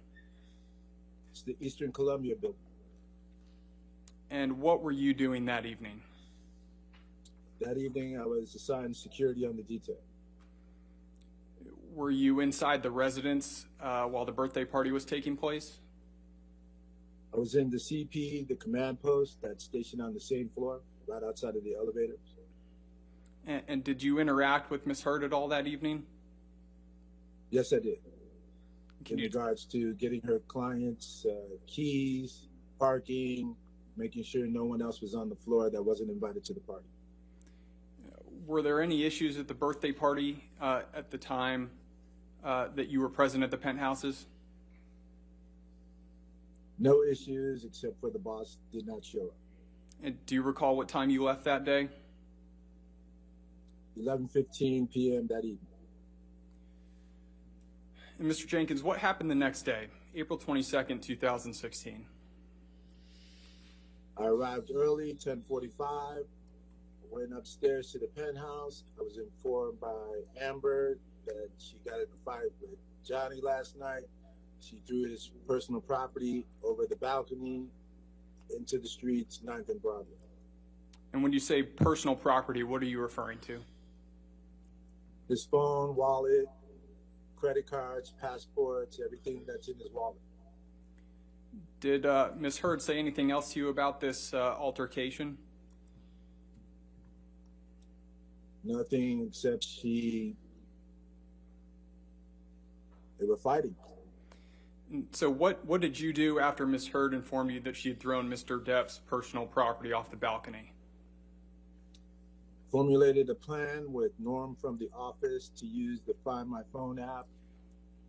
It's the Eastern Columbia building. And what were you doing that evening? That evening, I was assigned security on the detail. Were you inside the residence while the birthday party was taking place? I was in the CP, the command post that's stationed on the same floor, right outside of the elevators. And did you interact with Misheard at all that evening? Yes, I did. Can In you- regards to getting her clients keys, parking, making sure no one else was on the floor that wasn't invited to the party. Were there any issues at the birthday party at the time that you were present at the penthouses? No issues except for the boss did not show up. And do you recall what time you left that day? 11:15 p.m. that evening. And Mr. Jenkins, what happened the next day, April 22nd, 2016? I arrived early, 10:45. Went upstairs to the penthouse. I was informed by Amber that she got in a fight with Johnny last night. She threw his personal property over the balcony into the streets, 9th and Broadway. And when you say personal property, what are you referring to? His phone, wallet, credit cards, passports, everything that's in his wallet. Did Ms. Heard say anything else to you about this altercation? Nothing except they were fighting. So what did you do after Ms. Heard informed you that she had thrown Mr. Depp's personal property off the balcony? Formulated a plan with Norm from the office to use the Find My Phone app,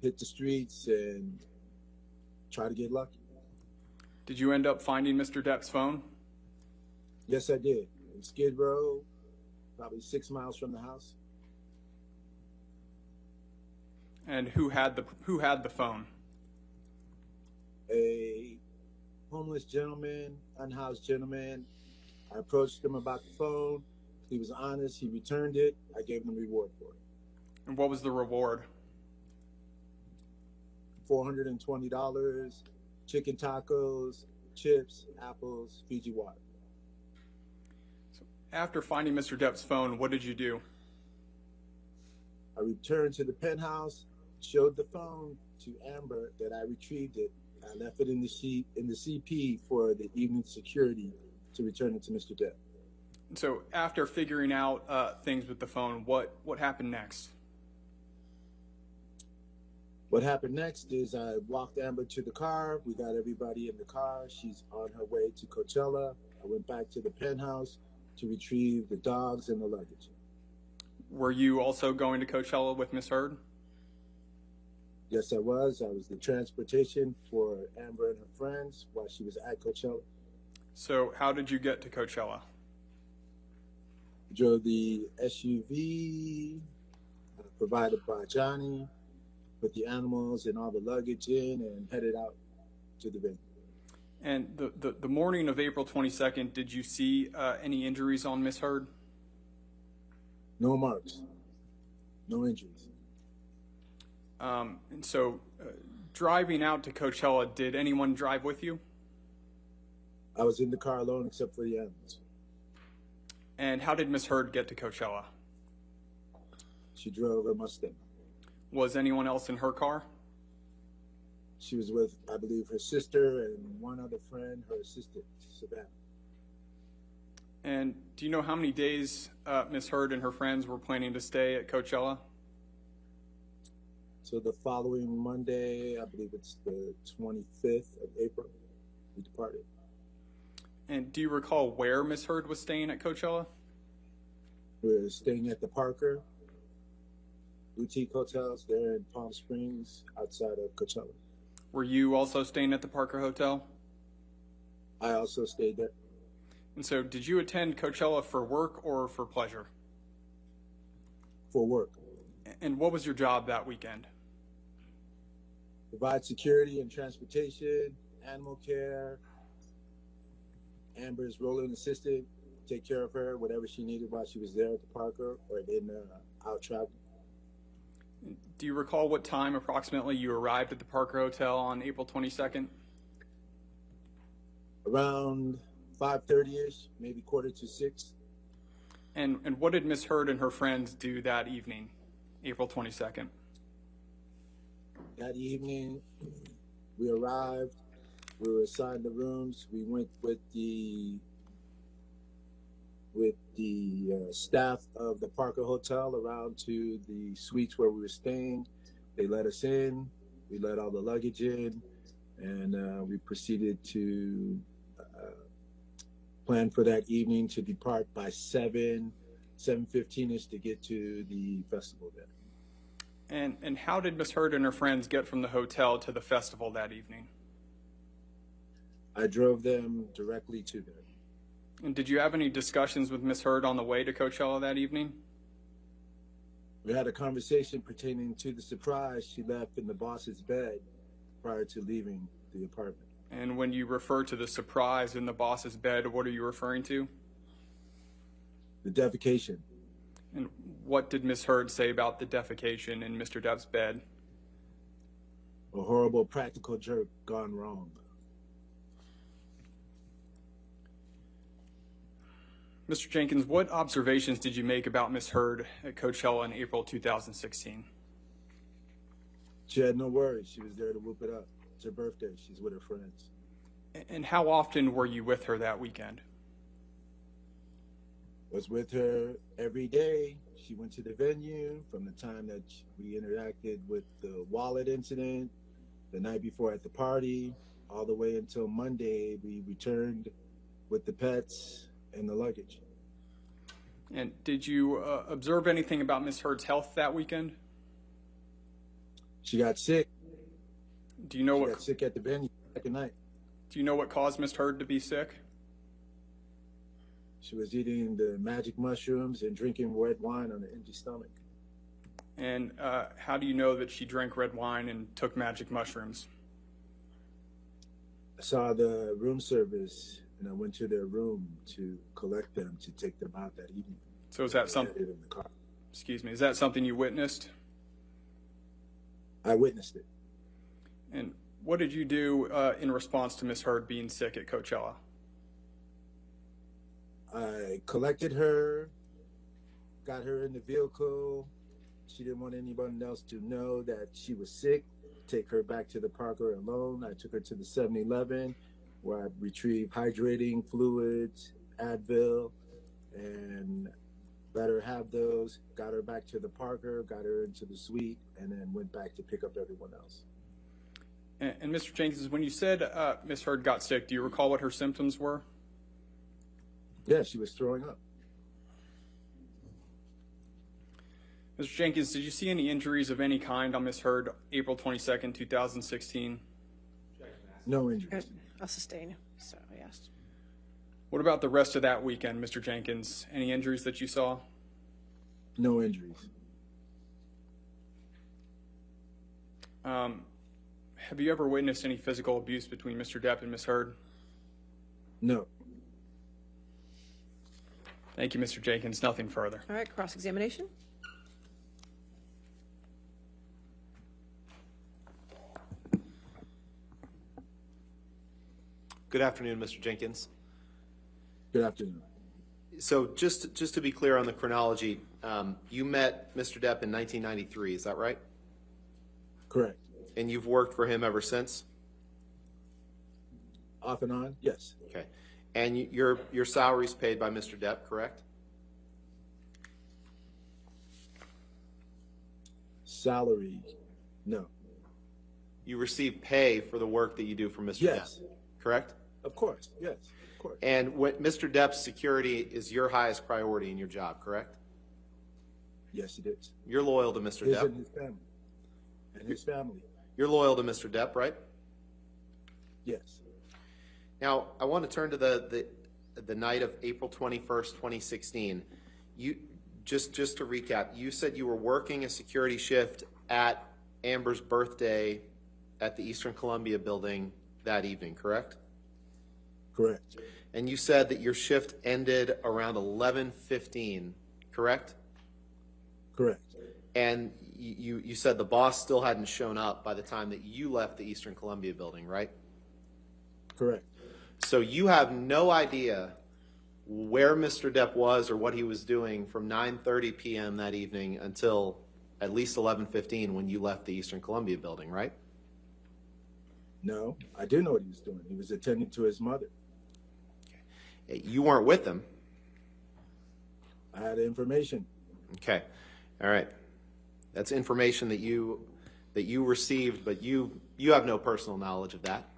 hit the streets, and try to get lucky. Did you end up finding Mr. Depp's phone? Yes, I did. In Skid Row, probably 6 miles from the house. And who had the phone? A homeless gentleman, unhoused gentleman. I approached him about the phone. He was honest. He returned it. I gave him a reward for it. And what was the reward? $420, chicken tacos, chips, apples, Fiji water. After finding Mr. Depp's phone, what did you do? I returned to the penthouse, showed the phone to Amber that I retrieved it. I left it in the CP for the evening security to return it to Mr. Depp. So after figuring out things with the phone, what happened next? What happened next is I walked Amber to the car. We got everybody in the car. She's on her way to Coachella. I went back to the penthouse to retrieve the dogs and the luggage. Were you also going to Coachella with Ms. Heard? Yes, I was. I was the transportation for Amber and her friends while she was at Coachella. So how did you get to Coachella? Drove the SUV provided by Johnny, put the animals and all the luggage in, and headed out to the venue. And the morning of April 22nd, did you see any injuries on Ms. Heard? No marks, no injuries. And so driving out to Coachella, did anyone drive with you? I was in the car alone except for the animals. And how did Ms. Heard get to Coachella? She drove a Mustang. Was anyone else in her car? She was with, I believe, her sister and one other friend, her assistant, Savannah. And do you know how many days Ms. Heard and her friends were planning to stay at Coachella? So the following Monday, I believe it's the 25th of April, we departed. And do you recall where Ms. Heard was staying at Coachella? We were staying at the Parker boutique hotels there in Palm Springs, outside of Coachella. Were you also staying at the Parker Hotel? I also stayed there. And so did you attend Coachella for work or for pleasure? For work. And what was your job that weekend? Provide security and transportation, animal care, Amber's rolling assistant, take care of her, whatever she needed while she was there at the Parker or in out traveling. Do you recall what time approximately you arrived at the Parker Hotel on April 22nd? Around 5:30ish, maybe 5:45. And what did Ms. Heard and her friends do that evening, April 22nd? That evening, we arrived. We were assigned the rooms. We went with the staff of the Parker Hotel around to the suites where we were staying. They let us in. We let all the luggage in, and we proceeded to plan for that evening to depart by 7:15ish to get to the festival there. And how did Misheard and her friends get from the hotel to the festival that evening? I drove them directly to there. And did you have any discussions with Misheard on the way to Coachella that evening? We had a conversation pertaining to the surprise she left in the boss's bed prior to leaving the apartment. And when you refer to the surprise in the boss's bed, what are you referring to? The defecation. And what did Misheard say about the defecation in Mr. Depp's bed? A horrible practical joke gone wrong. Mr. Jenkins, what observations did you make about Misheard at Coachella in April 2016? She had no worries. She was there to whoop it up. It's her birthday. She's with her friends. And how often were you with her that weekend? Was with her every day. She went to the venue from the time that we interacted with the wallet incident, the night before at the party, all the way until Monday. We returned with the pets and the luggage. And did you observe anything about Misheard's health that weekend? She got sick. Do you know She got sick at the venue second night. Do you know what caused Misheard to be sick? She was eating the magic mushrooms and drinking red wine on an empty stomach. And how do you know that she drank red wine and took magic mushrooms? I saw the room service, and I went to their room to collect them to take them out that evening. So is that something? In the car. Excuse me. Is that something you witnessed? I witnessed it. And what did you do in response to Misheard being sick at Coachella? I collected her, got her in the vehicle. She didn't want anyone else to know that she was sick. Take her back to the Parker alone. I took her to the 7-Eleven where I retrieved hydrating fluids, Advil, and let her have those. Got her back to the Parker, got her into the suite, and then went back to pick up everyone else. And Mr. Jenkins, when you said Misheard got sick, do you recall what her symptoms were? Yeah, she was throwing up. Mr. Jenkins, did you see any injuries of any kind on Misheard April 22nd, 2016? No injuries. I'll sustain. So I asked. What about the rest of that weekend, Mr. Jenkins? Any injuries that you saw? No injuries. Have you ever witnessed any physical abuse between Mr. Depp and Misheard? No. Thank you, Mr. Jenkins. Nothing further. All right, cross-examination. Good afternoon, Mr. Jenkins. Good afternoon. So just to be clear on the chronology, you met Mr. Depp in 1993, is that right? Correct. And you've worked for him ever since? Off and on? Yes. Okay. And your salary's paid by Mr. Depp, correct? Salary? No. You receive pay for the work that you do for Mr. Yes. Depp, correct? Of course. Yes. Of course. And Mr. Depp's security is your highest priority in your job, correct? Yes, it is. You're loyal to Mr. His Depp. and his family. And his family. You're loyal to Mr. Depp, right? Yes. Now, I want to turn to the night of April 21st, 2016. You just to recap, you said you were working a security shift at Amber's birthday at the Eastern Columbia building that evening, correct? Correct. And you said that your shift ended around 11:15, correct? Correct. And you said the boss still hadn't shown up by the time that you left the Eastern Columbia building, right? Correct. So you have no idea where Mr. Depp was or what he was doing from 9:30 p.m. that evening until at least 11:15 when you left the Eastern Columbia building, right? No, I didn't know what he was doing. He was attending to his mother. You weren't with him. I had information. Okay, all right. That's information that you received, but you have no personal knowledge of that.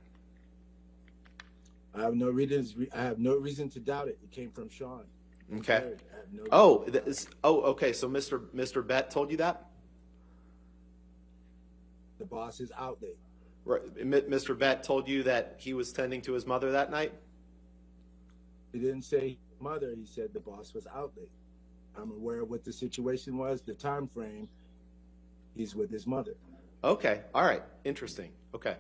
I have no reason to doubt it. It came from Sean. Okay. I have no Okay. So Mr. Bett told you that? The boss is out there. Right. Mr. Bett told you that he was tending to his mother that night? He didn't say mother. He said the boss was out there. I'm aware of what the situation was, the time frame. He's with his mother. Okay. All right. Interesting. Okay.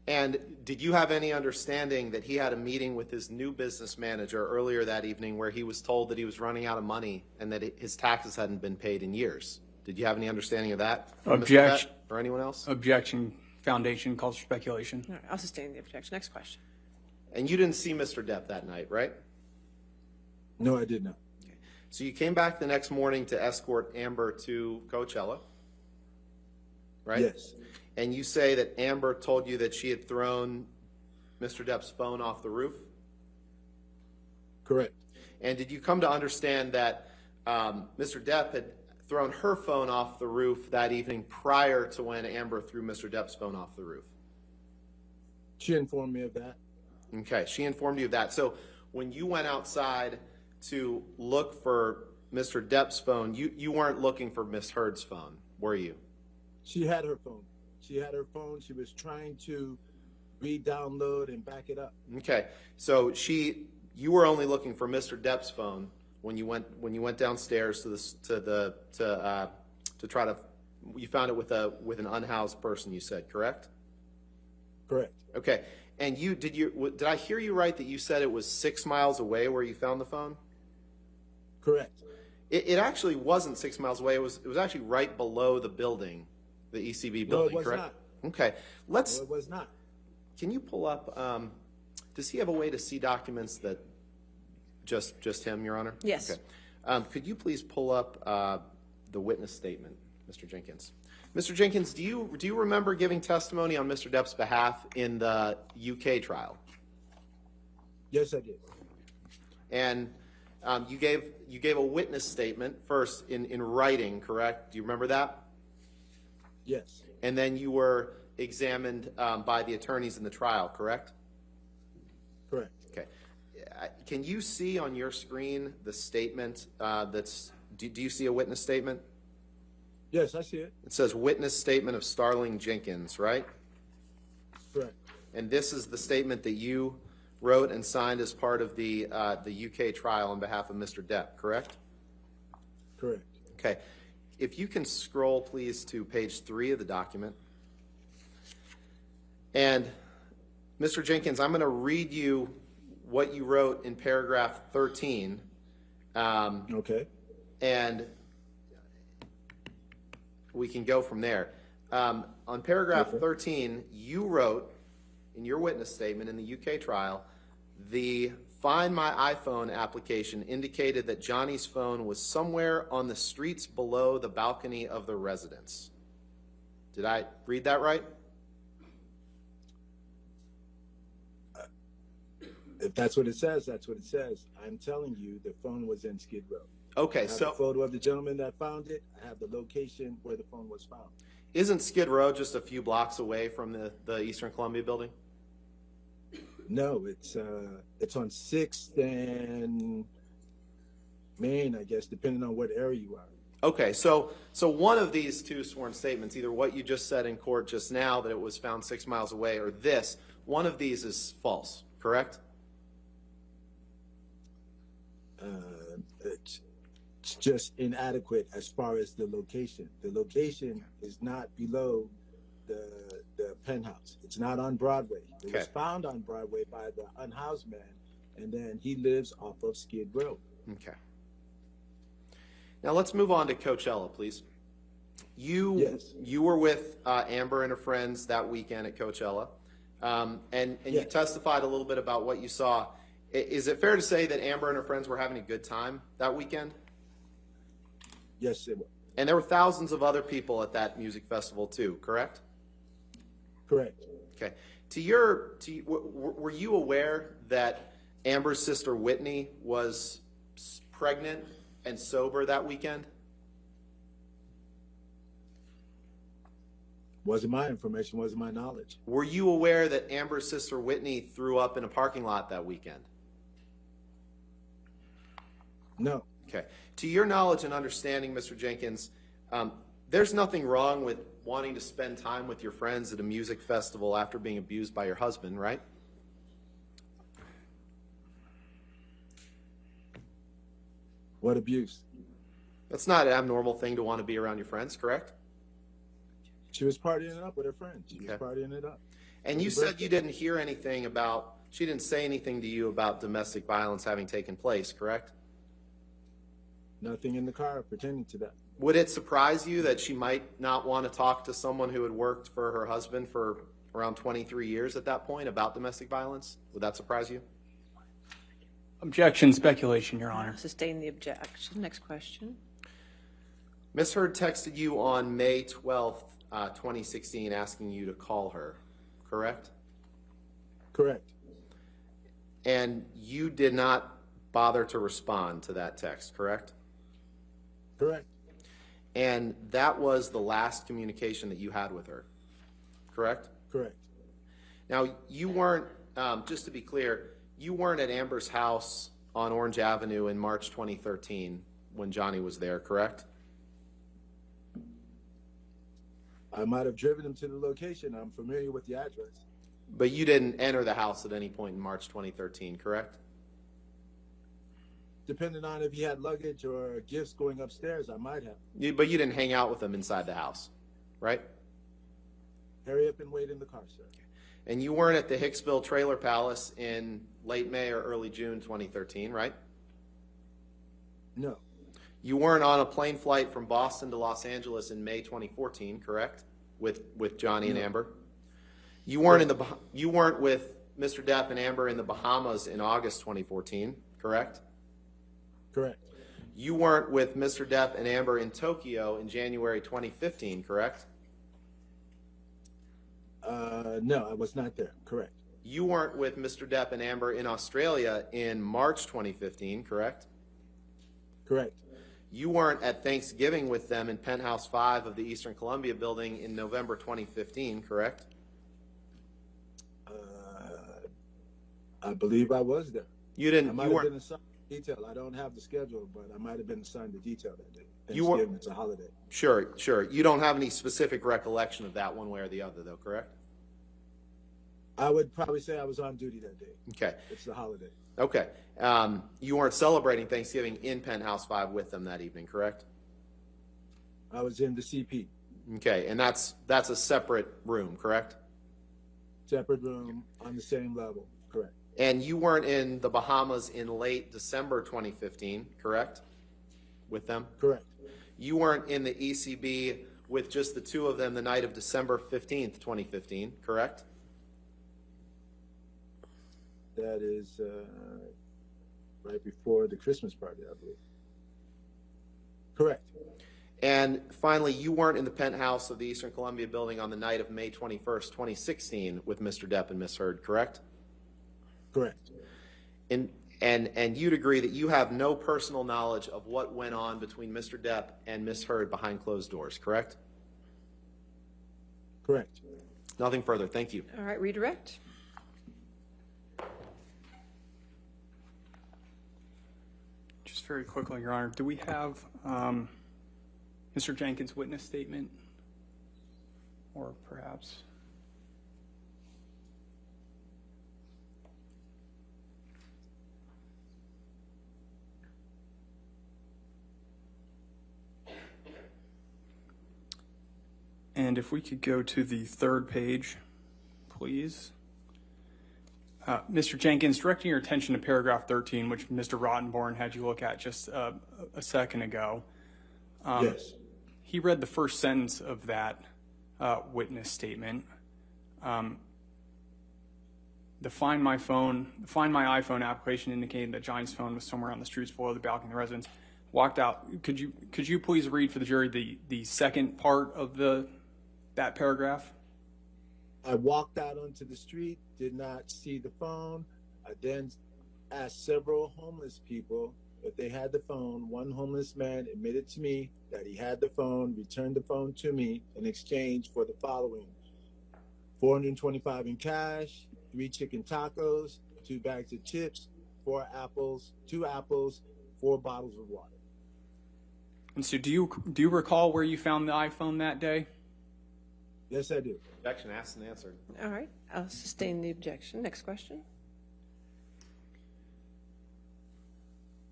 And did you have any understanding that he had a meeting with his new business manager earlier that evening where he was told that he was running out of money and that his taxes hadn't been paid in years? Did you have any understanding of that from Mr. Bett or anyone else? Objection. Foundation calls for speculation. All right, I'll sustain the objection. Next question. And you didn't see Mr. Depp that night, right? No, I did not. So you came back the next morning to escort Amber to Coachella, right? Yes. And you say that Amber told you that she had thrown Mr. Depp's phone off the roof? Correct. And did you come to understand that Mr. Depp had thrown her phone off the roof that evening prior to when Amber threw Mr. Depp's phone off the roof? She informed me of that. Okay, she informed you of that. So when you went outside to look for Mr. Depp's phone, you weren't looking for Misheard's phone, were you? She had her phone. She was trying to re-download and back it up. Okay, so you were only looking for Mr. Depp's phone when you went downstairs to try to, you found it with an unhoused person, you said, correct? Correct. Okay, and did I hear you right that you said it was 6 miles away where you found the phone? Correct. It actually wasn't 6 miles away. It was actually right below the building, the ECB building, No, it was correct? not. Okay, No, it was not. Can you pull up? Does he have a way to see documents that just him, Your Honor? Yes. Okay. Could you please pull up the witness statement, Mr. Jenkins? Mr. Jenkins, do you remember giving testimony on Mr. Depp's behalf in the UK trial? Yes, I did. And you gave a witness statement first in writing, correct? Do you remember that? Yes. And then you were examined by the attorneys in the trial, correct? Correct. Okay. Can you see on your screen the statement do you see a witness statement? Yes, I see it. It says witness statement of Starling Jenkins, right? Correct. And this is the statement that you wrote and signed as part of the UK trial on behalf of Mr. Depp, correct? Correct. Okay. If you can scroll, please, to page 3 of the document. And, Mr. Jenkins, I'm going to read you what you wrote in paragraph 13. Okay. And we can go from there. On paragraph 13, you wrote in your witness statement in the UK trial, the Find My iPhone application indicated that Johnny's phone was somewhere on the streets below the balcony of the residence. Did I read that right? If that's what it says, that's what it says. I'm telling you, the phone was in Skid Row. Okay, I have so a photo of the gentleman that found it. I have the location where the phone was found. isn't Skid Row just a few blocks away from the Eastern Columbia building? No, it's on 6th and Main, I guess, depending on what area you are. Okay, so one of these two sworn statements, either what you just said in court just now that it was found 6 miles away, or this, one of these is false, correct? It's just inadequate as far as the location. The location is not below the penthouse. It's not on Broadway. It was found on Broadway by the unhoused man, and then he lives off of Skid Row. Okay. Now let's move on to Coachella, please. You were with Amber and her friends that weekend at Coachella, and you testified a little bit about what you saw. Is it fair to say that Amber and her friends were having a good time that weekend? Yes, it was. And there were thousands of other people at that music festival too, correct? Correct. Okay. Were you aware that Amber's sister Whitney was pregnant and sober that weekend? Wasn't my information, wasn't my knowledge. Were you aware that Amber's sister Whitney threw up in a parking lot that weekend? No. Okay. To your knowledge and understanding, Mr. Jenkins, there's nothing wrong with wanting to spend time with your friends at a music festival after being abused by your husband, right? What abuse? That's not an abnormal thing to want to be around your friends, correct? She was partying it up with her friends. She was Okay. partying it up. And you said you didn't hear anything about, she didn't say anything to you about domestic violence having taken place, correct? Nothing in the car pertaining to that. Would it surprise you that she might not want to talk to someone who had worked for her husband for around 23 years at that point about domestic violence? Would that surprise you? Objection, speculation, Your Honor. Sustain the objection. Next question. Misheard texted you on May 12th, 2016, asking you to call her, correct? Correct. And you did not bother to respond to that text, correct? Correct. And that was the last communication that you had with her, correct? Correct. Now, you weren't, just to be clear, you weren't at Amber's house on Orange Avenue in March 2013 when Johnny was there, correct? I might have driven him to the location. I'm familiar with the address. But you didn't enter the house at any point in March 2013, correct? Depending on if he had luggage or gifts going upstairs, I might have. But you didn't hang out with him inside the house, right? Hurry up and wait in the car, sir. And you weren't at the Hicksville Trailer Palace in late May or early June 2013, right? No. You weren't on a plane flight from Boston to Los Angeles in May 2014, correct? With Johnny and Amber. You weren't you weren't with Mr. Depp and Amber in the Bahamas in August 2014, correct? Correct. You weren't with Mr. Depp and Amber in Tokyo in January 2015, correct? No, I was not there. Correct. You weren't with Mr. Depp and Amber in Australia in March 2015, correct? Correct. You weren't at Thanksgiving with them in Penthouse 5 of the Eastern Columbia building in November 2015, correct? I believe I was there. You I didn't. might You have weren't. been assigned the detail. I don't have the schedule, but I might have been assigned the detail that day. You were- Thanksgiving, it's a holiday. Sure, sure. You don't have any specific recollection of that one way or the other, though, correct? I would probably say I was on duty that day. Okay. It's the holiday. Okay. You weren't celebrating Thanksgiving in Penthouse 5 with them that evening, correct? I was in the CP, Okay, and that's a separate room, correct? separate room on the same level. Correct. And you weren't in the Bahamas in late December 2015, correct? With them? Correct. You weren't in the ECB with just the two of them the night of December 15th, 2015, correct? That is right before the Christmas party, I believe. Correct. And finally, you weren't in the penthouse of the Eastern Columbia building on the night of May 21st, 2016 with Mr. Depp and Misheard, correct? Correct. And you'd agree that you have no personal knowledge of what went on between Mr. Depp and Misheard behind closed doors, correct? Correct. Nothing further. Thank you. All right, redirect. Just very quickly, Your Honor, do we have Mr. Jenkins' witness statement? Or perhaps? And if we could go to the third page, please. Mr. Jenkins, directing your attention to paragraph 13, which Mr. Rottenborn had you look at just a second ago. Yes. He read the first sentence of that witness statement. the Find My iPhone application indicated that Johnny's phone was somewhere on the streets below the balcony of the residence. Walked out. Could you please read for the jury the second part of that paragraph? I walked out onto the street, did not see the phone. I then asked several homeless people if they had the phone. One homeless man admitted to me that he had the phone, returned the phone to me in exchange for the following: $425 in cash, 3 chicken tacos, 2 bags of chips, 2 apples, 4 bottles of water. And so, do you recall where you found the iPhone that day? Yes, I do. Objection asked and answered. All right, I'll sustain the objection. Next question.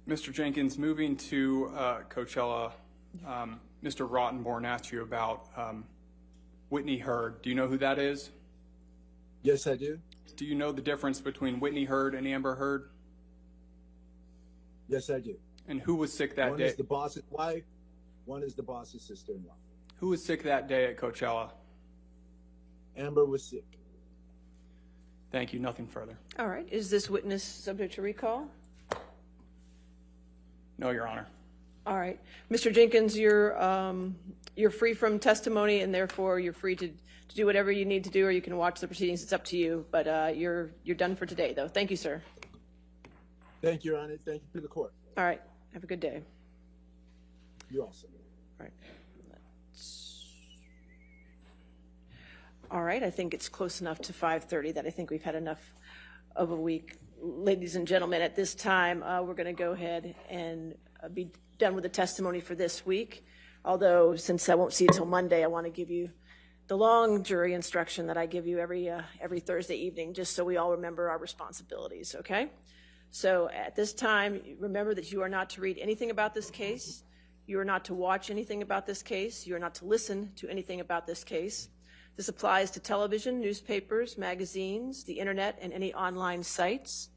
Mr. Jenkins, moving to Coachella, Mr. Rottenborn asked you about Whitney Heard. Do you know who that is? Yes, I do. Do you know the difference between Whitney Heard and Amber Heard? Yes, I do. And who was sick that One day? is the boss's wife, one is the boss's sister-in-law. Who was sick that day at Coachella? Amber was sick. Thank you. Nothing further. All right, is this witness subject to recall? No, Your Honor. All right, Mr. Jenkins, you're free from testimony, and therefore you're free to do whatever you need to do, or you can watch the proceedings. It's up to you. But you're done for today, though. Thank you, sir. Thank you, Your Honor. Thank you to the court. All right, have a good day. You also. All right. All right, I think it's close enough to 5:30 that I think we've had enough of a week. Ladies and gentlemen, at this time, we're going to go ahead and be done with the testimony for this week. Although, since I won't see you until Monday, I want to give you the long jury instruction that I give you every Thursday evening, just so we all remember our responsibilities, okay? So at this time, remember that you are not to read anything about this case. You are not to watch anything about this case. You are not to listen to anything about this case. This applies to television, newspapers, magazines, the internet, and any online sites.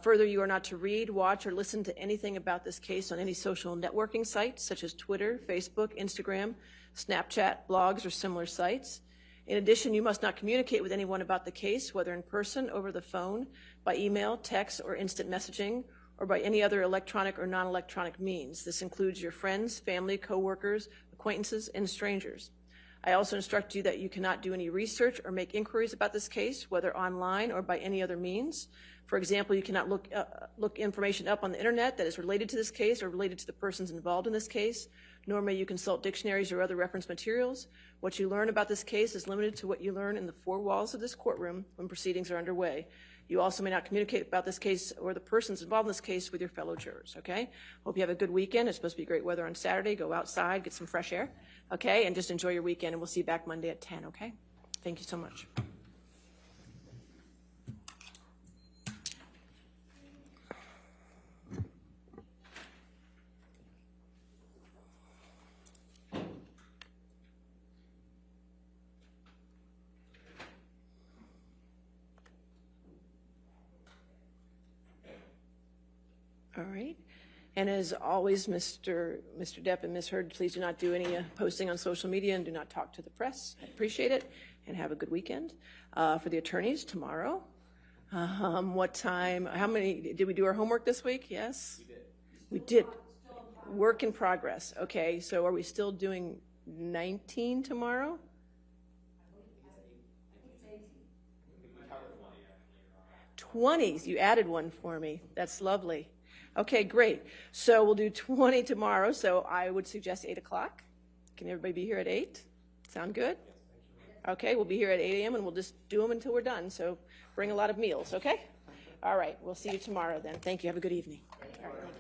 Further, you are not to read, watch, or listen to anything about this case on any social networking sites such as Twitter, Facebook, Instagram, Snapchat, blogs, or similar sites. In addition, you must not communicate with anyone about the case, whether in person, over the phone, by email, text, or instant messaging, or by any other electronic or non-electronic means. This includes your friends, family, coworkers, acquaintances, and strangers. I also instruct you that you cannot do any research or make inquiries about this case, whether online or by any other means. For example, you cannot look information up on the internet that is related to this case or related to the persons involved in this case, nor may you consult dictionaries or other reference materials. What you learn about this case is limited to what you learn in the 4 walls of this courtroom when proceedings are underway. You also may not communicate about this case or the persons involved in this case with your fellow jurors, okay? Hope you have a good weekend. It's supposed to be great weather on Saturday. Go outside, get some fresh air, okay? And just enjoy your weekend, and we'll see you back Monday at 10, okay? Thank you so much. All right. And as always, Mr. Depp and Misheard, please do not do any posting on social media and do not talk to the press. I appreciate it, and have a good weekend. For the attorneys, tomorrow, what time, how many, did we do our homework this week? Yes? We did. Work in progress. Okay, so are we still doing 19 tomorrow? 20. You added one for me. That's lovely. Okay, great. So we'll do 20 tomorrow. So I would suggest 8 o'clock. Can everybody be here at 8? Sound good? Okay, we'll be here at 8 a.m. and we'll just do them until we're done. So bring a lot of meals, okay? All right, we'll see you tomorrow then. Thank you. Have a good evening. All right.